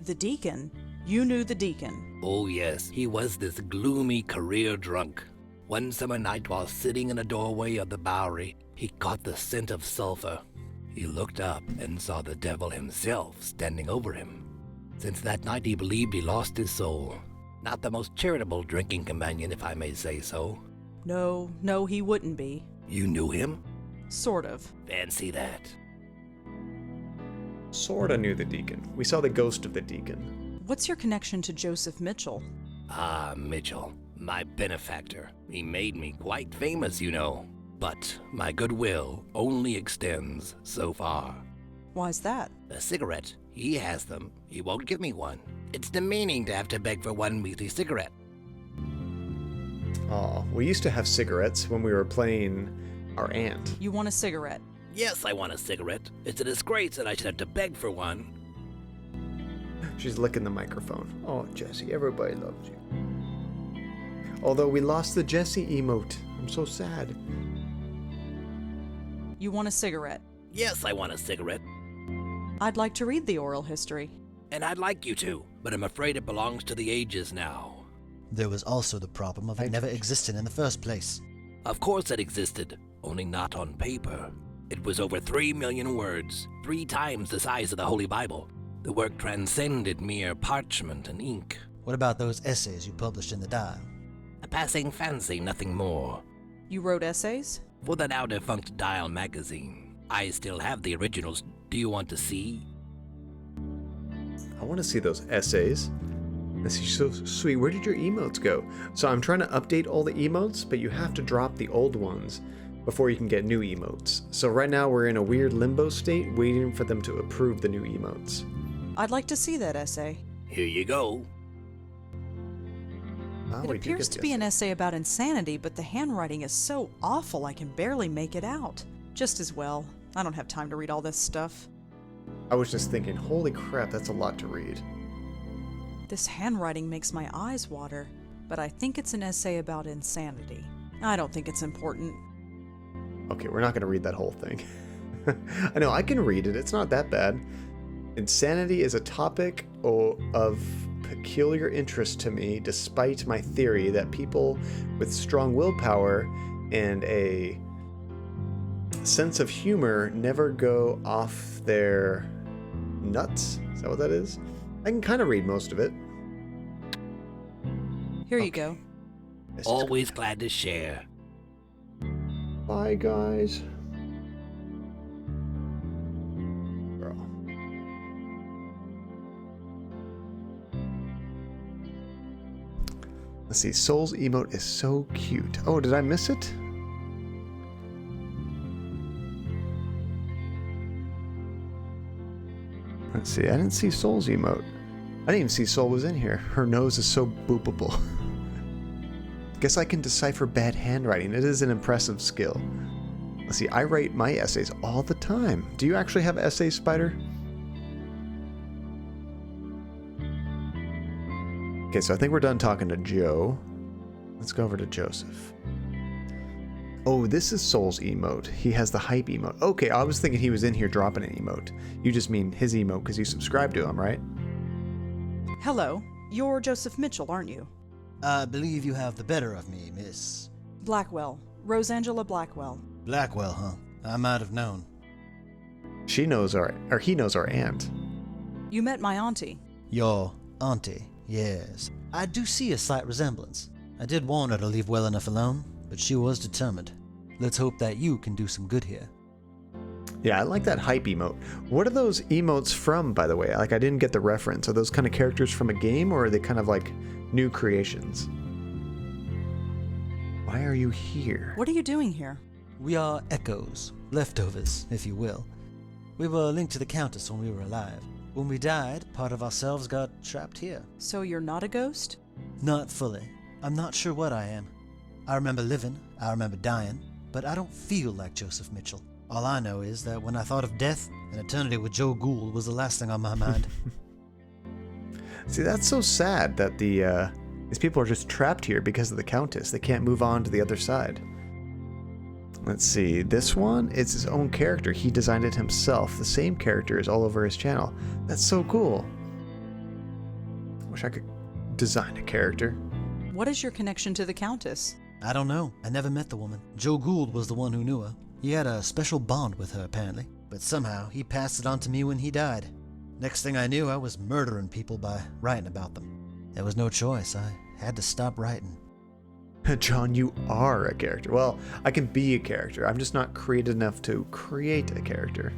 The Deacon? You knew the Deacon? Oh yes, he was this gloomy career drunk. One summer night while sitting in a doorway of the Bowery, he caught the scent of sulfur. He looked up and saw the devil himself standing over him. Since that night he believed he lost his soul. Not the most charitable drinking companion, if I may say so. No, he wouldn't be. You knew him? Sort of. Fancy that. Sorta knew the deacon. We saw the ghost of the deacon. What's your connection to Joseph Mitchell? Ah, Mitchell, my benefactor. He made me quite famous, you know. But my goodwill only extends so far. Why's that? A cigarette. He has them. He won't give me one. It's demeaning to have to beg for one measly cigarette. Aw, we used to have cigarettes when we were playing our aunt. You want a cigarette? Yes, I want a cigarette. It's a disgrace that I should have to beg for one. She's licking the microphone. Oh, Jesse, everybody loves you. Although we lost the Jesse emote. I'm so sad. You want a cigarette? Yes, I want a cigarette. I'd like to read the oral history. And I'd like you to, but I'm afraid it belongs to the ages now. There was also the problem of it never existing in the first place. Of course it existed, only not on paper. It was over 3 million words, 3 times the size of the Holy Bible. The work transcended mere parchment and ink. What about those essays you published in the Dial? A passing fancy, nothing more. You wrote essays? For the now defunct Dial magazine. I still have the originals. Do you want to see? I want to see those essays. This is so sweet. Where did your emotes go? So I'm trying to update all the emotes, but you have to drop the old ones before you can get new emotes. So right now we're in a weird limbo state, waiting for them to approve the new emotes. I'd like to see that essay. Here you go. It appears to be an essay about insanity, but the handwriting is so awful I can barely make it out. Just as well. I don't have time to read all this stuff. I was just thinking, holy crap, that's a lot to read. This handwriting makes my eyes water, but I think it's an essay about insanity. I don't think it's important. Okay, we're not going to read that whole thing. I know, I can read it. It's not that bad. Insanity is a topic of peculiar interest to me, despite my theory that people with strong willpower and a sense of humor never go off their nuts. Is that what that is? I can kind of read most of it. Here you go. Always glad to share. Bye, guys. Girl. Let's see. Soul's emote is so cute. Oh, did I miss it? Let's see. I didn't see Soul's emote. I didn't even see Soul was in here. Her nose is so boopable. Guess I can decipher bad handwriting. It is an impressive skill. Let's see, I write my essays all the time. Do you actually have essays, Spider? Okay, so I think we're done talking to Joe. Let's go over to Joseph. Oh, this is Soul's emote. He has the hype emote. Okay, I was thinking he was in here dropping an emote. You just mean his emote because you subscribe to him, right? Hello. You're Joseph Mitchell, aren't you? I believe you have the better of me, Miss Blackwell. Rosangela Blackwell. Blackwell, huh? I might have known. He knows our aunt. You met my auntie. Your auntie, yes. I do see a slight resemblance. I did warn her to leave well enough alone, but she was determined. Let's hope that you can do some good here. Yeah, I like that hype emote. What are those emotes from, by the way? Like, I didn't get the reference. Are those kind of characters from a game, or are they kind of like new creations? Why are you here? What are you doing here? We are echoes, leftovers, if you will. We were linked to the Countess when we were alive. When we died, part of ourselves got trapped here. So you're not a ghost? Not fully. I'm not sure what I am. I remember living, I remember dying, but I don't feel like Joseph Mitchell. All I know is that when I thought of death, an eternity with Joe Gould was the last thing on my mind. See, that's so sad that these people are just trapped here because of the Countess. They can't move on to the other side. Let's see, this one, it's his own character. He designed it himself. The same character is all over his channel. That's so cool. Wish I could design a character. What is your connection to the Countess? I don't know. I never met the woman. Joe Gould was the one who knew her. He had a special bond with her, apparently. But somehow, he passed it on to me when he died. Next thing I knew, I was murdering people by writing about them. There was no choice. I had to stop writing. John, you are a character. Well, I can be a character. I'm just not creative enough to create a character.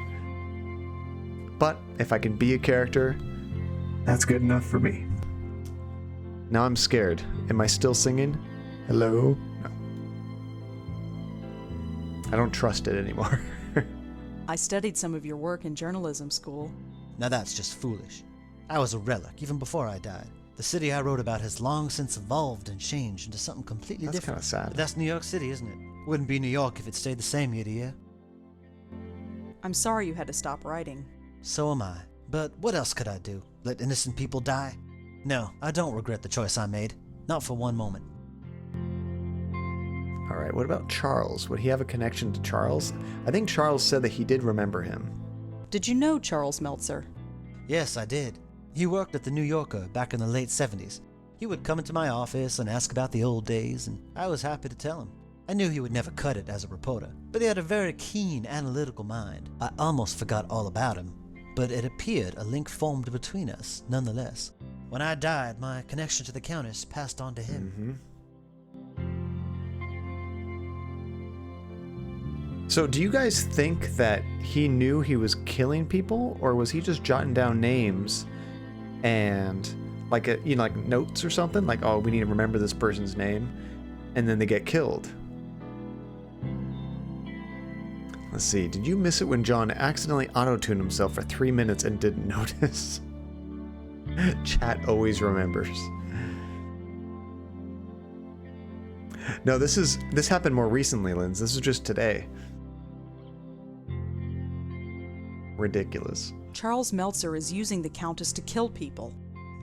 But if I can be a character, That's good enough for me. now I'm scared. Am I still singing? Hello? No. I don't trust it anymore. I studied some of your work in journalism school. Now that's just foolish. I was a relic, even before I died. The city I wrote about has long since evolved and changed into something completely That's different. kind of sad. But that's New York City, isn't it? Wouldn't be New York if it stayed the same year to year. I'm sorry you had to stop writing. So am I. But what else could I do? Let innocent people die? No, I don't regret the choice I made. Not for one moment. All right, what about Charles? Would he have a connection to Charles? I think Charles said that he did remember him. Did you know Charles Meltzer? Yes, I did. He worked at the New Yorker back in the late 70s. He would come into my office and ask about the old days, and I was happy to tell him. I knew he would never cut it as a reporter, but he had a very keen analytical mind. I almost forgot all about him, but it appeared a link formed between us nonetheless. When I died, my connection to the Countess passed on to him. So do you guys think that he knew he was killing people, or was he just jotting down names and like like notes or something? Like, oh, we need to remember this person's name, and then they get killed. Let's see. Did you miss it when John accidentally auto-tuned himself for 3 minutes and didn't notice? Chat always remembers. No, this happened more recently, Linz. This is just today. Ridiculous. Charles Meltzer is using the Countess to kill people.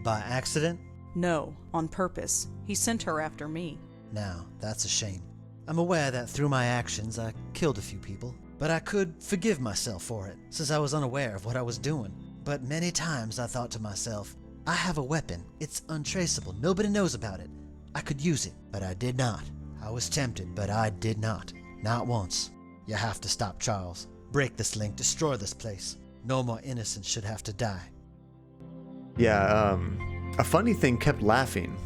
By accident? No, on purpose. He sent her after me. Now, that's a shame. I'm aware that through my actions I killed a few people, but I could forgive myself for it, since I was unaware of what I was doing. But many times I thought to myself, I have a weapon. It's untraceable. Nobody knows about it. I could use it, but I did not. I was tempted, but I did not. Not once. You have to stop, Charles. Break this link. Destroy this place. No more innocents should have to die. Yeah, a funny thing kept laughing,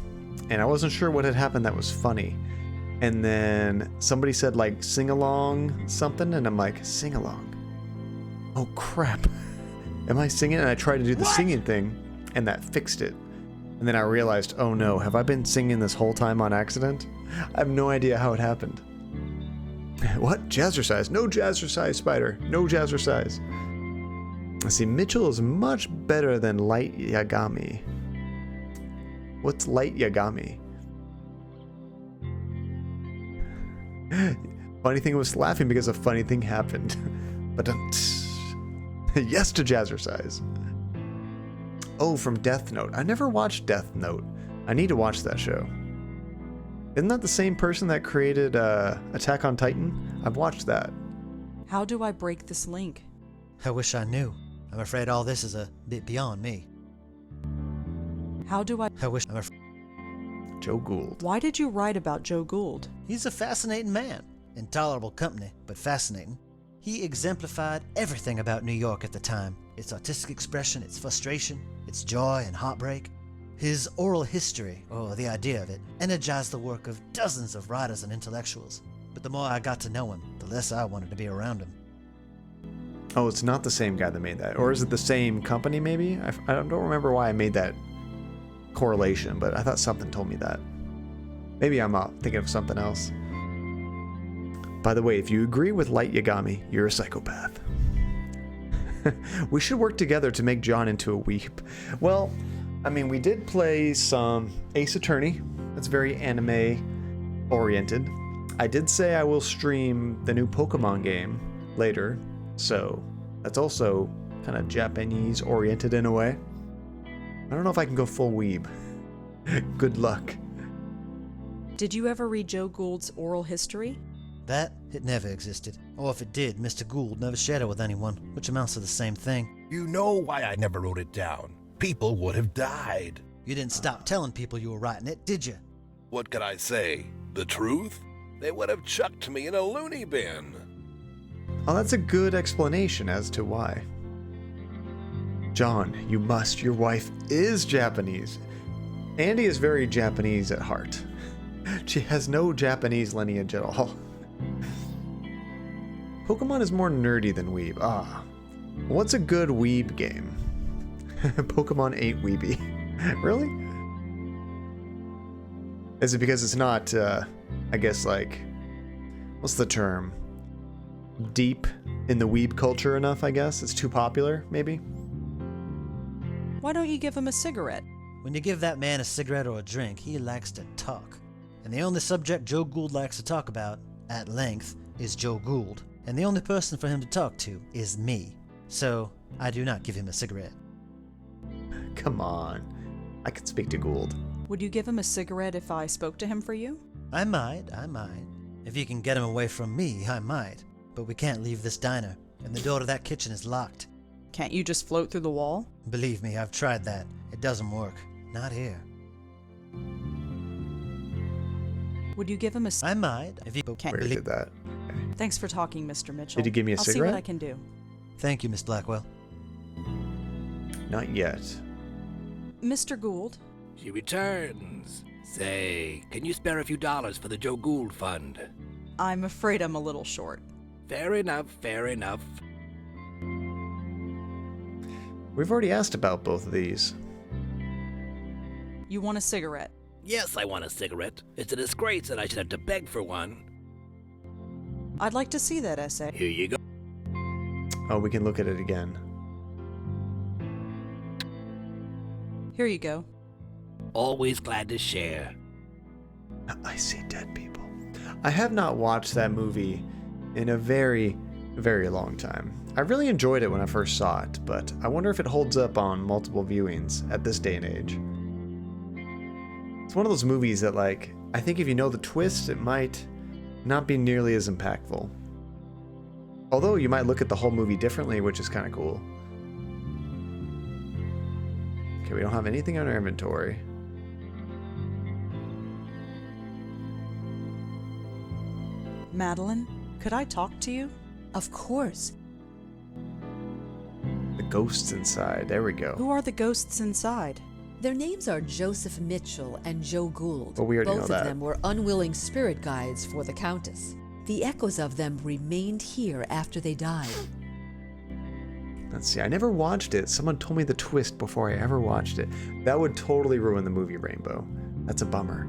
and I wasn't sure what had happened that was funny. And then somebody said, like, sing along something, and I'm like, sing along? Oh, crap. Am I singing? And I tried to do the singing thing, and that fixed it. And then I realized, oh no, have I been singing this whole time on accident? I have no idea how it happened. What? Jazzercise? No jazzercise, Spider. No jazzercise. Let's see, Mitchell is much better than Light Yagami. What's Light Yagami? Funny thing was laughing because a funny thing happened. But yes to jazzercise. Oh, from Death Note. I never watched Death Note. I need to watch that show. Isn't that the same person that created Attack on Titan? I've watched that. How do I break this link? I wish I knew. I'm afraid all this is a bit beyond me. How do I... Joe Gould. Why did you write about Joe Gould? He's a fascinating man. Intolerable company, but fascinating. He exemplified everything about New York at the time. Its artistic expression, its frustration, its joy and heartbreak. His oral history, or the idea of it, energized the work of dozens of writers and intellectuals. But the more I got to know him, the less I wanted to be around him. Oh, it's not the same guy that made that. Or is it the same company, maybe? I don't remember why I made that correlation, but I thought something told me that. Maybe I'm not thinking of something else. By the way, if you agree with Light Yagami, you're a psychopath. We should work together to make John into a weeb. Well, I mean, we did play some Ace Attorney. That's very anime-oriented. I did say I will stream the new Pokemon game later, so that's also kind of Japanese-oriented in a way. I don't know if I can go full weeb. Good luck. Did you ever read Joe Gould's oral history? That, it never existed. Or if it did, Mr. Gould never shared it with anyone, which amounts to the same thing. You know why I never wrote it down. People would have died. You didn't stop telling people you were writing it, did you? What could I say? The truth? They would have chucked me in a loony bin. Oh, that's a good explanation as to why. John, you must. Your wife is Japanese. Andy is very Japanese at heart. She has no Japanese lineage at all. Pokemon is more nerdy than Weeb. Ah. What's a good Weeb game? Pokemon ain't Weeby. Really? Is it because it's not, I guess, like, what's the term? Deep in the Weeb culture enough, I guess? It's too popular, maybe? Why don't you give him a cigarette? When you give that man a cigarette or a drink, he likes to talk. And the only subject Joe Gould likes to talk about, at length, is Joe Gould. And the only person for him to talk to is me. So, I do not give him a cigarette. Come on. I could speak to Gould. Would you give him a cigarette if I spoke to him for you? I might. If you can get him away from me, I might. But we can't leave this diner, and the door to that kitchen is locked. Can't you just float through the wall? Believe me, I've tried that. It doesn't work. Not here. Would you give him a I might, if you can't Where believe did that? Thanks for talking, Mr. Mitchell. Did you give me a I'll cigarette? see what I can do. Thank you, Miss Blackwell. Not yet. Mr. Gould? She returns. Say, can you spare a few dollars for the Joe Gould Fund? I'm afraid I'm a little short. Fair enough, fair enough. We've already asked about both of these. You want a cigarette? Yes, I want a cigarette. It's a disgrace that I should have to beg for one. I'd like to see that essay. Here you go. Oh, we can look at it again. Here you go. Always glad to share. I see dead people. I have not watched that movie in a very, very long time. I really enjoyed it when I first saw it, but I wonder if it holds up on multiple viewings at this day and age. It's one of those movies that, like, I think if you know the twist, it might not be nearly as impactful. Although you might look at the whole movie differently, which is kind of cool. Okay, we don't have anything on our inventory. Madeline, could I talk to you? Of course. The ghosts inside. There we go. Who are the ghosts inside? Their names are Joseph Mitchell and Joe Gould. Well, we already Both know of that. them were unwilling spirit guides for the Countess. The echoes of them remained here after they died. Let's see. I never watched it. Someone told me the twist before I ever watched it. That would totally ruin the movie Rainbow. That's a bummer.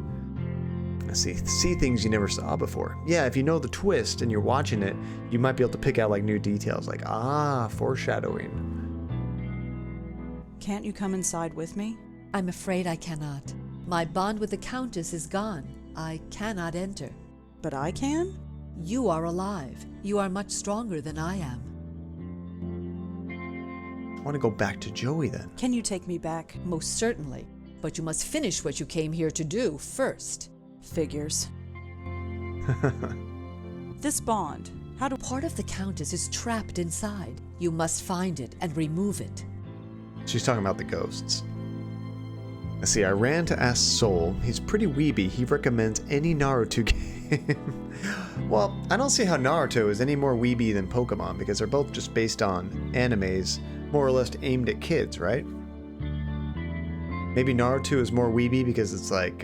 I see things you never saw before. Yeah, if you know the twist and you're watching it, you might be able to pick out like new details, like foreshadowing. Can't you come inside with me? I'm afraid I cannot. My bond with the Countess is gone. I cannot enter. But I can? You are alive. You are much stronger than I am. I want to go back to Joey then. Can you take me back? Most certainly. But you must finish what you came here to do first. Figures. This bond, how do... Part of the Countess is trapped inside. You must find it and remove it. She's talking about the ghosts. Let's see, I ran to ask Soul. He's pretty weeby. He recommends any Naruto game. Well, I don't see how Naruto is any more weeby than Pokemon, because they're both just based on animes more or less aimed at kids, right? Maybe Naruto is more weeby because it's like,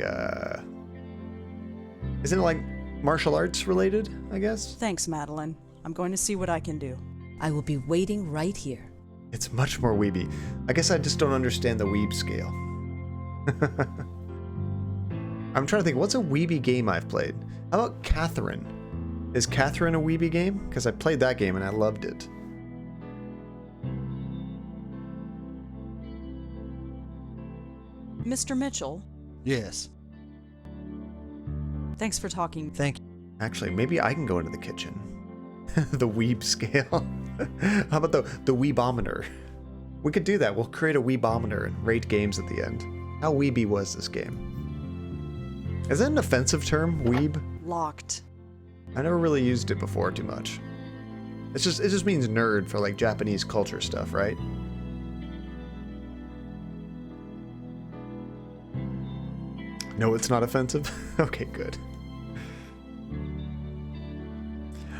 isn't it like martial arts related, I guess? Thanks, Madeline. I'm going to see what I can do. I will be waiting right here. It's much more weeby. I guess I just don't understand the weeb scale. I'm trying to think, what's a weeby game I've played? How about Catherine? Is Catherine a weeby game? Because I played that game and I loved it. Mr. Mitchell, Yes. thanks for talking. Thank you. Actually, maybe I can go into the kitchen. The weeb scale. How about the weebometer? We could do that. We'll create a weebometer and rate games at the end. How weeby was this game? Is that an offensive term, weeb? Locked. I never really used it before too much. It just means nerd for like Japanese culture stuff, right? No, it's not offensive? Okay, good.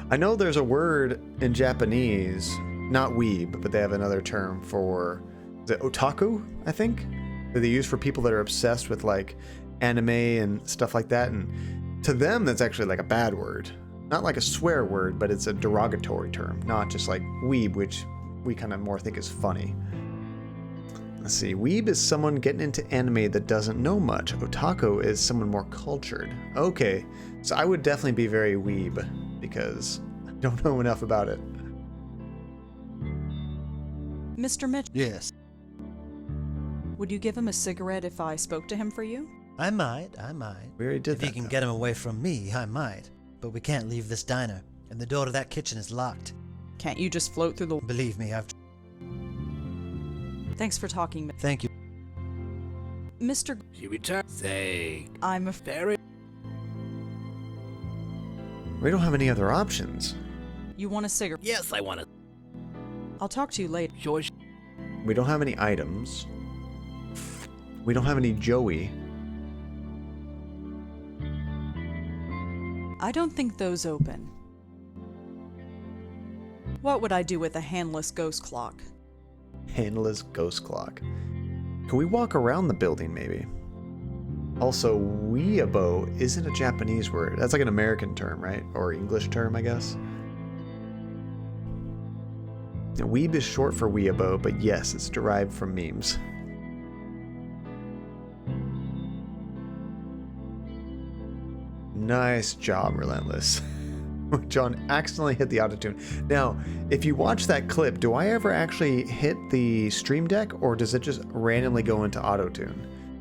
I know there's a word in Japanese, not weeb, but they have another term for, is it otaku, I think? That they use for people that are obsessed with like anime and stuff like that, and to them that's actually like a bad word. Not like a swear word, but it's a derogatory term, not just like weeb, which we kind of more think is funny. Let's see, weeb is someone getting into anime that doesn't know much. Otaku is someone more cultured. Okay, so I would definitely be very weeb because I don't know enough about it. Mr. Mitchell, Yes. would you give him a cigarette if I spoke to him for you? I might. We already did If that. you can though. get him away from me, I might. But we can't leave this diner, and the door to that kitchen is locked. Can't you just float through the... Believe me, I've... Thanks for talking, Thank you. Mr. She returned. Say, I'm a... very. We don't have any other options. You want a cigarette? Yes, I want to. I'll talk to you later. Sure. We don't have any items. We don't have any Joey. I don't think those open. What would I do with a handless ghost clock? Handless ghost clock. Can we walk around the building maybe? Also, weeabo isn't a Japanese word. That's like an American term, right? Or English term, I guess. Now, weeb is short for weeabo, but yes, it's derived from memes. Nice job, Relentless. John accidentally hit the autotune. Now, if you watch that clip, do I ever actually hit the stream deck, or does it just randomly go into autotune?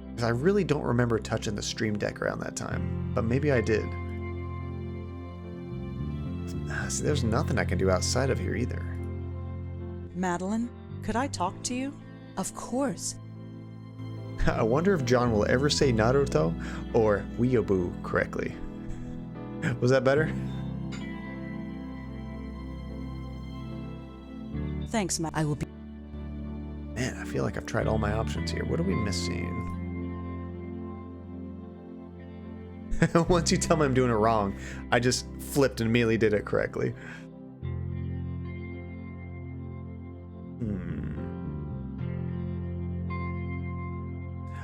Because I really don't remember touching the stream deck around that time, but maybe I did. See, there's nothing I can do outside of here either. Madeline, could I talk to you? Of course. I wonder if John will ever say Naruto or Weeaboo correctly. Was that better? Thanks, Matt. I will be. Man, I feel like I've tried all my options here. What are we missing? Once you tell me I'm doing it wrong, I just flipped and immediately did it correctly.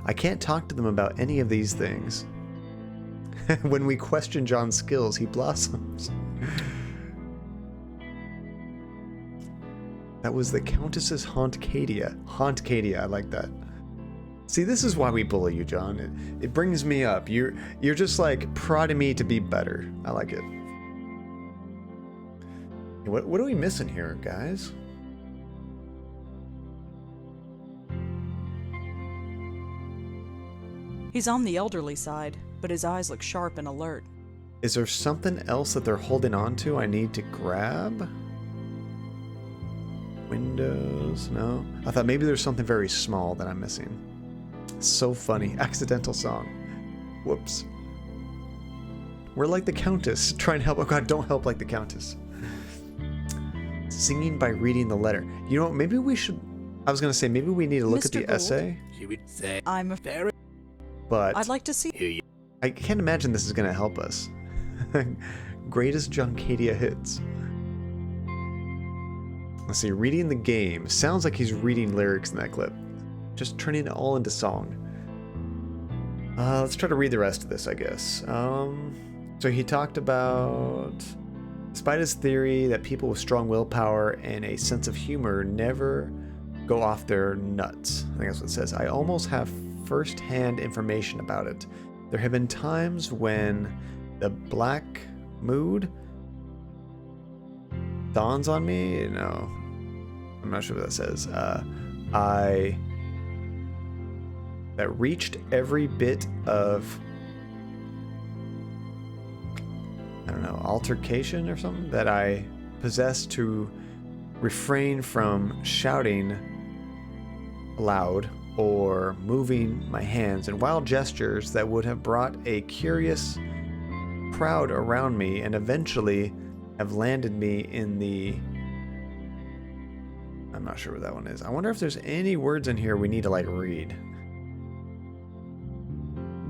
I can't talk to them about any of these things. When we question John's skills, he blossoms. That was the Countess's Haunt Cadia. Haunt Cadia, I like that. See, this is why we bully you, John. It brings me up. You're just like prodding me to be better. I like it. What are we missing here, guys? He's on the elderly side, but his eyes look sharp and alert. Is there something else that they're holding on to I need to grab? Windows? No. I thought maybe there's something very small that I'm missing. So funny. Accidental song. Whoops. We're like the Countess. Try and help. Oh god, don't help like the Countess. Singing by reading the letter. You know what? Maybe we should... I was going to say, maybe we need to look at Mr. the Gould? essay. She would say, I'm a... very. But I'd like to see... Here you. I can't imagine this is going to help us. Greatest Juncadia hits. Let's see, reading the game. Sounds like he's reading lyrics in that clip. Just turning it all into song. Let's try to read the rest of this, I guess. So he talked about... Despite his theory that people with strong willpower and a sense of humor never go off their nuts. I think that's what it says. I almost have first-hand information about it. There have been times when the black mood dawns on me. No, I'm not sure what that says. That reached every bit of, I don't know, altercation or something that I possess to refrain from shouting loud or moving my hands in wild gestures that would have brought a curious crowd around me and eventually have landed me in the... I'm not sure what that one is. I wonder if there's any words in here we need to like read.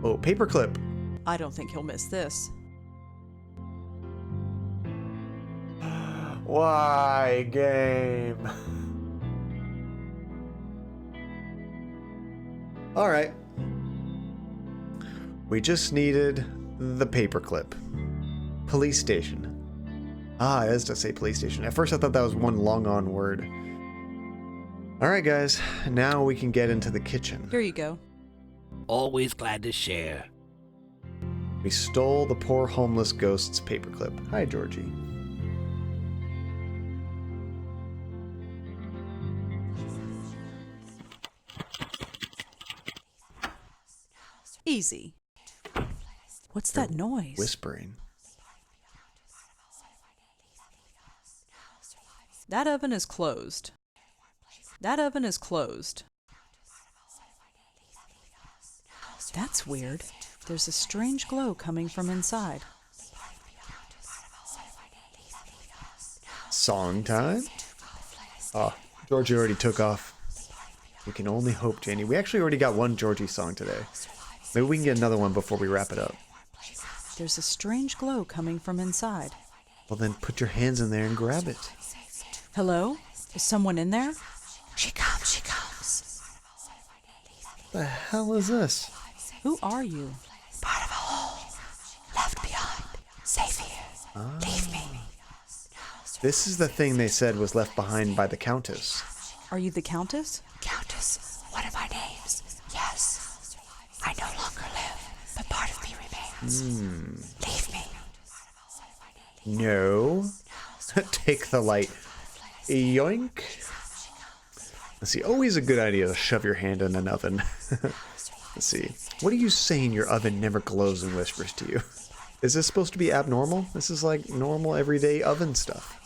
Oh, paperclip. I don't think he'll miss this. Why, game? All right. We just needed the paperclip. Police station. Ah, it does to say police station. At first I thought that was one long-on word. Alright guys, now we can get into the kitchen. Here you go. Always glad to share. We stole the poor homeless ghost's paperclip. Hi, Georgie. Easy. What's that noise? Whispering. That oven is closed. That oven is closed. That's weird. There's a strange glow coming from inside. Song time? Oh, Georgie already took off. We can only hope, Janie. We actually already got one Georgie song today. Maybe we can get another one before we wrap it up. There's a strange glow coming from inside. Well, then put your hands in there and grab it. Hello? Is someone in there? She comes, she comes. The hell is this? Who are you? Part of a hole. Left behind. Safe here. Leave me. This is the thing they said was left behind by the Countess. Are you the Countess? Countess, one of my names. Yes. I no longer live, but part of me remains. Leave me. No. Take the light. Yoink. Let's see. Always a good idea to shove your hand in an oven. Let's see. What are you saying your oven never glows and whispers to you? Is this supposed to be abnormal? This is like normal everyday oven stuff.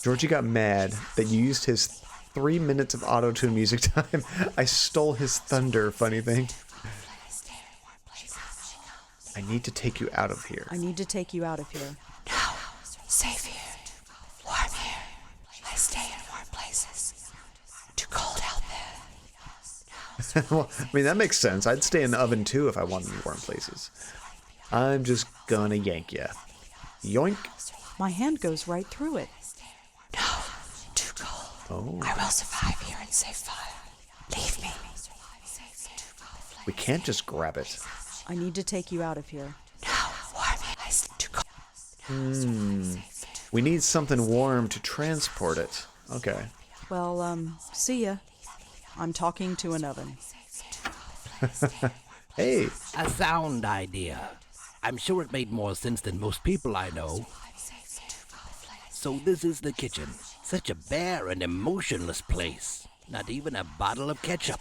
Georgie got mad that you used his 3 minutes of auto-tune music time. I stole his thunder, funny thing. I need to take you out of here. I need to take you out of here. No. Safe here. Warm here. I stay in warm places. Too cold out there. Well, I mean, that makes sense. I'd stay in the oven too if I wanted warm places. I'm just gonna yank ya. Yoink. My hand goes right through it. No. Too cold. Oh. I will survive here and save fire. Leave me. We can't just grab it. I need to take you out of here. No. Warm here. I stay too cold. We need something warm to transport it. Okay. Well, see ya. I'm talking to an oven. Hey. A sound idea. I'm sure it made more sense than most people I know. So this is the kitchen. Such a bare and emotionless place. Not even a bottle of ketchup.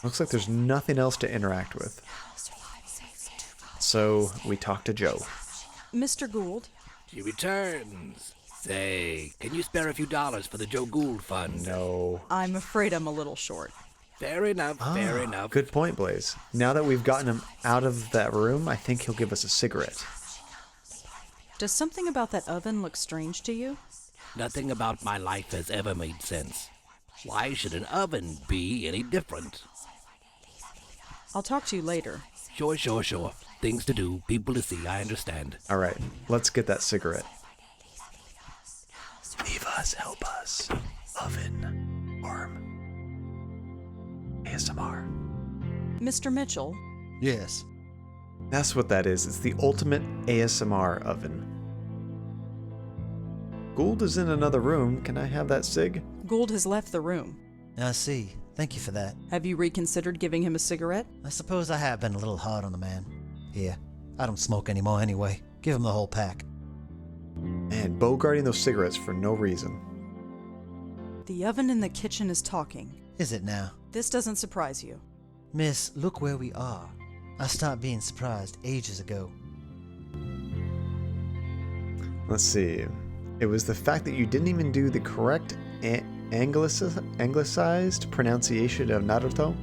Looks like there's nothing else to interact with. So we talk to Joe. Mr. Gould? She returns. Say, can you spare a few dollars for the Joe Gould Fund? No. I'm afraid I'm a little short. Fair enough, fair enough. Good point, Blaze. Now that we've gotten him out of that room, I think he'll give us a cigarette. Does something about that oven look strange to you? Nothing about my life has ever made sense. Why should an oven be any different? I'll talk to you later. Sure. Things to do, people to see, I understand. All right, let's get that cigarette. Leave us, help us. Oven. Warm. ASMR. Mr. Mitchell? Yes. That's what that is. It's the ultimate ASMR oven. Gould is in another room. Can I have that cig? Gould has left the room. I see. Thank you for that. Have you reconsidered giving him a cigarette? I suppose I have been a little hard on the man. Here, I don't smoke anymore anyway. Give him the whole pack. Man, bogarting those cigarettes for no reason. The oven in the kitchen is talking. Is it now? This doesn't surprise you. Miss, look where we are. I stopped being surprised ages ago. Let's see. It was the fact that you didn't even do the correct anglicized pronunciation of Naruto.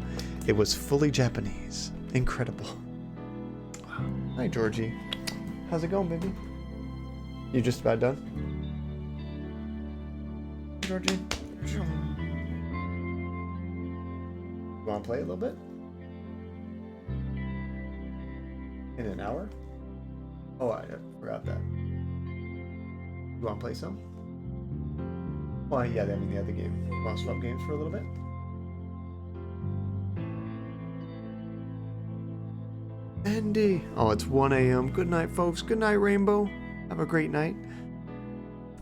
It was fully Japanese. Incredible. Wow. Hi, Georgie. How's it going, baby? You just about done? Georgie? You want to play a little bit? In an hour? Oh, I forgot that. You want to play some? Well, yeah, I mean the other game. You want to swap games for a little bit? Andy. Oh, it's 1 a.m. Good night, folks. Good night, Rainbow. Have a great night.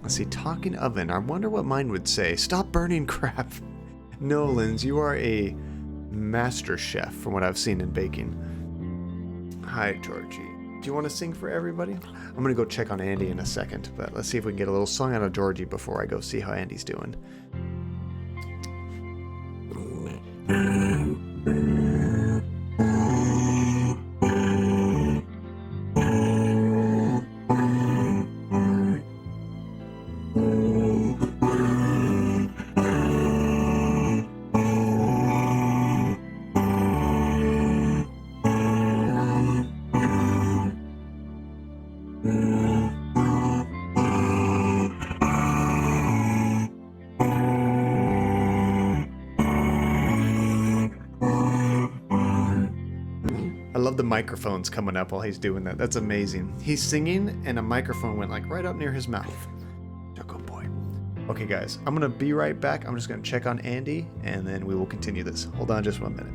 Let's see, talking oven. I wonder what mine would say. Stop burning crap. No, Linz, you are a master chef from what I've seen in baking. Hi, Georgie. Do you want to sing for everybody? I'm going to go check on Andy in a second, but let's see if we can get a little song out of Georgie before I go see how Andy's doing. I love the microphones coming up while he's doing that. That's amazing. He's singing and a microphone went like right up near his mouth. Good boy. Okay guys, I'm gonna be right back. I'm just gonna check on Andy and then we will continue this. Hold on just 1 minute.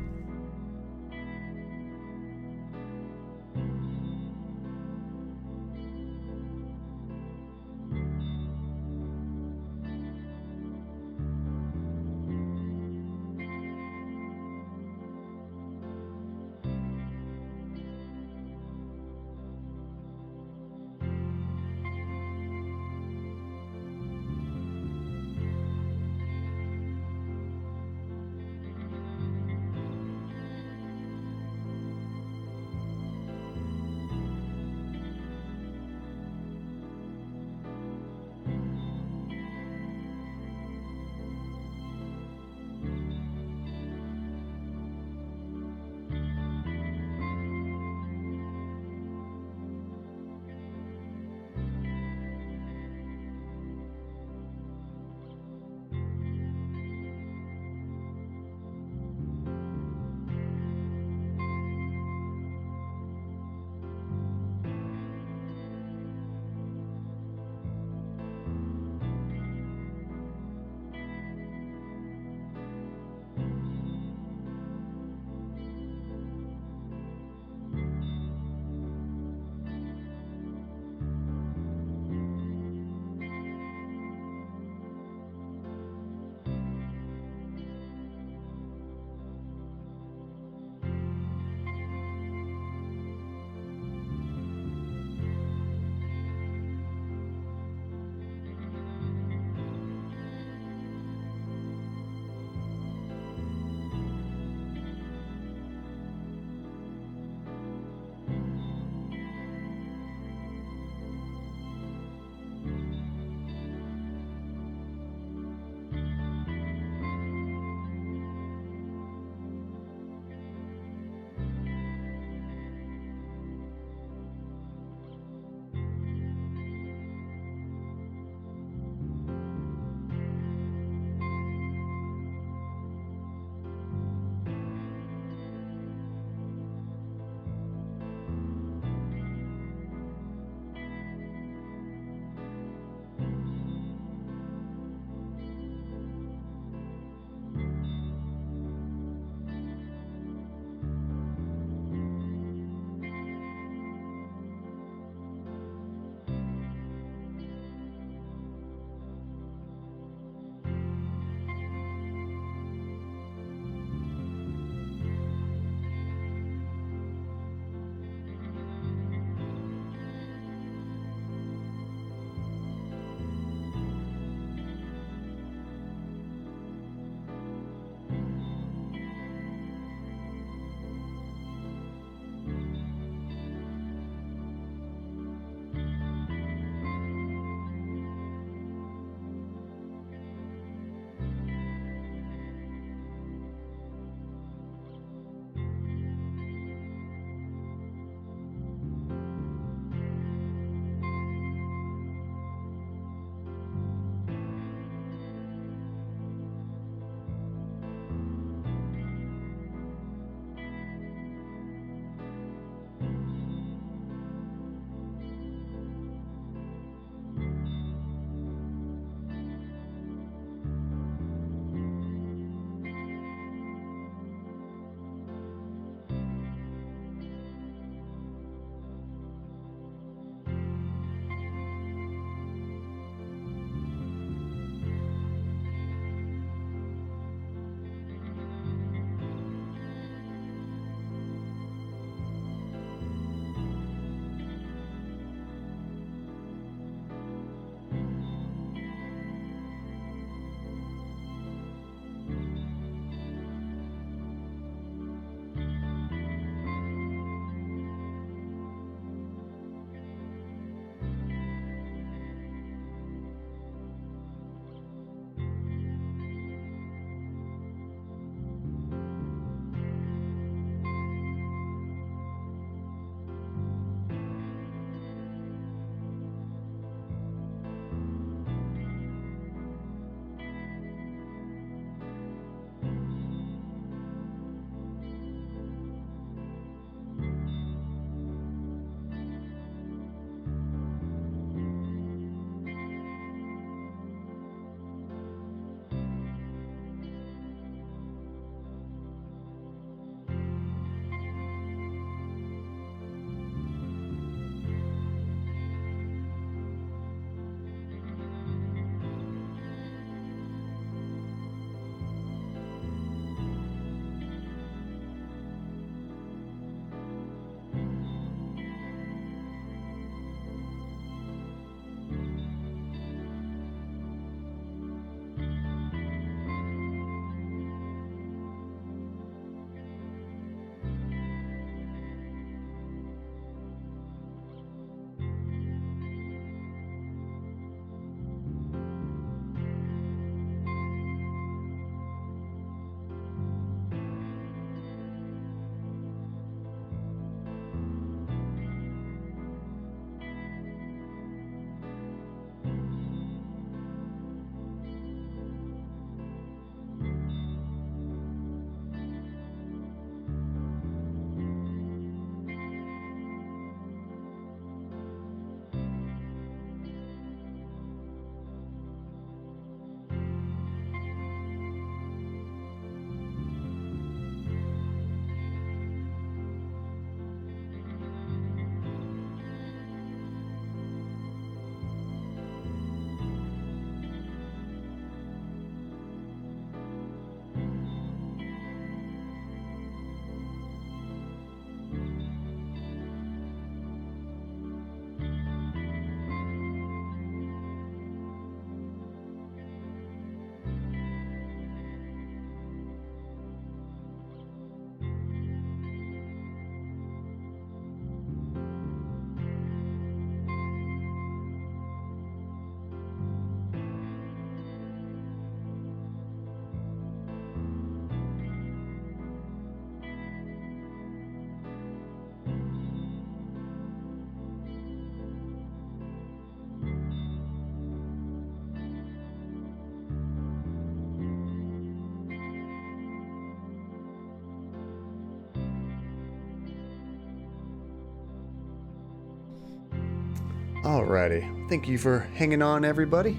Alrighty. Thank you for hanging on, everybody.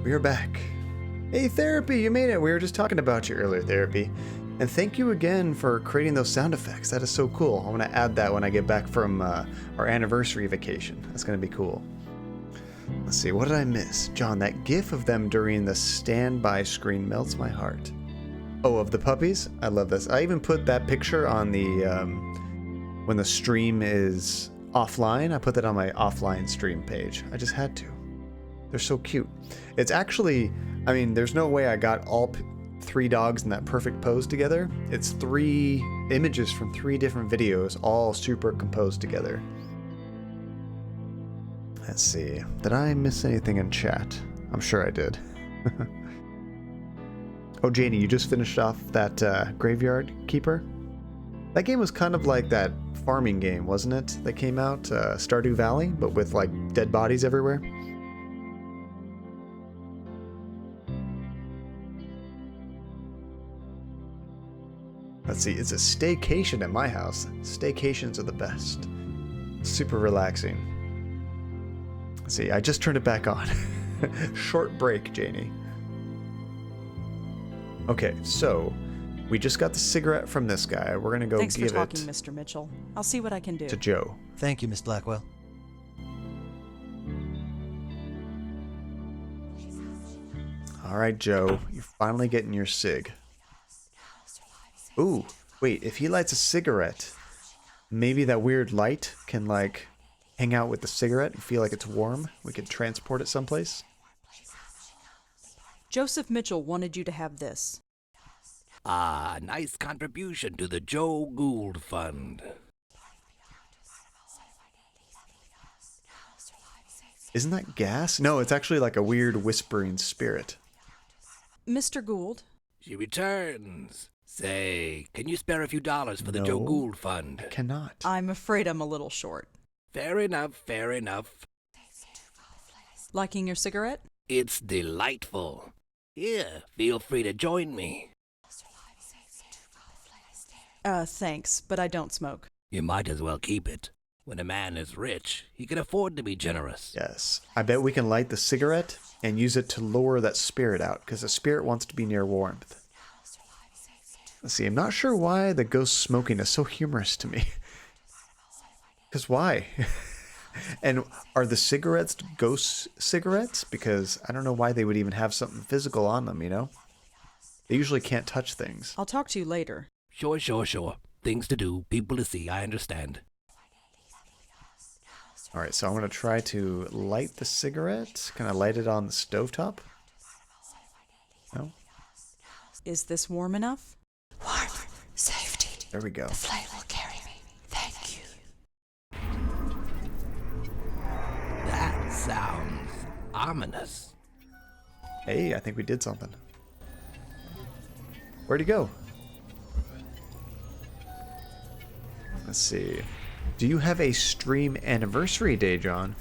We are back. Hey, Therapy, you made it. We were just talking about you earlier, Therapy. And thank you again for creating those sound effects. That is so cool. I want to add that when I get back from our anniversary vacation. That's going to be cool. Let's see, what did I miss? John, that gif of them during the standby screen melts my heart. Oh, of the puppies? I love this. I even put that picture on the, when the stream is offline. I put that on my offline stream page. I just had to. They're so cute. It's actually, I mean, there's no way I got all 3 dogs in that perfect pose together. It's 3 images from 3 different videos, all super composed together. Let's see. Did I miss anything in chat? I'm sure I did. Oh, Janie, you just finished off that Graveyard Keeper? That game was kind of like that farming game, wasn't it? That came out, Stardew Valley, but with like dead bodies everywhere. Let's see, it's a staycation at my house. Staycations are the best. Super relaxing. Let's see, I just turned it back on. Short break, Janie. Okay, so we just got the cigarette from this guy. We're gonna go Thanks give for talking, it Mr. Mitchell. I'll see what I can do. to Joe. Thank you, Miss Blackwell. All right, Joe, you're finally getting your cig. Ooh, wait, if he lights a cigarette, maybe that weird light can like hang out with the cigarette and feel like it's warm. We could transport it someplace. Joseph Mitchell wanted you to have this. Ah, nice contribution to the Joe Gould Fund. Isn't that gas? No, it's actually like a weird whispering spirit. Mr. Gould? She returns. Say, can you spare a few dollars for the No, Joe Gould Fund? I cannot. I'm afraid I'm a little short. Fair enough, fair enough. Liking your cigarette? It's delightful. Here, feel free to join me. Thanks, but I don't smoke. You might as well keep it. When a man is rich, he can afford to be generous. Yes. I bet we can light the cigarette and use it to lure that spirit out, because the spirit wants to be near warmth. Let's see, I'm not sure why the ghost smoking is so humorous to me. Because why? And are the cigarettes ghost cigarettes? Because I don't know why they would even have something physical on them, you know? They usually can't touch things. I'll talk to you later. Sure. Things to do, people to see, I understand. Alright, so I'm going to try to light the cigarette. Can I light it on the stovetop? No? Is this warm enough? Warm. Safety. There we go. The flame will carry me. Thank you. That sounds ominous. Hey, I think we did something. Where'd he go? Let's see. Do you have a stream anniversary day, John?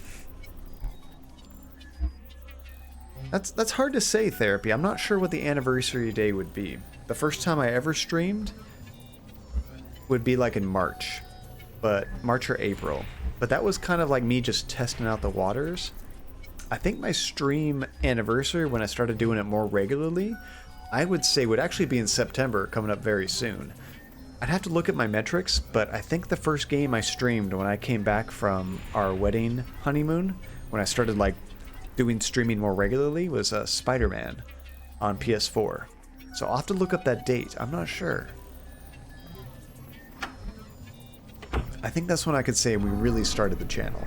That's hard to say, Therapy. I'm not sure what the anniversary day would be. The first time I ever streamed would be like in March. But March or April. But that was kind of like me just testing out the waters. I think my stream anniversary, when I started doing it more regularly, I would say would actually be in September, coming up very soon. I'd have to look at my metrics, but I think the first game I streamed when I came back from our wedding honeymoon, when I started like doing streaming more regularly, was Spider-Man on PS4. So I'll have to look up that date. I'm not sure. I think that's when I could say we really started the channel.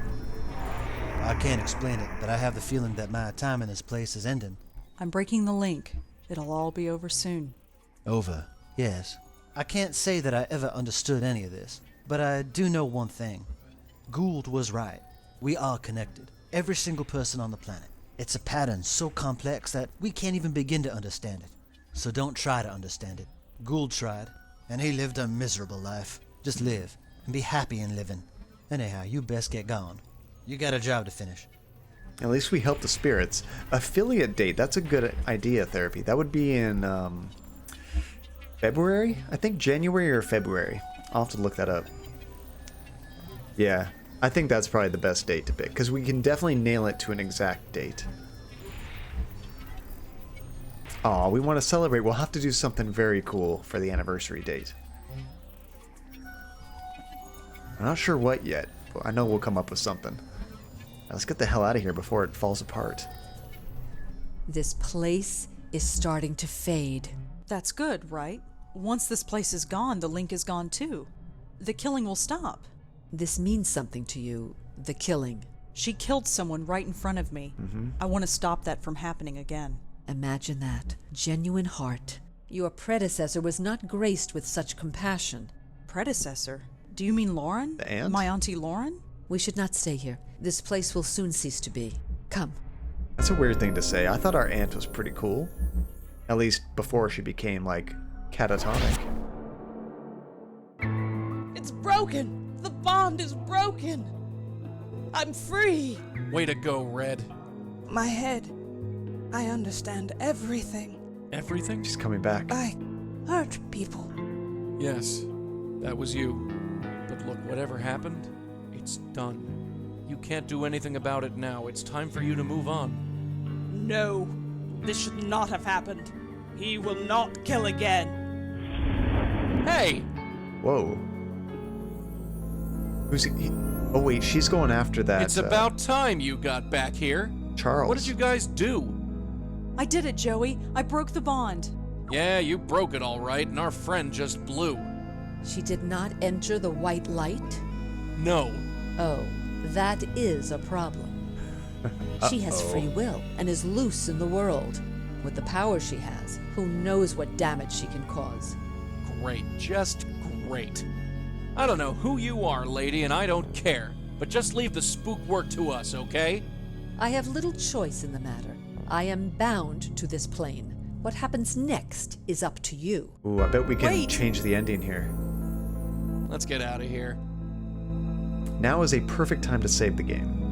I can't explain it, but I have the feeling that my time in this place is ending. I'm breaking the link. It'll all be over soon. Over, yes. I can't say that I ever understood any of this, but I do know one thing. Gould was right. We are connected. Every single person on the planet. It's a pattern so complex that we can't even begin to understand it. So don't try to understand it. Gould tried, and he lived a miserable life. Just live, and be happy in living. Anyhow, you best get going. You got a job to finish. At least we help the spirits. Affiliate date, that's a good idea, Therapy. That would be in February? I think January or February. I'll have to look that up. Yeah, I think that's probably the best date to pick, because we can definitely nail it to an exact date. Aw, we want to celebrate. We'll have to do something very cool for the anniversary date. I'm not sure what yet, but I know we'll come up with something. Now, let's get the hell out of here before it falls apart. This place is starting to fade. That's good, right? Once this place is gone, the link is gone too. The killing will stop. This means something to you, the killing. She killed someone right in front of me. I want to stop that from happening again. Imagine that. Genuine heart. Your predecessor was not graced with such compassion. Predecessor? Do you mean Lauren? The aunt? My Auntie Lauren? We should not stay here. This place will soon cease to be. Come. That's a weird thing to say. I thought our aunt was pretty cool. At least before she became, like, catatonic. It's broken! The bond is broken! I'm free! Way to go, Red. My head. I understand everything. Everything? She's coming back. I hurt people. Yes, that was you. But look, whatever happened, it's done. You can't do anything about it now. It's time for you to move on. No, this should not have happened. He will not kill again. Hey! Whoa. Who's he? Oh wait, she's going after that. It's about time you got back here. Charles. What did you guys do? I did it, Joey. I broke the bond. Yeah, you broke it all right, and our friend just blew. She did not enter the white light? No. Oh, that is a problem. She has free will and is loose in the world. With the power she has, who knows what damage she can cause. Great, just great. I don't know who you are, lady, and I don't care. But just leave the spook work to us, okay? I have little choice in the matter. I am bound to this plane. What happens next is up to you. Ooh, I bet we can Wait. change the ending here. Let's get out of here. Now is a perfect time to save the game.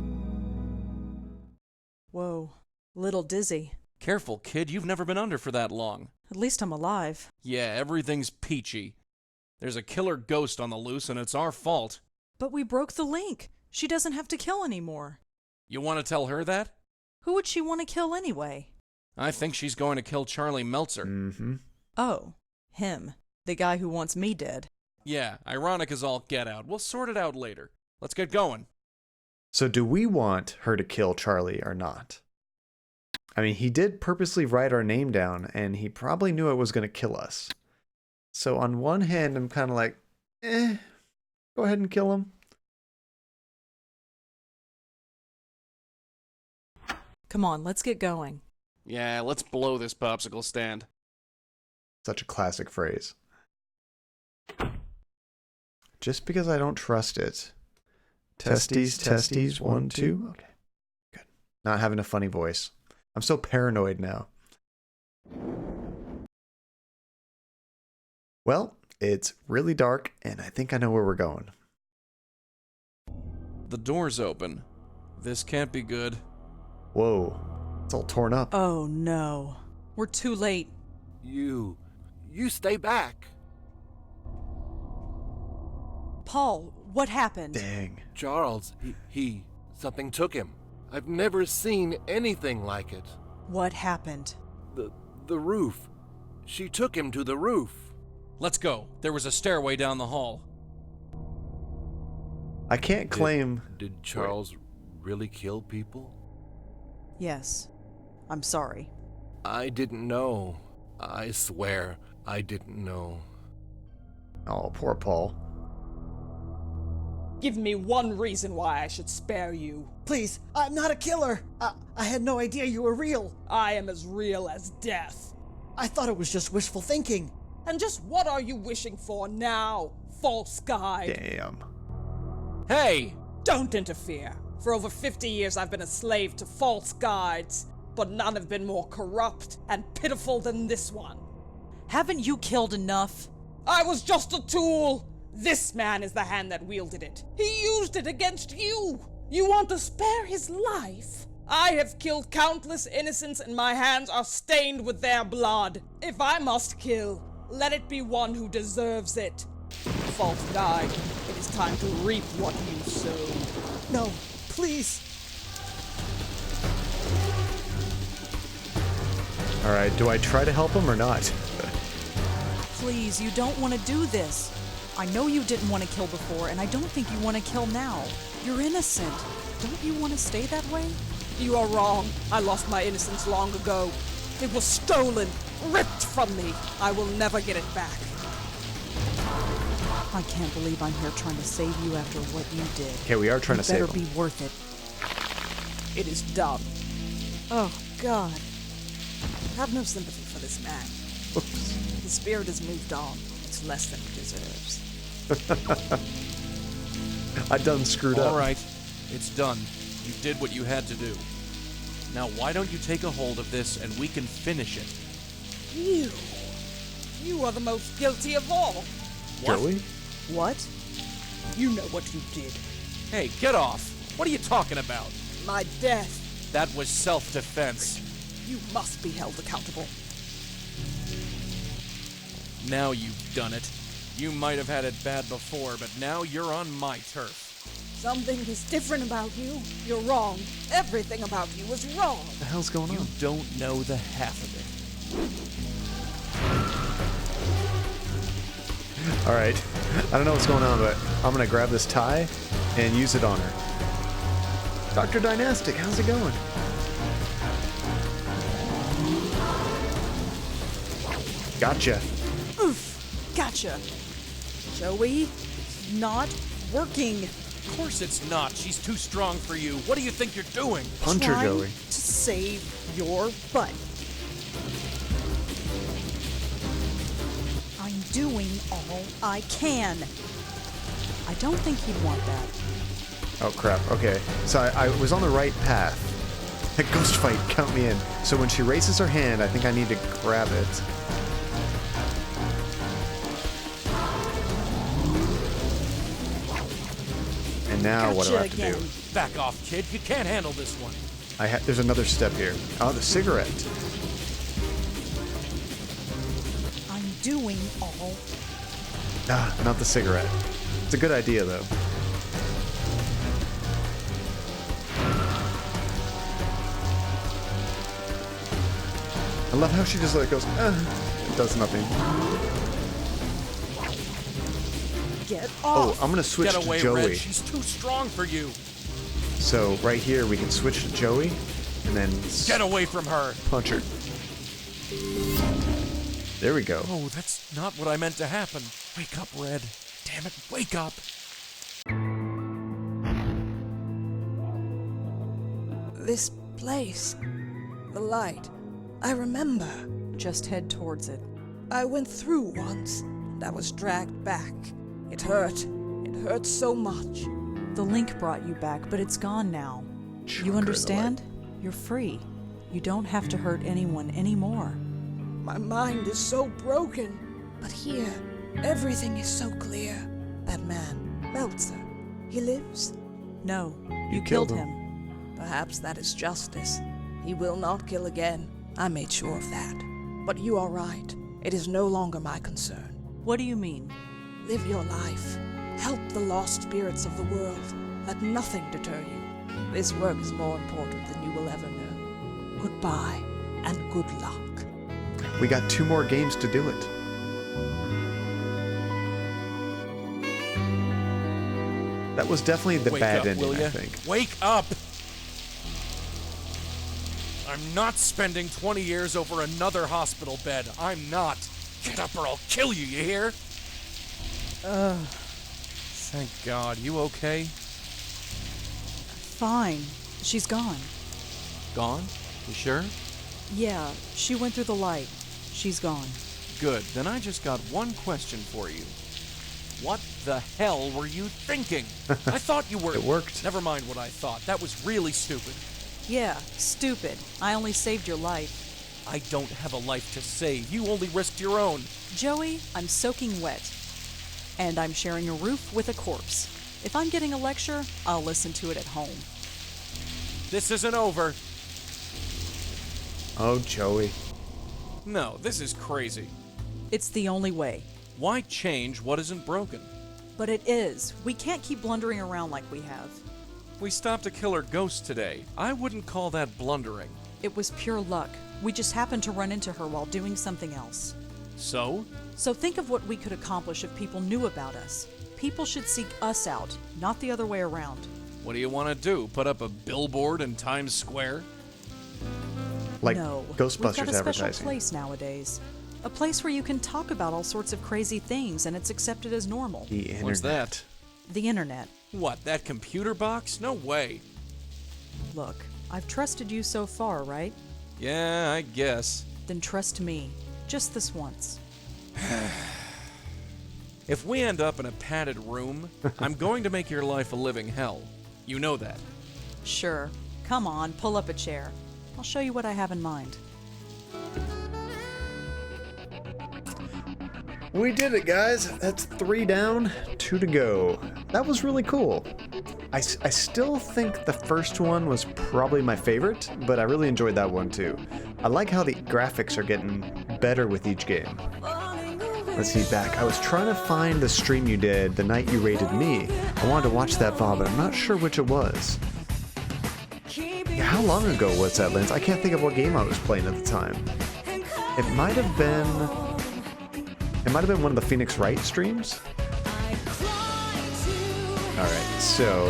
Whoa. Little dizzy. Careful, kid, you've never been under for that long. At least I'm alive. Yeah, everything's peachy. There's a killer ghost on the loose, and it's our fault. But we broke the link. She doesn't have to kill anymore. You want to tell her that? Who would she want to kill anyway? I think she's going to kill Charlie Meltzer. Mm-hmm. Oh, him. The guy who wants me dead. Yeah, ironic as all get out. We'll sort it out later. Let's get going. So do we want her to kill Charlie or not? I mean, he did purposely write our name down, and he probably knew it was going to kill us. So on one hand, I'm kind of like, go ahead and kill him. Come on, let's get going. Yeah, let's blow this popsicle stand. Such a classic phrase. Just because I don't trust it. Testes, testes, 1, 2. Okay, good. Not having a funny voice. I'm so paranoid now. Well, it's really dark, and I think I know where we're going. The door's open. This can't be good. Whoa, it's all torn up. Oh no. We're too late. You stay back. Paul, what happened? Dang. Charles, something took him. I've never seen anything like it. What happened? The roof. She took him to the roof. Let's go. There was a stairway down the hall. I can't claim... Did Charles really kill people? Yes. I'm sorry. I didn't know. I swear I didn't know. Oh, poor Paul. Give me one reason why I should spare you. Please, I'm not a killer. I had no idea you were real. I am as real as death. I thought it was just wishful thinking. And just what are you wishing for now, false guide? Damn. Hey! Don't interfere. For over 50 years I've been a slave to false guides, but none have been more corrupt and pitiful than this one. Haven't you killed enough? I was just a tool. This man is the hand that wielded it. He used it against you. You want to spare his life? I have killed countless innocents and my hands are stained with their blood. If I must kill, let it be one who deserves it. False guide, It is time to reap what you sow. No, please. Alright, do I try to help him or not? Please, you don't want to do this. I know you didn't want to kill before, and I don't think you want to kill now. You're innocent. Don't you want to stay that way? You are wrong. I lost my innocence long ago. It was stolen, ripped from me. I will never get it back. I can't believe I'm here trying to save you after what you did. Okay, we are trying to save him. Better be worth it. It is done. Oh, God. Have no sympathy for this man. Oops. His spirit has moved on. It's less than he deserves. I done screwed up. All right, it's done. You did what you had to do. Now, why don't you take a hold of this and we can finish it? You are the most guilty of all. What? Joey? What? You know what you did. Hey, get off! What are you talking about? My death. That was self-defense. You must be held accountable. Now you've done it. You might have had it bad before, but now you're on my turf. Something is different about you. You're wrong. Everything about you was wrong. What the hell's going on? You don't know the half of it. Alright. I don't know what's going on, but I'm gonna grab this tie and use it on her. Dr. Dynastic, how's it going? Gotcha. Oof. Gotcha. Joey, it's not working. Of course it's not. She's too strong for you. What do you think you're doing? Punch her, Trying Joey. to save your butt. I'm doing all I can. I don't think he'd want that. Oh crap, okay. So I was on the right path. That ghost fight, count me in. So when she raises her hand, I think I need to grab it. And now what do I have to do? Back off, kid. You can't handle this one. There's another step here. Oh, the cigarette. I'm doing all. Ah, not the cigarette. It's a good idea, though. I love how she just like goes, it does nothing. Get Oh, off. I'm gonna switch Get away, to Joey. Red. She's too strong for you. So right here we can switch to Joey, and then Get away from her. punch her. There we go. Oh, that's not what I meant to happen. Wake up, Red. Damn it, wake up. This place. The light. I remember. Just head towards it. I went through once, and I was dragged back. It hurt. It hurt so much. The link brought you back, but it's gone now. You understand? You're free. You don't have to hurt anyone anymore. My mind is so broken. But here, everything is so clear. That man, Meltzer, he lives? No, You you killed killed him. him. Perhaps that is justice. He will not kill again. I made sure of that. But you are right. It is no longer my concern. What do you mean? Live your life. Help the lost spirits of the world. Let nothing deter you. This work is more important than you will ever know. Goodbye, and good luck. We got 2 more games to do it. That was definitely the Wake bad up, ending, will I ya? think. Wake up! I'm not spending 20 years over another hospital bed. I'm not. Get up or I'll kill you, you hear? Thank God. You okay? Fine. She's gone. Gone? You sure? Yeah, she went through the light. She's gone. Good. Then I just got one question for you. What the hell were you thinking? I thought you were... It worked. Never mind what I thought. That was really stupid. Yeah, stupid. I only saved your life. I don't have a life to save. You only risked your own. Joey, I'm soaking wet. And I'm sharing a roof with a corpse. If I'm getting a lecture, I'll listen to it at home. This isn't over. Oh, Joey. No, this is crazy. It's the only way. Why change what isn't broken? But it is. We can't keep blundering around like we have. We stopped a killer ghost today. I wouldn't call that blundering. It was pure luck. We just happened to run into her while doing something else. So? So think of what we could accomplish if people knew about us. People should seek us out, not the other way around. What do you want to do? Put up a billboard in Times Square? Like no, Ghostbusters we've got a special advertising. place nowadays. A place where you can talk about all sorts of crazy things and it's accepted as normal. The internet. What's that? The internet. What, that computer box? No way. Look, I've trusted you so far, right? Yeah, I guess. Then trust me. Just this once. If we end up in a padded room, I'm going to make your life a living hell. You know that. Sure. Come on, pull up a chair. I'll show you what I have in mind. We did it, guys. That's 3 down, 2 to go. That was really cool. I still think the first one was probably my favorite, but I really enjoyed that one too. I like how the graphics are getting better with each game. Let's see back. I was trying to find the stream you did the night you raided me. I wanted to watch that VOD, but I'm not sure which it was. Yeah, how long ago was that, Lance? I can't think of what game I was playing at the time. It might have been one of the Phoenix Wright streams. Alright, so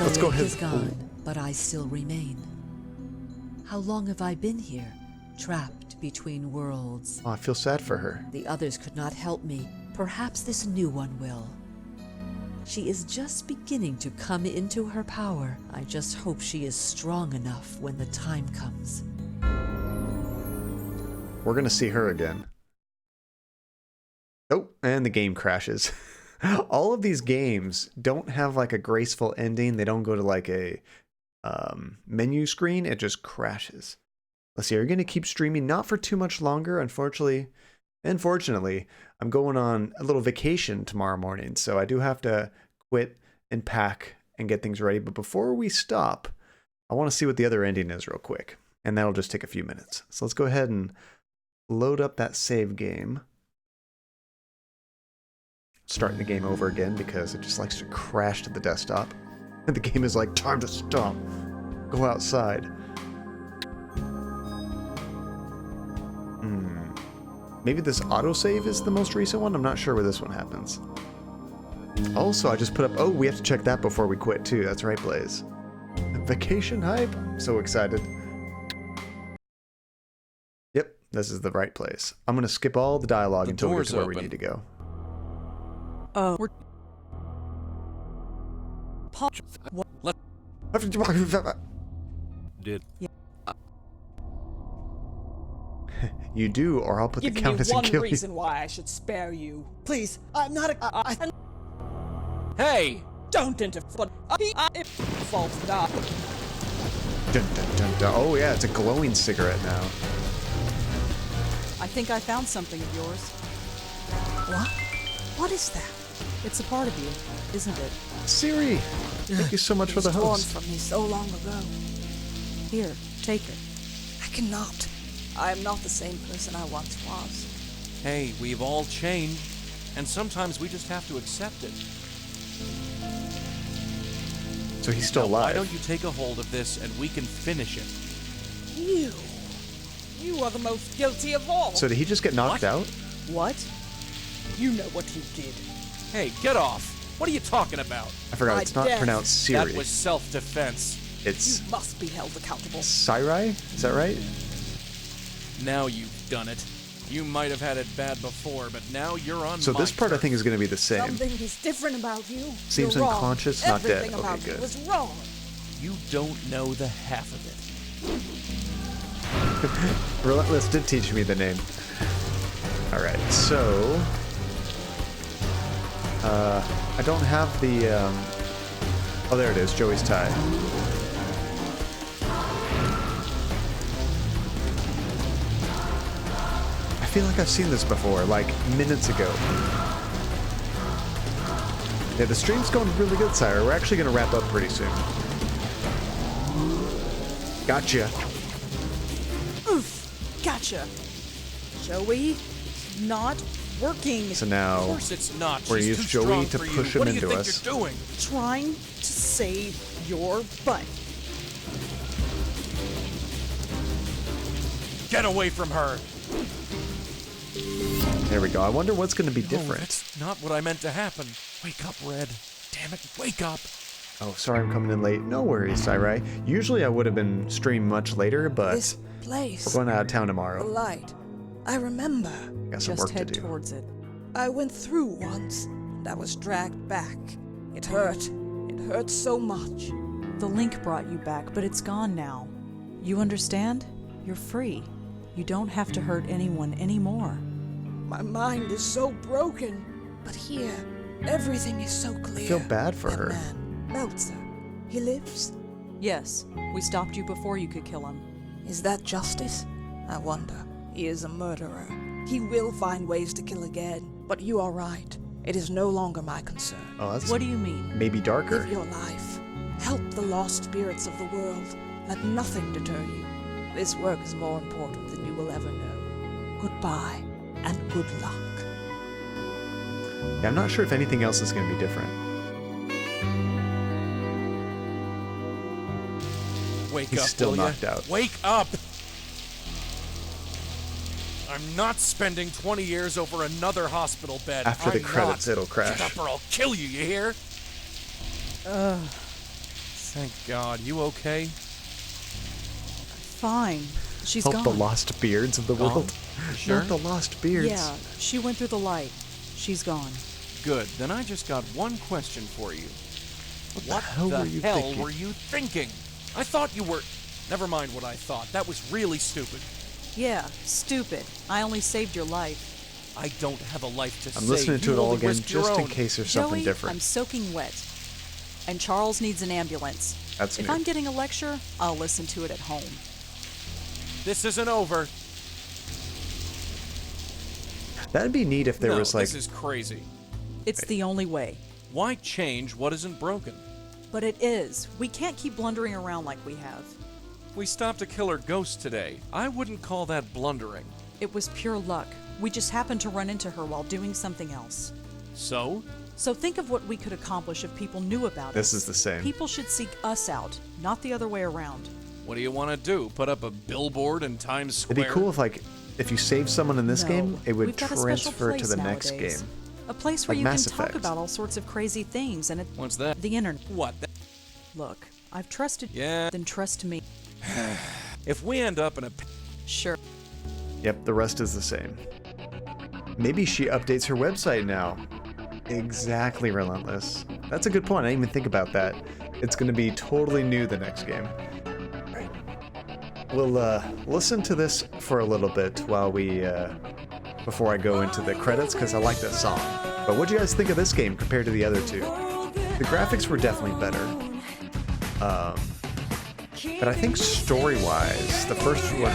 let's go lake ahead. is gone, but I still remain. How long have I been here, trapped between worlds? Oh, I feel sad for her. The others could not help me. Perhaps this new one will. She is just beginning to come into her power. I just hope she is strong enough when the time comes. We're gonna see her again. Oh, and the game crashes. All of these games don't have like a graceful ending. They don't go to like a menu screen. It just crashes. Let's see. Are you gonna keep streaming? Not for too much longer, unfortunately. Unfortunately, I'm going on a little vacation tomorrow morning, so I do have to quit and pack and get things ready. But before we stop, I want to see what the other ending is real quick, and that'll just take a few minutes. So let's go ahead and load up that save game. Starting the game over again because it just likes to crash to the desktop. And the game is like, time to stop. Go outside. Maybe this autosave is the most recent one? I'm not sure where this one happens. Also, I just put up... Oh, we have to check that before we quit, too. That's right, Blaze. Vacation hype? I'm so excited. Yep, this is the right place. I'm going to skip all the dialogue until we get to where we need to go. We're... Paul... Let... Did... You do, or I'll put the Give me countess and one kill reason you. why I should spare you. Please, I'm not a... Hey! Don't interfere. It falls down. Dun, dun, dun, dun. Oh yeah, it's a glowing cigarette now. I think I found something of yours. What? What is that? It's a part of you, isn't it? Siri, thank you so much for the Torn host. from me so long ago. Here, take it. I cannot. I am not the same person I once was. Hey, we've all changed, and sometimes we just have to accept it. So he's still Now, alive. why don't you take a hold of this and we can finish it? You are the most guilty of all. So did he just get knocked out? What? You know what you did. Hey, get off! What are you talking about? I forgot, My it's not death. pronounced Siri. That was self-defense. It's You must be held accountable. Sirai? Is that right? Now you've done it. You might have had it bad before, but now you're on So my this part I turf. think is going to be the same. Something is different about you. Seems You're wrong. unconscious, not dead. Everything Okay, about good. you was wrong. You don't know the half of it. Relentless did teach me the name. Alright, so... I don't have the... Oh, there it is, Joey's tie. I feel like I've seen this before, like minutes ago. Yeah, the stream's going really good, Sire. We're actually going to wrap up pretty soon. Gotcha. Oof! Gotcha! Joey, not working. So Of now course it's not. we're She's use too strong Joey to for you. push him What do you into think us. you're doing? Trying to save your butt. Get away from her. There we go. I wonder what's going to be No, different. that's not what I meant to happen. Wake up, Red. Damn it, wake up. Oh, sorry I'm coming in late. No worries, Sarai. Usually I would have been streamed much later, but This place. we're going out of town The tomorrow. light. I remember. Got some Just work to head do. towards it. I went through once, and I was dragged back. It hurt. It hurt so much. The link brought you back, but it's gone now. You understand? You're free. You don't have to hurt anyone anymore. My mind is so broken. But here, everything is so clear. I feel bad for That her. man, Meltzer, he lives? Yes, we stopped you before you could kill him. Is that justice? I wonder. He is a murderer. He will find ways to kill again. But you are right. It is no longer my concern. Oh, that's What do you mean? maybe darker. Live your life. Help the lost spirits of the world. Let nothing deter you. This work is more important than you will ever know. Goodbye, and good luck. Yeah, I'm not sure if anything else is going to be different. Wake He's up, still will ya? knocked out. Wake up! I'm not spending 20 years over another hospital bed. After the I'm credits, not. it'll crash. Get up or I'll kill you, you hear? Thank God. You okay? Fine. She's Help gone. the lost beards of the Gone? world. You sure? Not the lost beards. Yeah, she went through the light. She's gone. Good. Then I just got one question for you. What the hell were you thinking? were you thinking? I thought you were... Never mind what I thought. That was really stupid. Yeah, stupid. I only saved your life. I don't have a life to save. I'm listening to You it all only again risked your just in own. case there's Joey, something different. I'm soaking wet. And Charles needs an ambulance. That's If new. I'm getting a lecture, I'll listen to it at home. This isn't over. That'd be neat if there No, was like this is crazy. It's the only way. Why change what isn't broken? But it is. We can't keep blundering around like we have. We stopped a killer ghost today. I wouldn't call that blundering. It was pure luck. We just happened to run into her while doing something else. So? So think of what we could accomplish if people knew about This us. is the same. People should seek us out, not the other way around. What do you want to do? Put up a billboard in Times Square? it'd be cool if like if you save someone in this No, game, it would we've got a special transfer to place the next nowadays. game. A place where Like you Mass can talk Effect. about all sorts of crazy things and What's that? the internet. What? Look, I've trusted Yeah. you, then trust me. If we end up in a... Sure. Yep, the rest is the same. Maybe she updates her website now. Exactly, Relentless. That's a good point. I didn't even think about that. It's going to be totally new the next game. Right. We'll listen to this for a little bit while we before I go into the credits because I like that song. But what do you guys think of this game compared to the other two? The graphics were definitely better. But I think story-wise, the first one...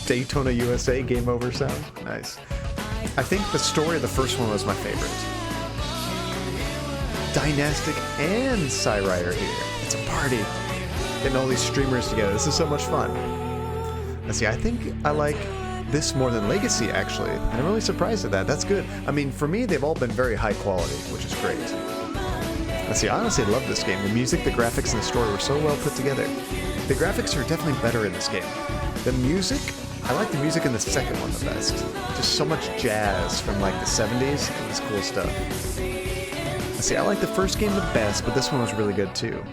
Daytona USA game over sound. Nice. I think the story of the first one was my favorite. Dynastic and Sarai are here. It's a party. Getting all these streamers together. This is so much fun. Let's see, I think I like this more than Legacy, actually. I'm really surprised at that. That's good. I mean, for me, they've all been very high quality, which is great. Let's see, I honestly love this game. The music, the graphics, and the story were so well put together. The graphics are definitely better in this game. The music, I like the music in the second one the best. Just so much jazz from like the 70s and this cool stuff. Let's see, I like the first game the best, but this one was really good too.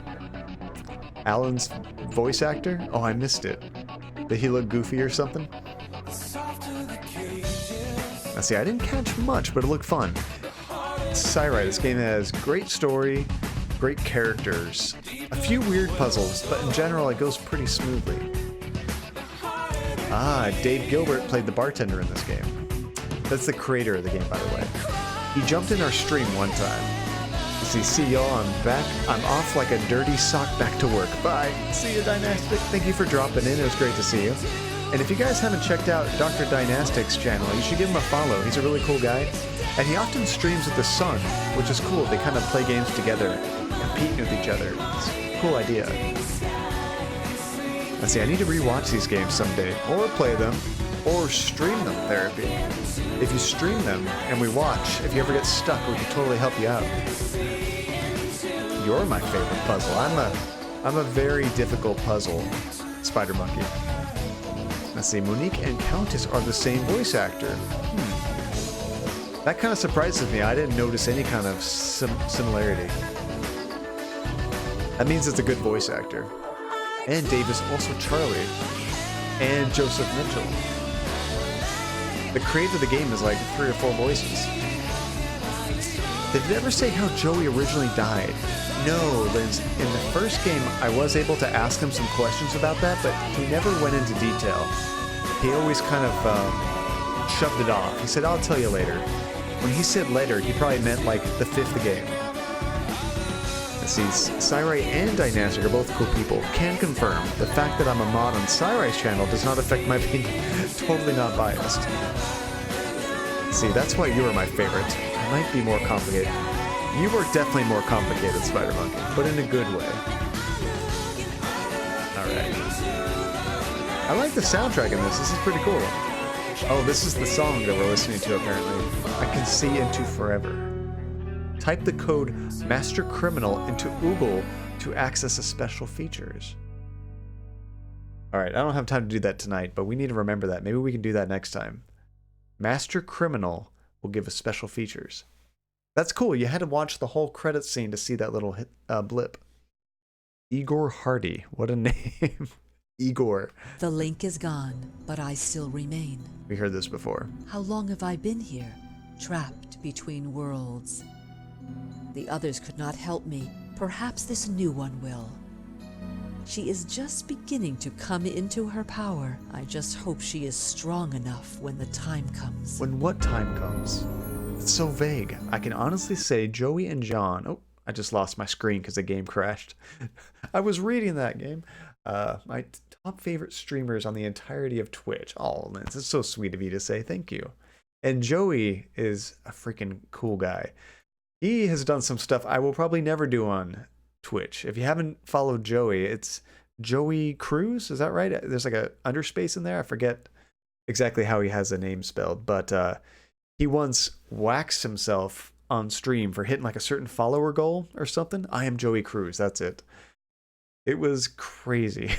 Alan's voice actor? Oh, I missed it. Did he look goofy or something? Let's see, I didn't catch much, but it looked fun. Sarai, this game has great story, great characters, a few weird puzzles, but in general it goes pretty smoothly. Ah, Dave Gilbert played the bartender in this game. That's the creator of the game, by the way. He jumped in our stream one time. See y'all, I'm back. I'm off like a dirty sock back to work. Bye. See you, Dynastic. Thank you for dropping in. It was great to see you. And if you guys haven't checked out Dr. Dynastic's channel, you should give him a follow. He's a really cool guy. And he often streams with his son, which is cool. They kind of play games together, competing with each other. It's a cool idea. Let's see, I need to rewatch these games someday, or play them, or stream them therapy. If you stream them and we watch, if you ever get stuck, we can totally help you out. You're my favorite puzzle. I'm a very difficult puzzle, Spider Monkey. Let's see, Monique and Countess are the same voice actor. That kind of surprises me. I didn't notice any kind of similarity. That means it's a good voice actor. And Dave is also Charlie. And Joseph Mitchell. The creator of the game is like 3 or 4 voices. Did it ever say how Joey originally died? No, Linz. In the first game, I was able to ask him some questions about that, but he never went into detail. He always kind of shoved it off. He said, I'll tell you later. When he said later, he probably meant like the 5th game. Let's see, Syrai and Dynastic are both cool people. Can confirm, the fact that I'm a mod on Syrai's channel does not affect my opinion. Totally not biased. See, that's why you are my favorite. I might be more complicated. You are definitely more complicated, Spider Monkey, but in a good way. Alright. I like the soundtrack in this. This is pretty cool. Oh, this is the song that we're listening to, apparently. I Can See Into Forever. Type the code Master Criminal into Google to access the special features. Alright, I don't have time to do that tonight, but we need to remember that. Maybe we can do that next time. Master Criminal will give us special features. That's cool. You had to watch the whole credits scene to see that little blip. Igor Hardy. What a name. Igor. The link is gone, but I still remain. We heard this before. How long have I been here, trapped between worlds? The others could not help me. Perhaps this new one will. She is just beginning to come into her power. I just hope she is strong enough when the time comes. When what time comes? It's so vague. I can honestly say Joey and John... Oh, I just lost my screen because the game crashed. I was reading that game. My top favorite streamers on the entirety of Twitch. Oh, Linz, it's so sweet of you to say. Thank you. And Joey is a freaking cool guy. He has done some stuff I will probably never do on Twitch. If you haven't followed Joey, it's Joey Cruz. Is that right? There's like a underspace in there. I forget exactly how he has the name spelled, but he once waxed himself on stream for hitting like a certain follower goal or something. I am Joey Cruz. That's it. It was crazy.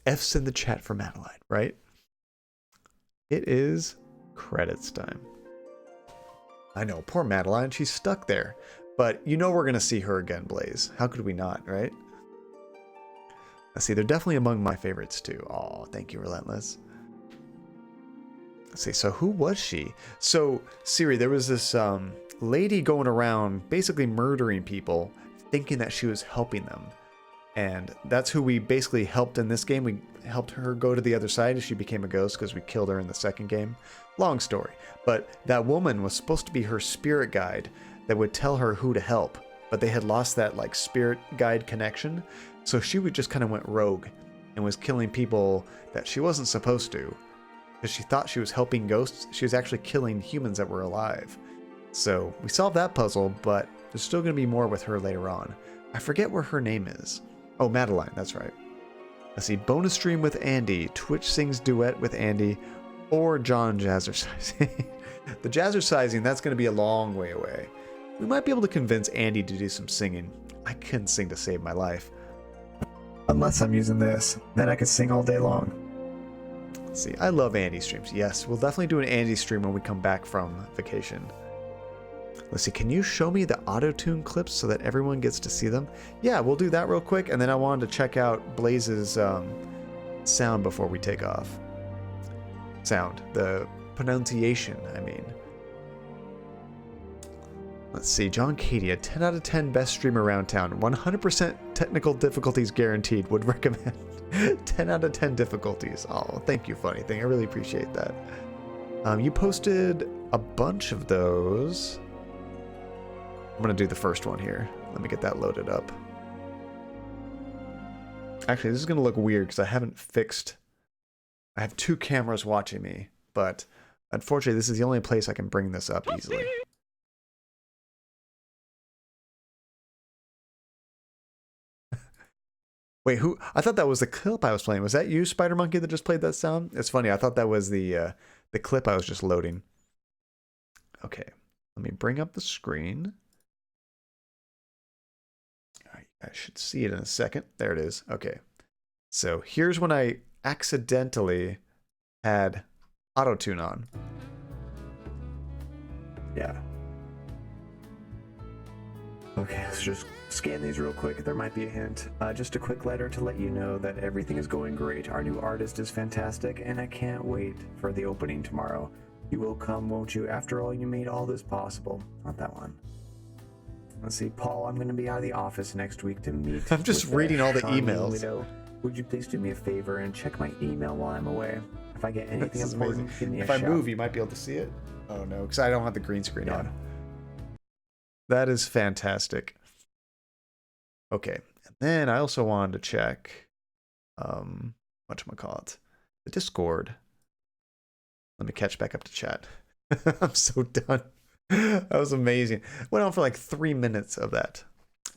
F's in the chat for Madeline, right? It is credits time. I know, poor Madeline. She's stuck there. But you know we're going to see her again, Blaze. How could we not, right? Let's see, they're definitely among my favorites too. Oh, thank you, Relentless. Let's see, so who was she? So, Siri, there was this lady going around basically murdering people, thinking that she was helping them. And that's who we basically helped in this game. We helped her go to the other side as she became a ghost because we killed her in the second game. Long story. But that woman was supposed to be her spirit guide that would tell her who to help. But they had lost that like spirit guide connection. So she would just kind of went rogue and was killing people that she wasn't supposed to. Because she thought she was helping ghosts. She was actually killing humans that were alive. So we solved that puzzle, but there's still going to be more with her later on. I forget where her name is. Oh, Madeline, that's right. Let's see, bonus stream with Andy, Twitch sings duet with Andy, or John jazzercising. The jazzercising, that's going to be a long way away. We might be able to convince Andy to do some singing. I couldn't sing to save my life. Unless I'm using this, then I could sing all day long. Let's see, I love Andy streams. Yes, we'll definitely do an Andy stream when we come back from vacation. Let's see, can you show me the auto-tune clips so that everyone gets to see them? Yeah, we'll do that real quick, and then I wanted to check out Blaze's sound before we take off. Sound, the pronunciation, I mean. Let's see, John Katie, a 10 out of 10 best streamer around town. 100% technical difficulties guaranteed, would recommend. 10 out of 10 difficulties. Oh, thank you, funny thing. I really appreciate that. You posted a bunch of those. I'm going to do the first one here. Let me get that loaded up. Actually, this is going to look weird because I haven't fixed... I have 2 cameras watching me, but unfortunately, this is the only place I can bring this up easily. Wait, who? I thought that was the clip I was playing. Was that you, Spider Monkey, that just played that sound? It's funny. I thought that was the clip I was just loading. Okay, let me bring up the screen. I should see it in a second. There it is. Okay, so here's when I accidentally had auto-tune on. Yeah. Okay, let's just scan these real quick. There might be a hint. Just a quick letter to let you know that everything is going great. Our new artist is fantastic, and I can't wait for the opening tomorrow. You will come, won't you? After all, you made all this possible. Not that one. Let's see, Paul, I'm going to be out of the office next week to meet. I'm just reading all the Charming emails. Widow. Would you please do me a favor and check my email while I'm away? If I get anything This is important, amazing. give me a If I shout. move, you might be able to see it. Oh no, because I don't have the green screen Yeah. on. That is fantastic. Okay, and then I also wanted to check, whatchamacallit, the Discord. Let me catch back up to chat. I'm so done. That was amazing. Went on for like 3 minutes of that.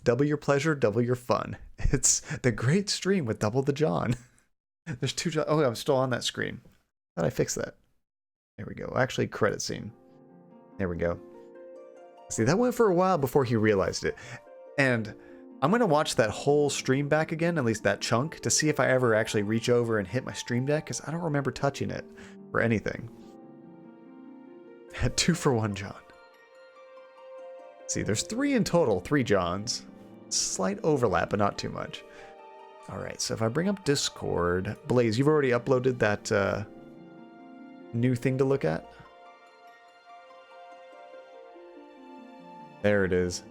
Double your pleasure, double your fun. It's the great stream with Double the John. There's two John. Oh, I'm still on that screen. How did I fix that? There we go. Actually, credit scene. There we go. See, that went for a while before he realized it. And I'm going to watch that whole stream back again, at least that chunk, to see if I ever actually reach over and hit my stream deck, because I don't remember touching it for anything. Had 2 for 1 John. See, there's 3 in total, 3 Johns. Slight overlap, but not too much. All right, so if I bring up Discord, Blaze, you've already uploaded that new thing to look at? There it is.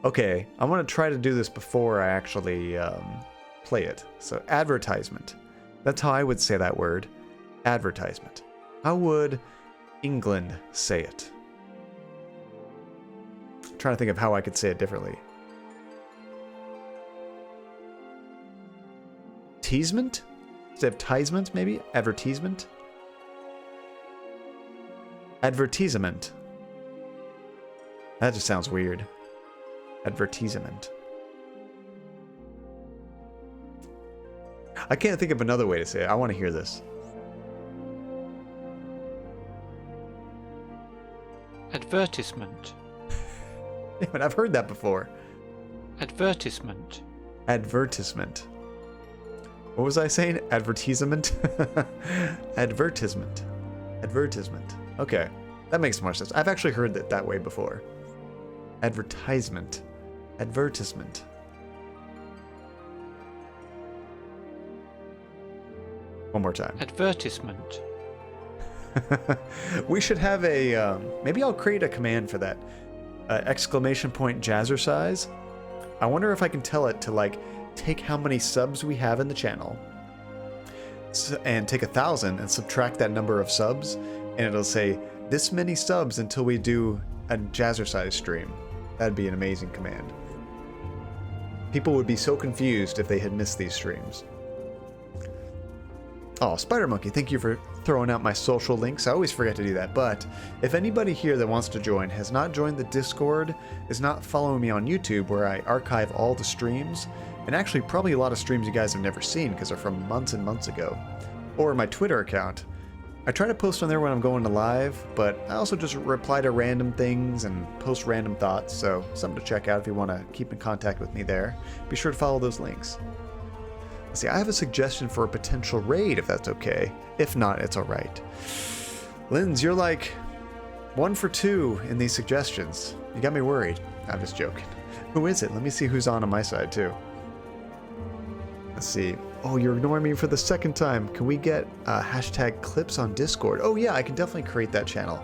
Okay, I'm going to try to do this before I actually play it. So, advertisement. That's how I would say that word. Advertisement. How would England say it? I'm trying to think of how I could say it differently. Teasement? Instead of teasement, maybe? Advertisement? Advertisement. That just sounds weird. Advertisement. I can't think of another way to say it. I want to hear this. Advertisement. Damn it, I've heard that before. Advertisement. Advertisement. What was I saying? Advertisement? Advertisement. Advertisement. Okay. That makes more sense. I've actually heard it that way before. Advertisement. Advertisement. One more time. Advertisement. We should have a... maybe I'll create a command for that. Exclamation point jazzercise. I wonder if I can tell it to, like, take how many subs we have in the channel and take 1,000 and subtract that number of subs, and it'll say this many subs until we do a jazzercise stream. That'd be an amazing command. People would be so confused if they had missed these streams. Oh, Spider Monkey, thank you for throwing out my social links. I always forget to do that, but if anybody here that wants to join has not joined the Discord, is not following me on YouTube where I archive all the streams, and actually probably a lot of streams you guys have never seen because they're from months and months ago, or my Twitter account, I try to post on there when I'm going to live, but I also just reply to random things and post random thoughts, so something to check out if you want to keep in contact with me there. Be sure to follow those links. See, I have a suggestion for a potential raid, if that's okay. If not, it's alright. Linz, you're like 1 for 2 in these suggestions. You got me worried. I'm just joking. Who is it? Let me see who's on my side, too. Let's see. Oh, you're ignoring me for the second time. Can we get hashtag clips on Discord? Oh, yeah, I can definitely create that channel.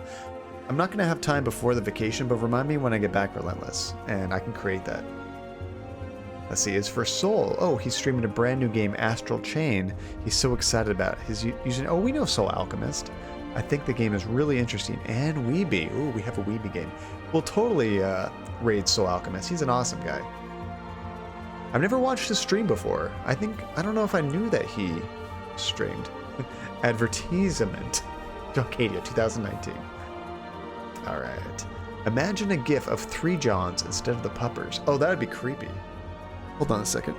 I'm not going to have time before the vacation, but remind me when I get back, Relentless, and I can create that. Let's see, is for Soul. Oh, he's streaming a brand new game, Astral Chain. He's so excited about it. He's using... Oh, we know Soul Alchemist. I think the game is really interesting. And Weeby. Ooh, we have a Weeby game. We'll totally raid Soul Alchemist. He's an awesome guy. I've never watched his stream before. I don't know if I knew that he streamed. Advertisement. Arcadia 2019. Alright. Imagine a gif of 3 Johns instead of the puppers. Oh, that would be creepy. Hold on a second.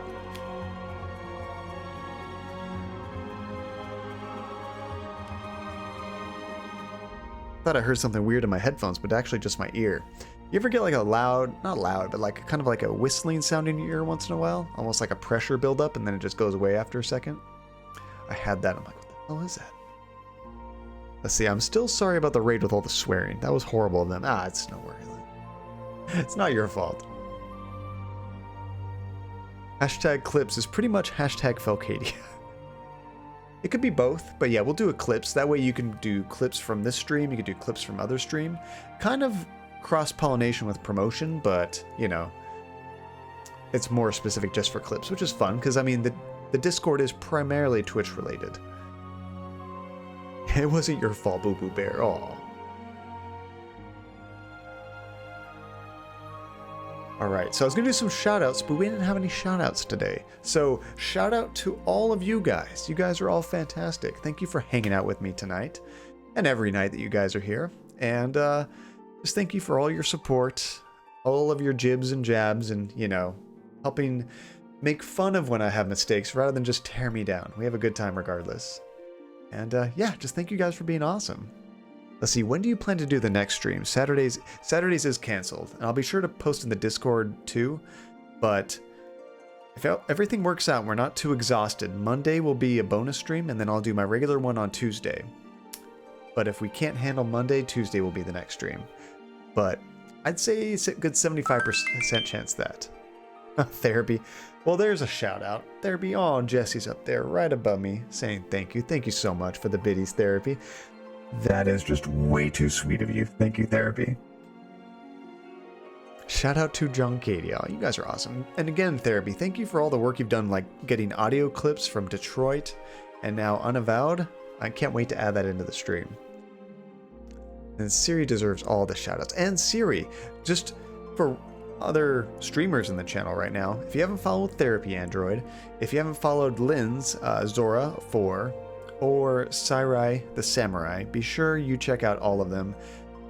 thought I heard something weird in my headphones, but actually just my ear. You ever get like a loud, not loud, but like kind of like a whistling sound in your ear once in a while? Almost like a pressure buildup and then it just goes away after a second? I had that. I'm like, what the hell is that? Let's see, I'm still sorry about the raid with all the swearing. That was horrible of them. It's no worry. It's not your fault. Hashtag clips is pretty much hashtag Felcadia. It could be both, but yeah, we'll do a clips. That way you can do clips from this stream, you can do clips from other stream. Kind of cross-pollination with promotion, but, you know, it's more specific just for clips, which is fun, because, I mean, the Discord is primarily Twitch-related. It wasn't your fault, Boo Boo Bear. Aw. Alright, so I was going to do some shoutouts, but we didn't have any shoutouts today. So, shout out to all of you guys. You guys are all fantastic. Thank you for hanging out with me tonight, and every night that you guys are here. And just thank you for all your support, all of your jibs and jabs, and, you know, helping make fun of when I have mistakes rather than just tear me down. We have a good time regardless. And yeah, just thank you guys for being awesome. Let's see, when do you plan to do the next stream? Saturdays is canceled, and I'll be sure to post in the Discord too, but if everything works out and we're not too exhausted, Monday will be a bonus stream, and then I'll do my regular one on Tuesday. But if we can't handle Monday, Tuesday will be the next stream. But I'd say it's a good 75% chance that. Therapy. Well, there's a shout out. Therapy. Oh, Jesse's up there right above me saying thank you. Thank you so much for the biddies, Therapy. That is just way too sweet of you. Thank you, Therapy. Shout out to John Katie. Oh, you guys are awesome. And again, Therapy, thank you for all the work you've done, like getting audio clips from Detroit and now Unavowed. I can't wait to add that into the stream. And Siri deserves all the shout outs. And Siri, just for other streamers in the channel right now, if you haven't followed Therapy Android, if you haven't followed Lynn's Zora4, or Sairai the Samurai, be sure you check out all of them.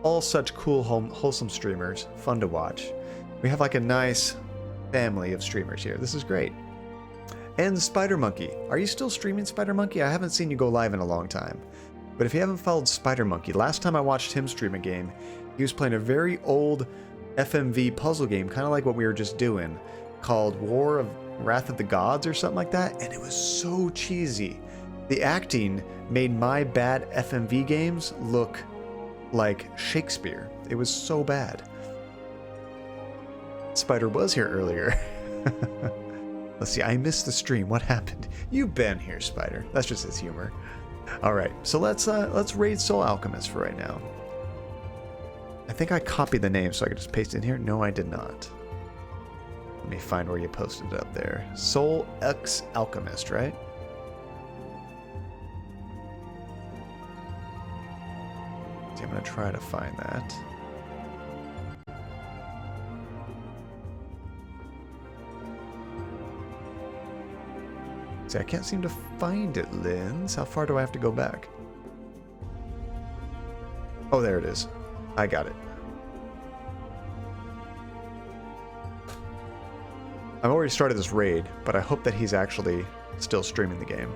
All such cool, wholesome streamers, fun to watch. We have like a nice family of streamers here. This is great. And Spider Monkey. Are you still streaming, Spider Monkey? I haven't seen you go live in a long time. But if you haven't followed Spider Monkey, last time I watched him stream a game, he was playing a very old FMV puzzle game, kind of like what we were just doing, called War of Wrath of the Gods or something like that, and it was so cheesy. The acting made my bad FMV games look like Shakespeare. It was so bad. Spider was here earlier. Let's see, I missed the stream. What happened? You've been here, Spider. That's just his humor. All right, so let's raid Soul Alchemist for right now. I think I copied the name so I could just paste it in here. No, I did not. Let me find where you posted it up there. Soul X Alchemist, right? I'm going to try to find that. See, I can't seem to find it, Linz. How far do I have to go back? Oh, there it is. I got it. I've already started this raid, but I hope that he's actually still streaming the game.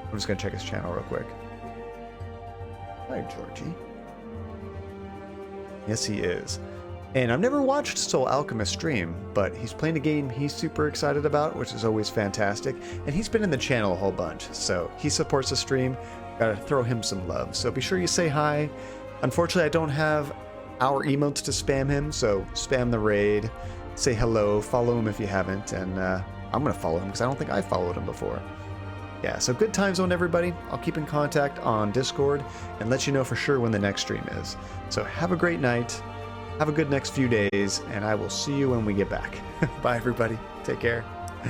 I'm just going to check his channel real quick. Hi, Georgie. Yes, he is. And I've never watched Soul Alchemist stream, but he's playing a game he's super excited about, which is always fantastic. And he's been in the channel a whole bunch, so he supports the stream. Gotta throw him some love. So be sure you say hi. Unfortunately, I don't have our emotes to spam him, so spam the raid. Say hello, follow him if you haven't, and I'm gonna follow him because I don't think I followed him before. Yeah, so good time zone, everybody. I'll keep in contact on Discord and let you know for sure when the next stream is. So have a great night, have a good next few days, and I will see you when we get back. Bye, everybody. Take care.